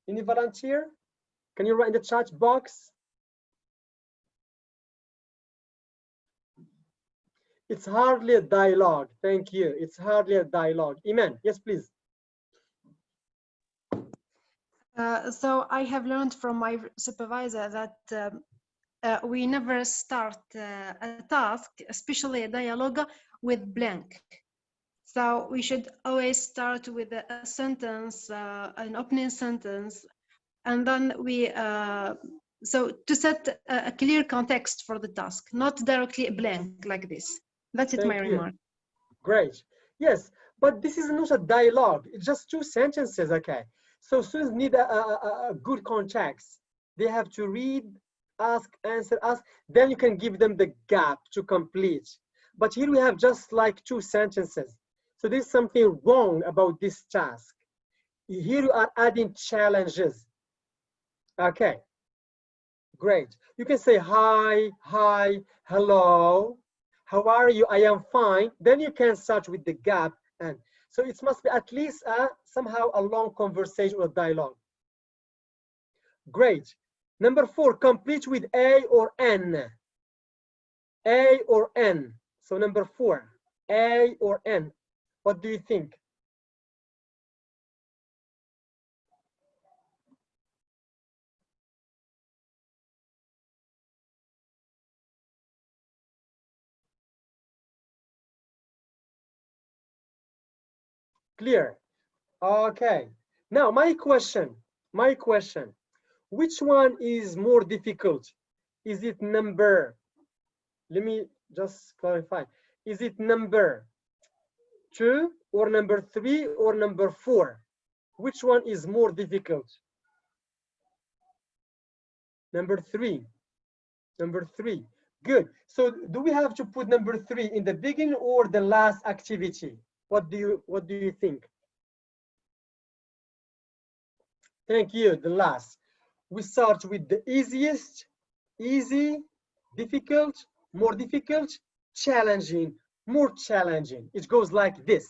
Any volunteer? Can you write in the chat box? It's hardly a dialogue. Thank you. It's hardly a dialogue. Iman, yes, please. So I have learned from my supervisor that we never start a task, especially a dialogue, with blank. So we should always start with a sentence, an opening sentence, and then we, so to set a clear context for the task, not directly blank like this. That's it, my remark. Great. Yes, but this is not a dialogue. It's just 2 sentences, okay? So students need a good context. They have to read, ask, answer, ask. Then you can give them the gap to complete. But here we have just like 2 sentences. So there's something wrong about this task. Here you are adding challenges. Okay, great. You can say hi, hello, how are you? I am fine. Then you can start with the gap. And so it must be at least somehow a long conversation or dialogue. Great. Number 4, complete with A or N. A or N. So number 4, A or N. What do you think? Clear. Okay. Now my question, which one is more difficult? Is it number, let me just clarify, is it number 2 or number 3 or number 4? Which one is more difficult? Number 3. Number 3. Good. So do we have to put number 3 in the beginning or the last activity? What do you think? Thank you. The last. We start with the easiest, easy, difficult, more difficult, challenging, more challenging. It goes like this.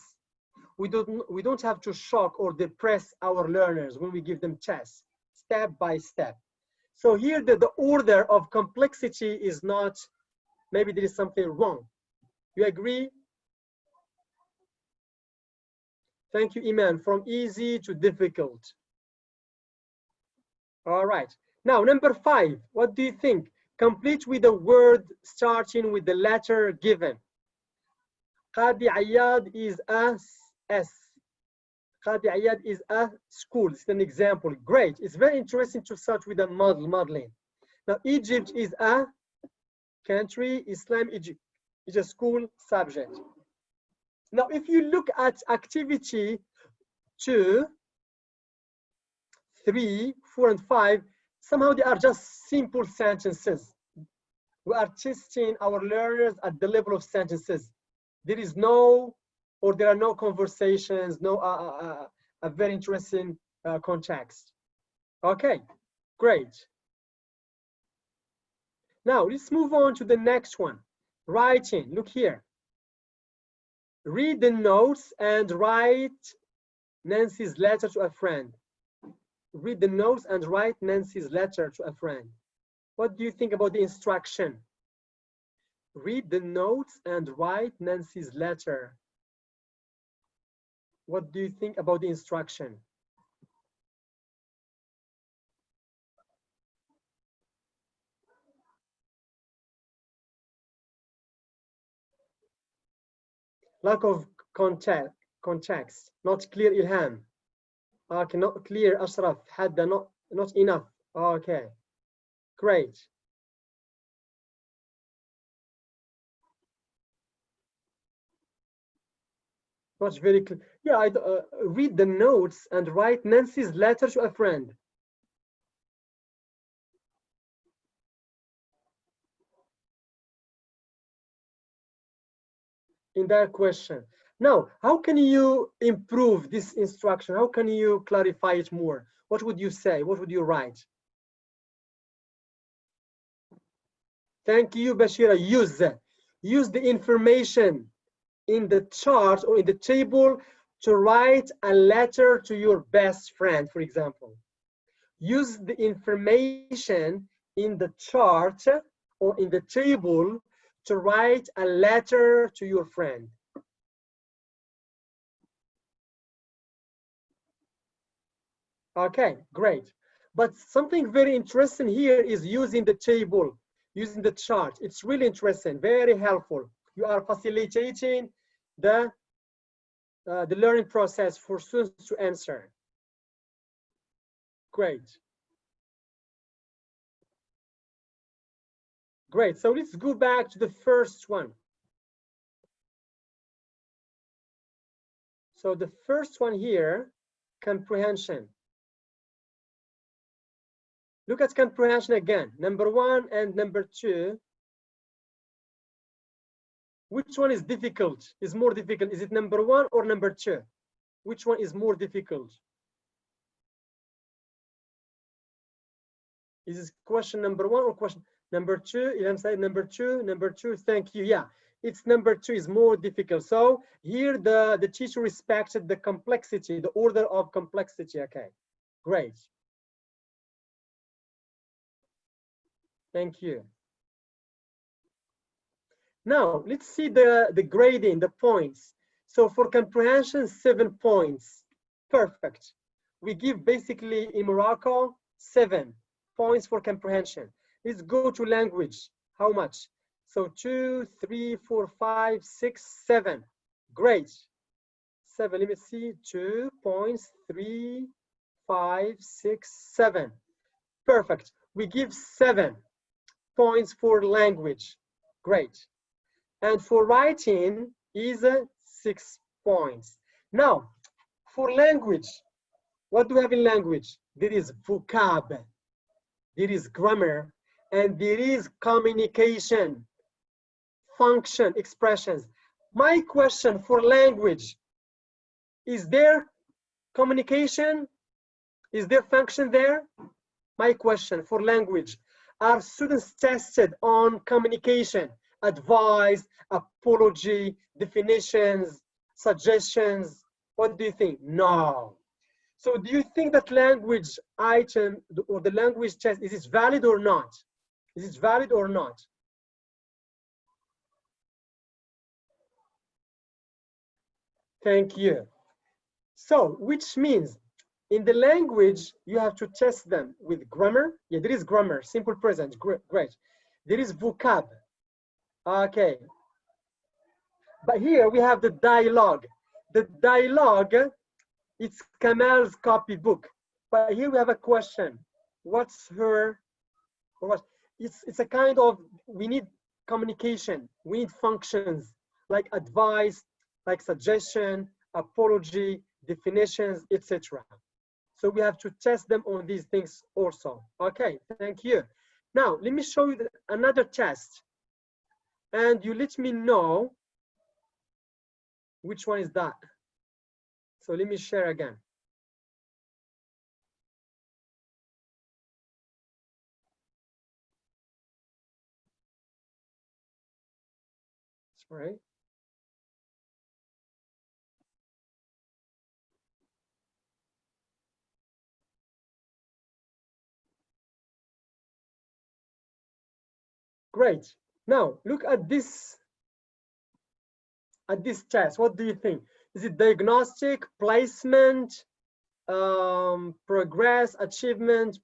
We don't have to shock or depress our learners when we give them tests, step by step. So here the order of complexity is not, maybe there is something wrong. You agree? Thank you, Iman. From easy to difficult. All right. Now, number 5, what do you think? Complete with a word starting with the letter given. Qadi Ayyad is a S. Qadi Ayyad is a school. It's an example. Great. It's very interesting to start with a modeling. Now, Egypt is a country. Islam, Egypt is a school subject. Now, if you look at activity 2, 3, 4, and 5, somehow they are just simple sentences. We are testing our learners at the level of sentences. There is no, or there are no conversations, no a very interesting context. Okay, great. Now let's move on to the next one. Writing, look here. Read the notes and write Nancy's letter to a friend. Read the notes and write Nancy's letter to a friend. What do you think about the instruction? Read the notes and write Nancy's letter. What do you think about the instruction? Lack of context, not clear, Ilham. Okay, not clear, Ashraf. Hadda, not enough. Okay, great. Not very clear. Yeah, I read the notes and write Nancy's letter to a friend. In that question. Now, how can you improve this instruction? How can you clarify it more? What would you say? What would you write? Thank you, Bashira. Use the information in the chart or in the table to write a letter to your best friend, for example. Use the information in the chart or in the table to write a letter to your friend. Okay, great. But something very interesting here is using the table, using the chart. It's really interesting, very helpful. You are facilitating the learning process for students to answer. Great. Great, so let's go back to the first one. So the first one here, comprehension. Look at comprehension again, number 1 and number 2. Which one is difficult, is more difficult? Is it number 1 or number 2? Which one is more difficult? Is this question number 1 or question number 2? Ilham said number 2, number 2, thank you. Yeah, it's number 2 is more difficult. So here the teacher respected the complexity, the order of complexity. Okay, great. Thank you. Now let's see the grading, the points. So for comprehension, 7 points. Perfect. We give basically in Morocco 7 points for comprehension. Let's go to language. How much? So 2, 3, 4, 5, 6, 7. Great. 7. Let me see. 2 points, 3, 5, 6, 7. Perfect. We give 7. points for language. Great. And for writing is 6 points. Now, for language, what do we have in language? There is vocab, there is grammar, and there is communication, function, expressions. My question for language, is there communication? Is there function there? My question for language, are students tested on communication, advice, apology, definitions, suggestions? What do you think? No. So do you think that language item or the language test, is it valid or not? Is it valid or not? Thank you. So, which means in the language, you have to test them with grammar. Yeah, there is grammar, simple present, great. There is vocab, okay. But here we have the dialogue. The dialogue, it's Kamal's copybook. But here we have a question. What's her, or what? It's a kind of, we need communication, we need functions like advice, like suggestion, apology, definitions, etc. So we have to test them on these things also. Okay, thank you. Now, let me show you another test. And you let me know which one is that. So let me share again. Sorry. Great. Now look at this test. What do you think? Is it diagnostic, placement, progress, achievement?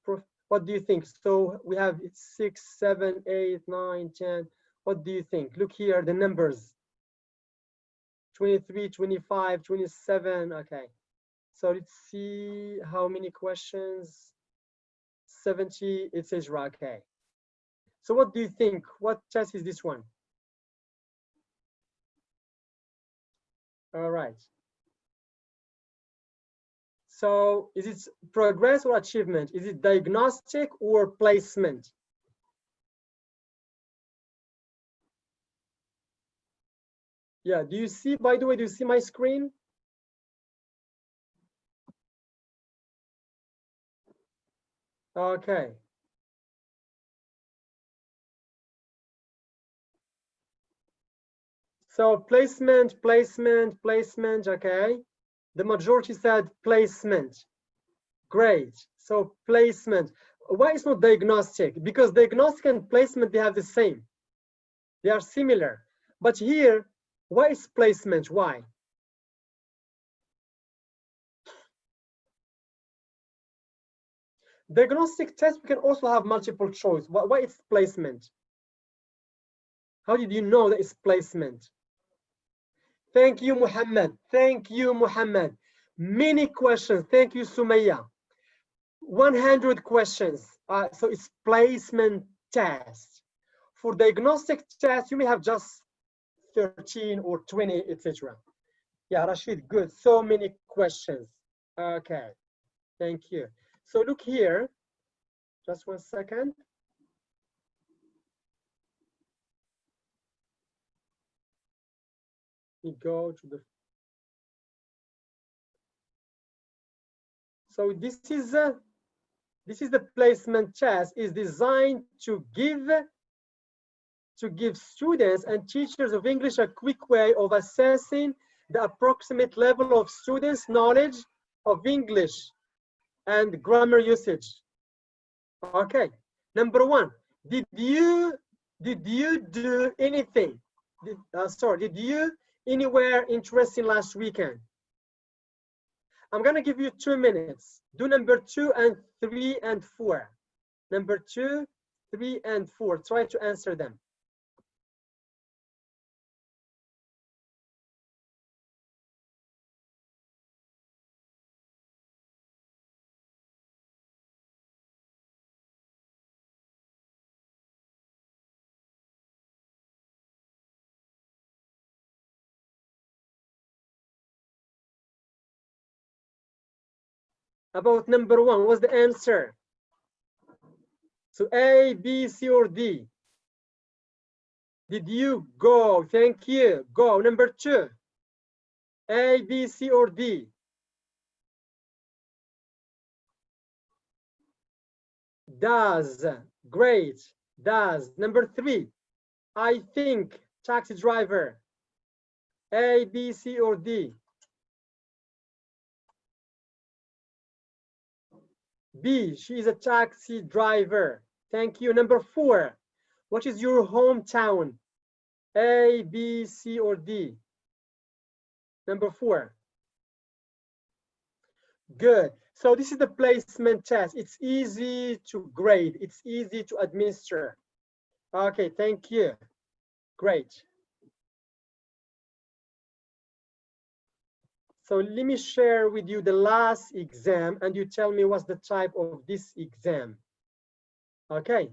What do you think? So we have 6, 7, 8, 9, 10. What do you think? Look here, the numbers. 23, 25, 27. Okay. So let's see how many questions. 70, it says okay. So what do you think? What test is this one? All right. So is it progress or achievement? Is it diagnostic or placement? Yeah, do you see, by the way, do you see my screen? Okay. So placement, placement, placement, okay. The majority said placement. Great. So placement. Why is not diagnostic? Because diagnostic and placement, they have the same. They are similar. But here, why is placement? Why? Diagnostic test, we can also have multiple choice. Why is placement? How did you know that it's placement? Thank you, Muhammad. Thank you, Muhammad. Many questions. Thank you, Sumaya. 100 questions. So it's placement test. For diagnostic test, you may have just 13 or 20, etc. Yeah, Rashid, good. So many questions. Okay, thank you. So look here, just 1 second. We go to the. So this is the placement test. Is designed to give students and teachers of English a quick way of assessing the approximate level of students' knowledge of English and grammar usage. Okay. Number 1, did you do anything? Did you anywhere interesting last weekend? I'm gonna give you 2 minutes. Do number 2 and 3 and 4. Number 2, 3 and 4. Try to answer them. About number 1? What's the answer? So A, B, C, or D? Did you go? Thank you. Go. Number 2. A, B, C, or D? Does. Great. Does. Number 3. I think. Taxi driver. A, B, C, or D? B. She is a taxi driver. Thank you. Number 4. What is your hometown? A, B, C, or D? Number 4. Good. So this is the placement test. It's easy to grade. It's easy to administer. Okay, thank you. Great. So let me share with you the last exam and you tell me what's the type of this exam. Okay.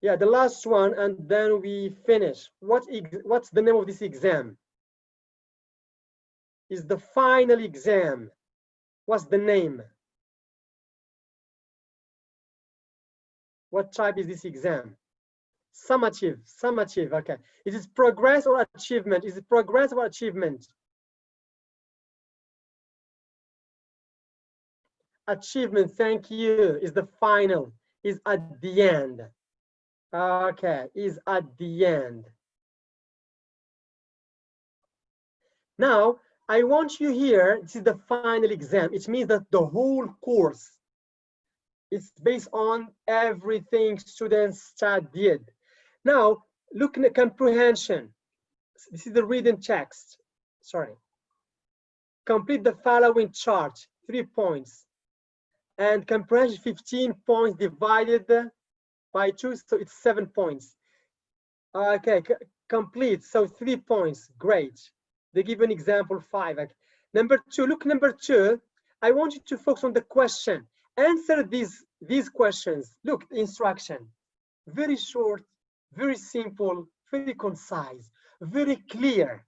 Yeah, the last one, and then we finish. What's the name of this exam? Is the final exam. What's the name? What type is this exam? Summative, summative, okay. Is it progress or achievement? Is it progress or achievement? Achievement, thank you. Is the final, is at the end. Okay, is at the end. Now, I want you here, this is the final exam. It means that the whole course is based on everything students studied. Now, look at the comprehension. This is the reading text. Sorry. Complete the following chart, 3 points. And comprehension 15 points divided by 2, so it's 7 points. Okay, complete, so 3 points, great. They give an example 5. Okay. Number 2, look, number 2, I want you to focus on the question. Answer these questions. Look, the instruction, very short, very simple, very concise, very clear.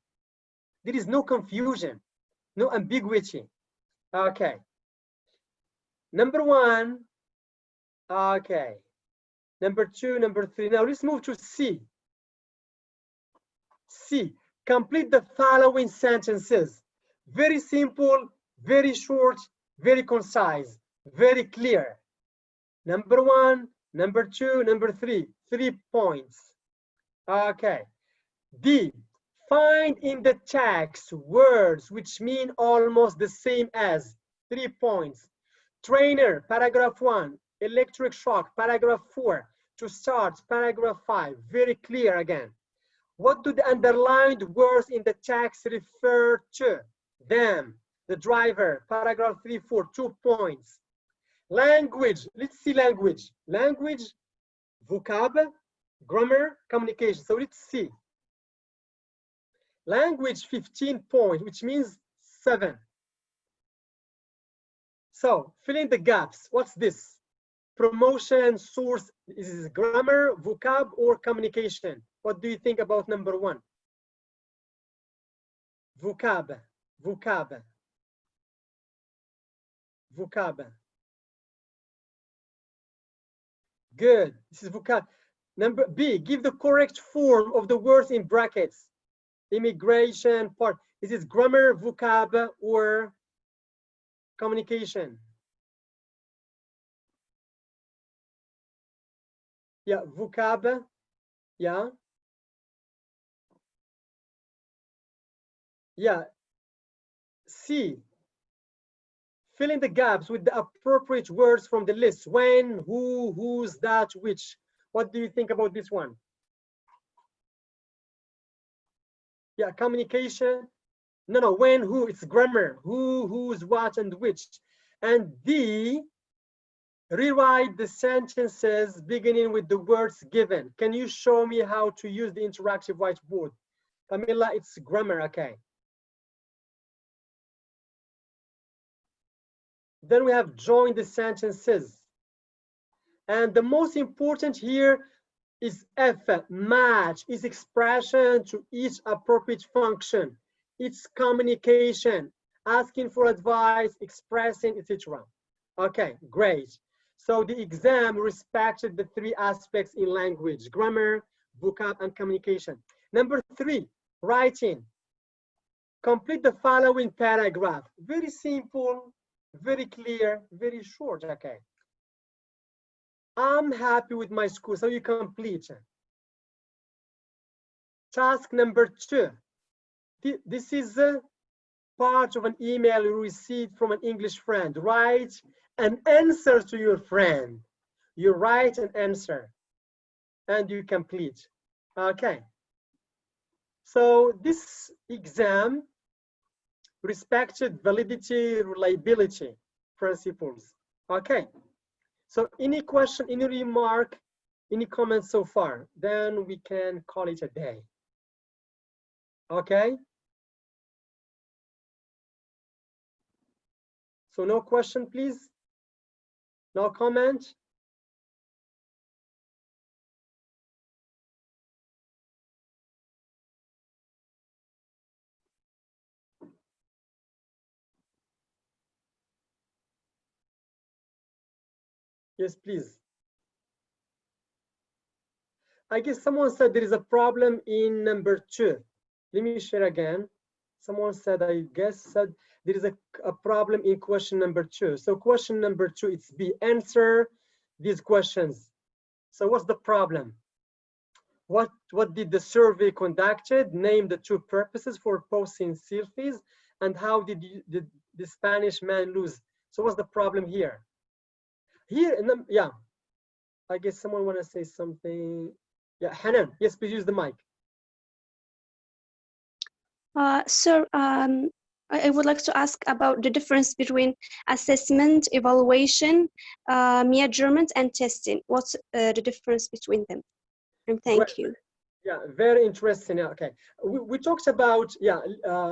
There is no confusion, no ambiguity. Okay. Number 1, okay. Number 2, number 3. Now let's move to C. C, complete the following sentences. Very simple, very short, very concise, very clear. Number 1, number 2, number 3, 3 points. Okay. D, find in the text words which mean almost the same as, 3 points. Trainer, paragraph 1. Electric shock, paragraph 4. To start, paragraph 5. Very clear again. What do the underlined words in the text refer to? Them, the driver, paragraph 3, 4, 2 points. Language, let's see language. Language, vocab, grammar, communication. So let's see. Language, 15 points, which means 7. So fill in the gaps. What's this? Promotion, source, is it grammar, vocab, or communication? What do you think about number 1? Vocab, vocab, vocab. Good, this is vocab. Number B, give the correct form of the words in brackets. Immigration, part. Is it grammar, vocab, or communication? Yeah, vocab, yeah. Yeah, C, fill in the gaps with the appropriate words from the list. When, who, whose, that, which. What do you think about this one? Yeah, communication. No, when, who, it's grammar. Who, whose, what, and which. And D, rewrite the sentences beginning with the words given. Can you show me how to use the interactive whiteboard? Camilla, it's grammar, okay. Then we have join the sentences. And the most important here, is F, match, is expression to each appropriate function. It's communication, asking for advice, expressing, etc. Okay, great. So the exam respected the three aspects in language: grammar, vocab, and communication. Number 3, writing. Complete the following paragraph. Very simple, very clear, very short. Okay. I'm happy with my school, so you complete. Task number 2. This is a part of an email you received from an English friend. Write an answer to your friend. You write an answer and you complete. Okay. So this exam respected validity, reliability principles. Okay. So any question, any remark, any comments so far? Then we can call it a day. Okay. So no question, please. No comment. Yes, please. I guess someone said there is a problem in number 2. Let me share again. Someone said, I guess, said there is a problem in question number 2. So question number 2, it's B, answer these questions. So what's the problem? What did the survey conducted? Name the 2 purposes for posting selfies, and how did the Spanish man lose? So what's the problem here? Here, in the, yeah, I guess someone want to say something. Yeah, Hanan, yes, please use the mic. Sir, I would like to ask about the difference between assessment, evaluation, measurement, and testing. What's the difference between them? And thank you. Yeah, very interesting. Okay, we talked about, yeah,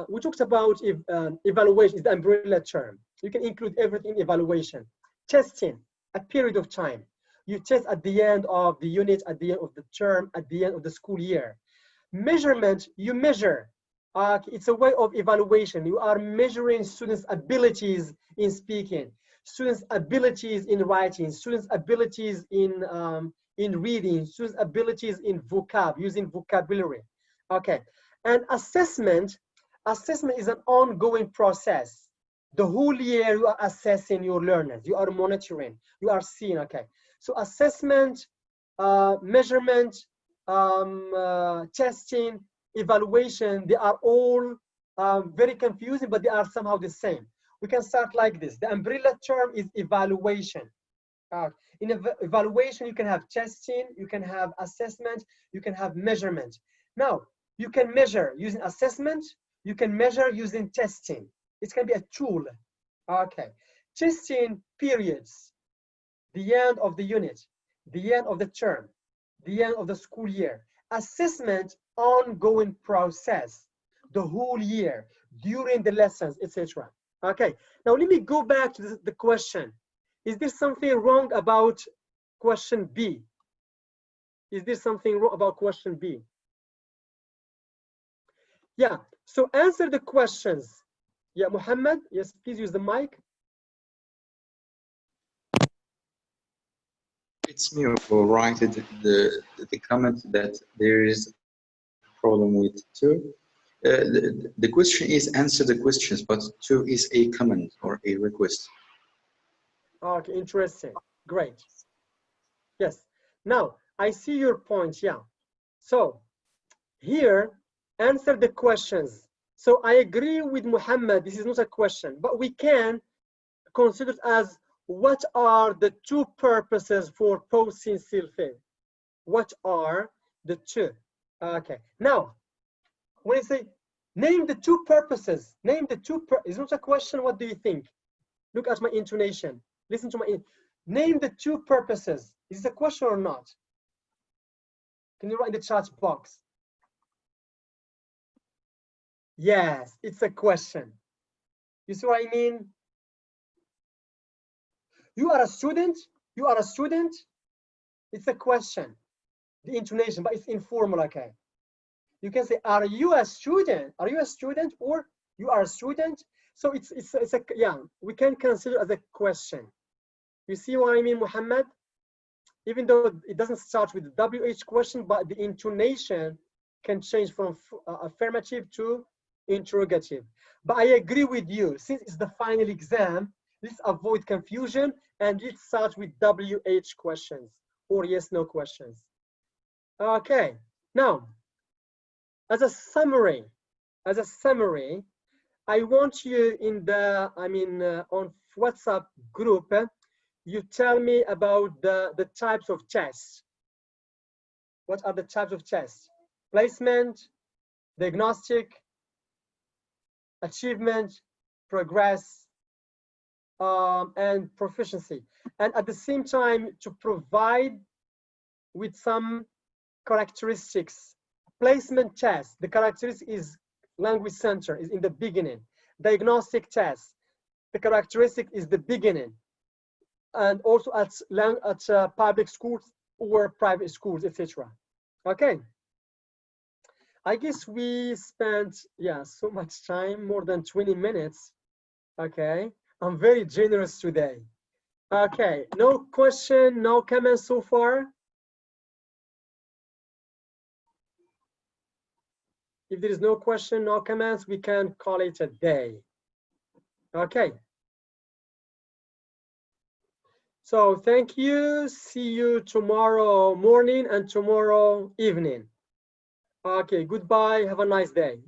we talked about if evaluation is the umbrella term. You can include everything in evaluation. Testing, a period of time. You test at the end of the unit, at the end of the term, at the end of the school year. Measurement, you measure. It's a way of evaluation. You are measuring students' abilities in speaking, students' abilities in writing, students' abilities in reading, students' abilities in vocab, using vocabulary. Okay, and assessment is an ongoing process. The whole year you are assessing your learners, you are monitoring, you are seeing. Okay, so assessment, measurement, testing, evaluation, they are all very confusing, but they are somehow the same. We can start like this. The umbrella term is evaluation. In evaluation, you can have testing, you can have assessment, you can have measurement. Now, you can measure using assessment, you can measure using testing. It can be a tool. Okay. Testing periods, the end of the unit, the end of the term, the end of the school year. Assessment, ongoing process, the whole year, during the lessons, etc. Okay, now let me go back to the question. Is there something wrong about question B? Is there something wrong about question B? Yeah, so answer the questions. Yeah, Muhammad, yes, please use the mic. It's me who wrote the comment that there is a problem with 2. The question is answer the questions, but 2 is a comment or a request. Okay, interesting. Great. Yes. Now, I see your point. Yeah. So here, answer the questions. So I agree with Muhammad. This is not a question, but we can consider it as what are the 2 purposes for posting selfie? What are the 2? Okay. Now, when I say name the 2 purposes, name the 2 it's not a question. What do you think? Look at my intonation. Listen to my name the 2 purposes. Is this a question or not? Can you write in the chat box? Yes, it's a question. You see what I mean? You are a student. You are a student. It's a question. the intonation, but it's informal. Okay. You can say, "Are you a student? Are you a student?" or "You are a student." So it's a yeah. We can consider as a question. You see what I mean, Muhammad? Even though it doesn't start with the WH question, but the intonation can change from affirmative to interrogative. But I agree with you. Since it's the final exam, let's avoid confusion and let's start with WH questions or yes/no questions. Okay. Now, as a summary, I want you in the, on WhatsApp group, you tell me about the types of tests. What are the types of tests? Placement, diagnostic, achievement, progress, and proficiency. And at the same time, to provide with some characteristics. Placement test, the characteristic is language center, is in the beginning. Diagnostic test, the characteristic is the beginning. And also at public schools or private schools, etc. Okay. I guess we spent, yeah, so much time, more than 20 minutes. Okay. I'm very generous today. Okay. No question, no comments so far. If there is no question, no comments, we can call it a day. Okay. So thank you. See you tomorrow morning and tomorrow evening. Okay, goodbye. Have a nice day.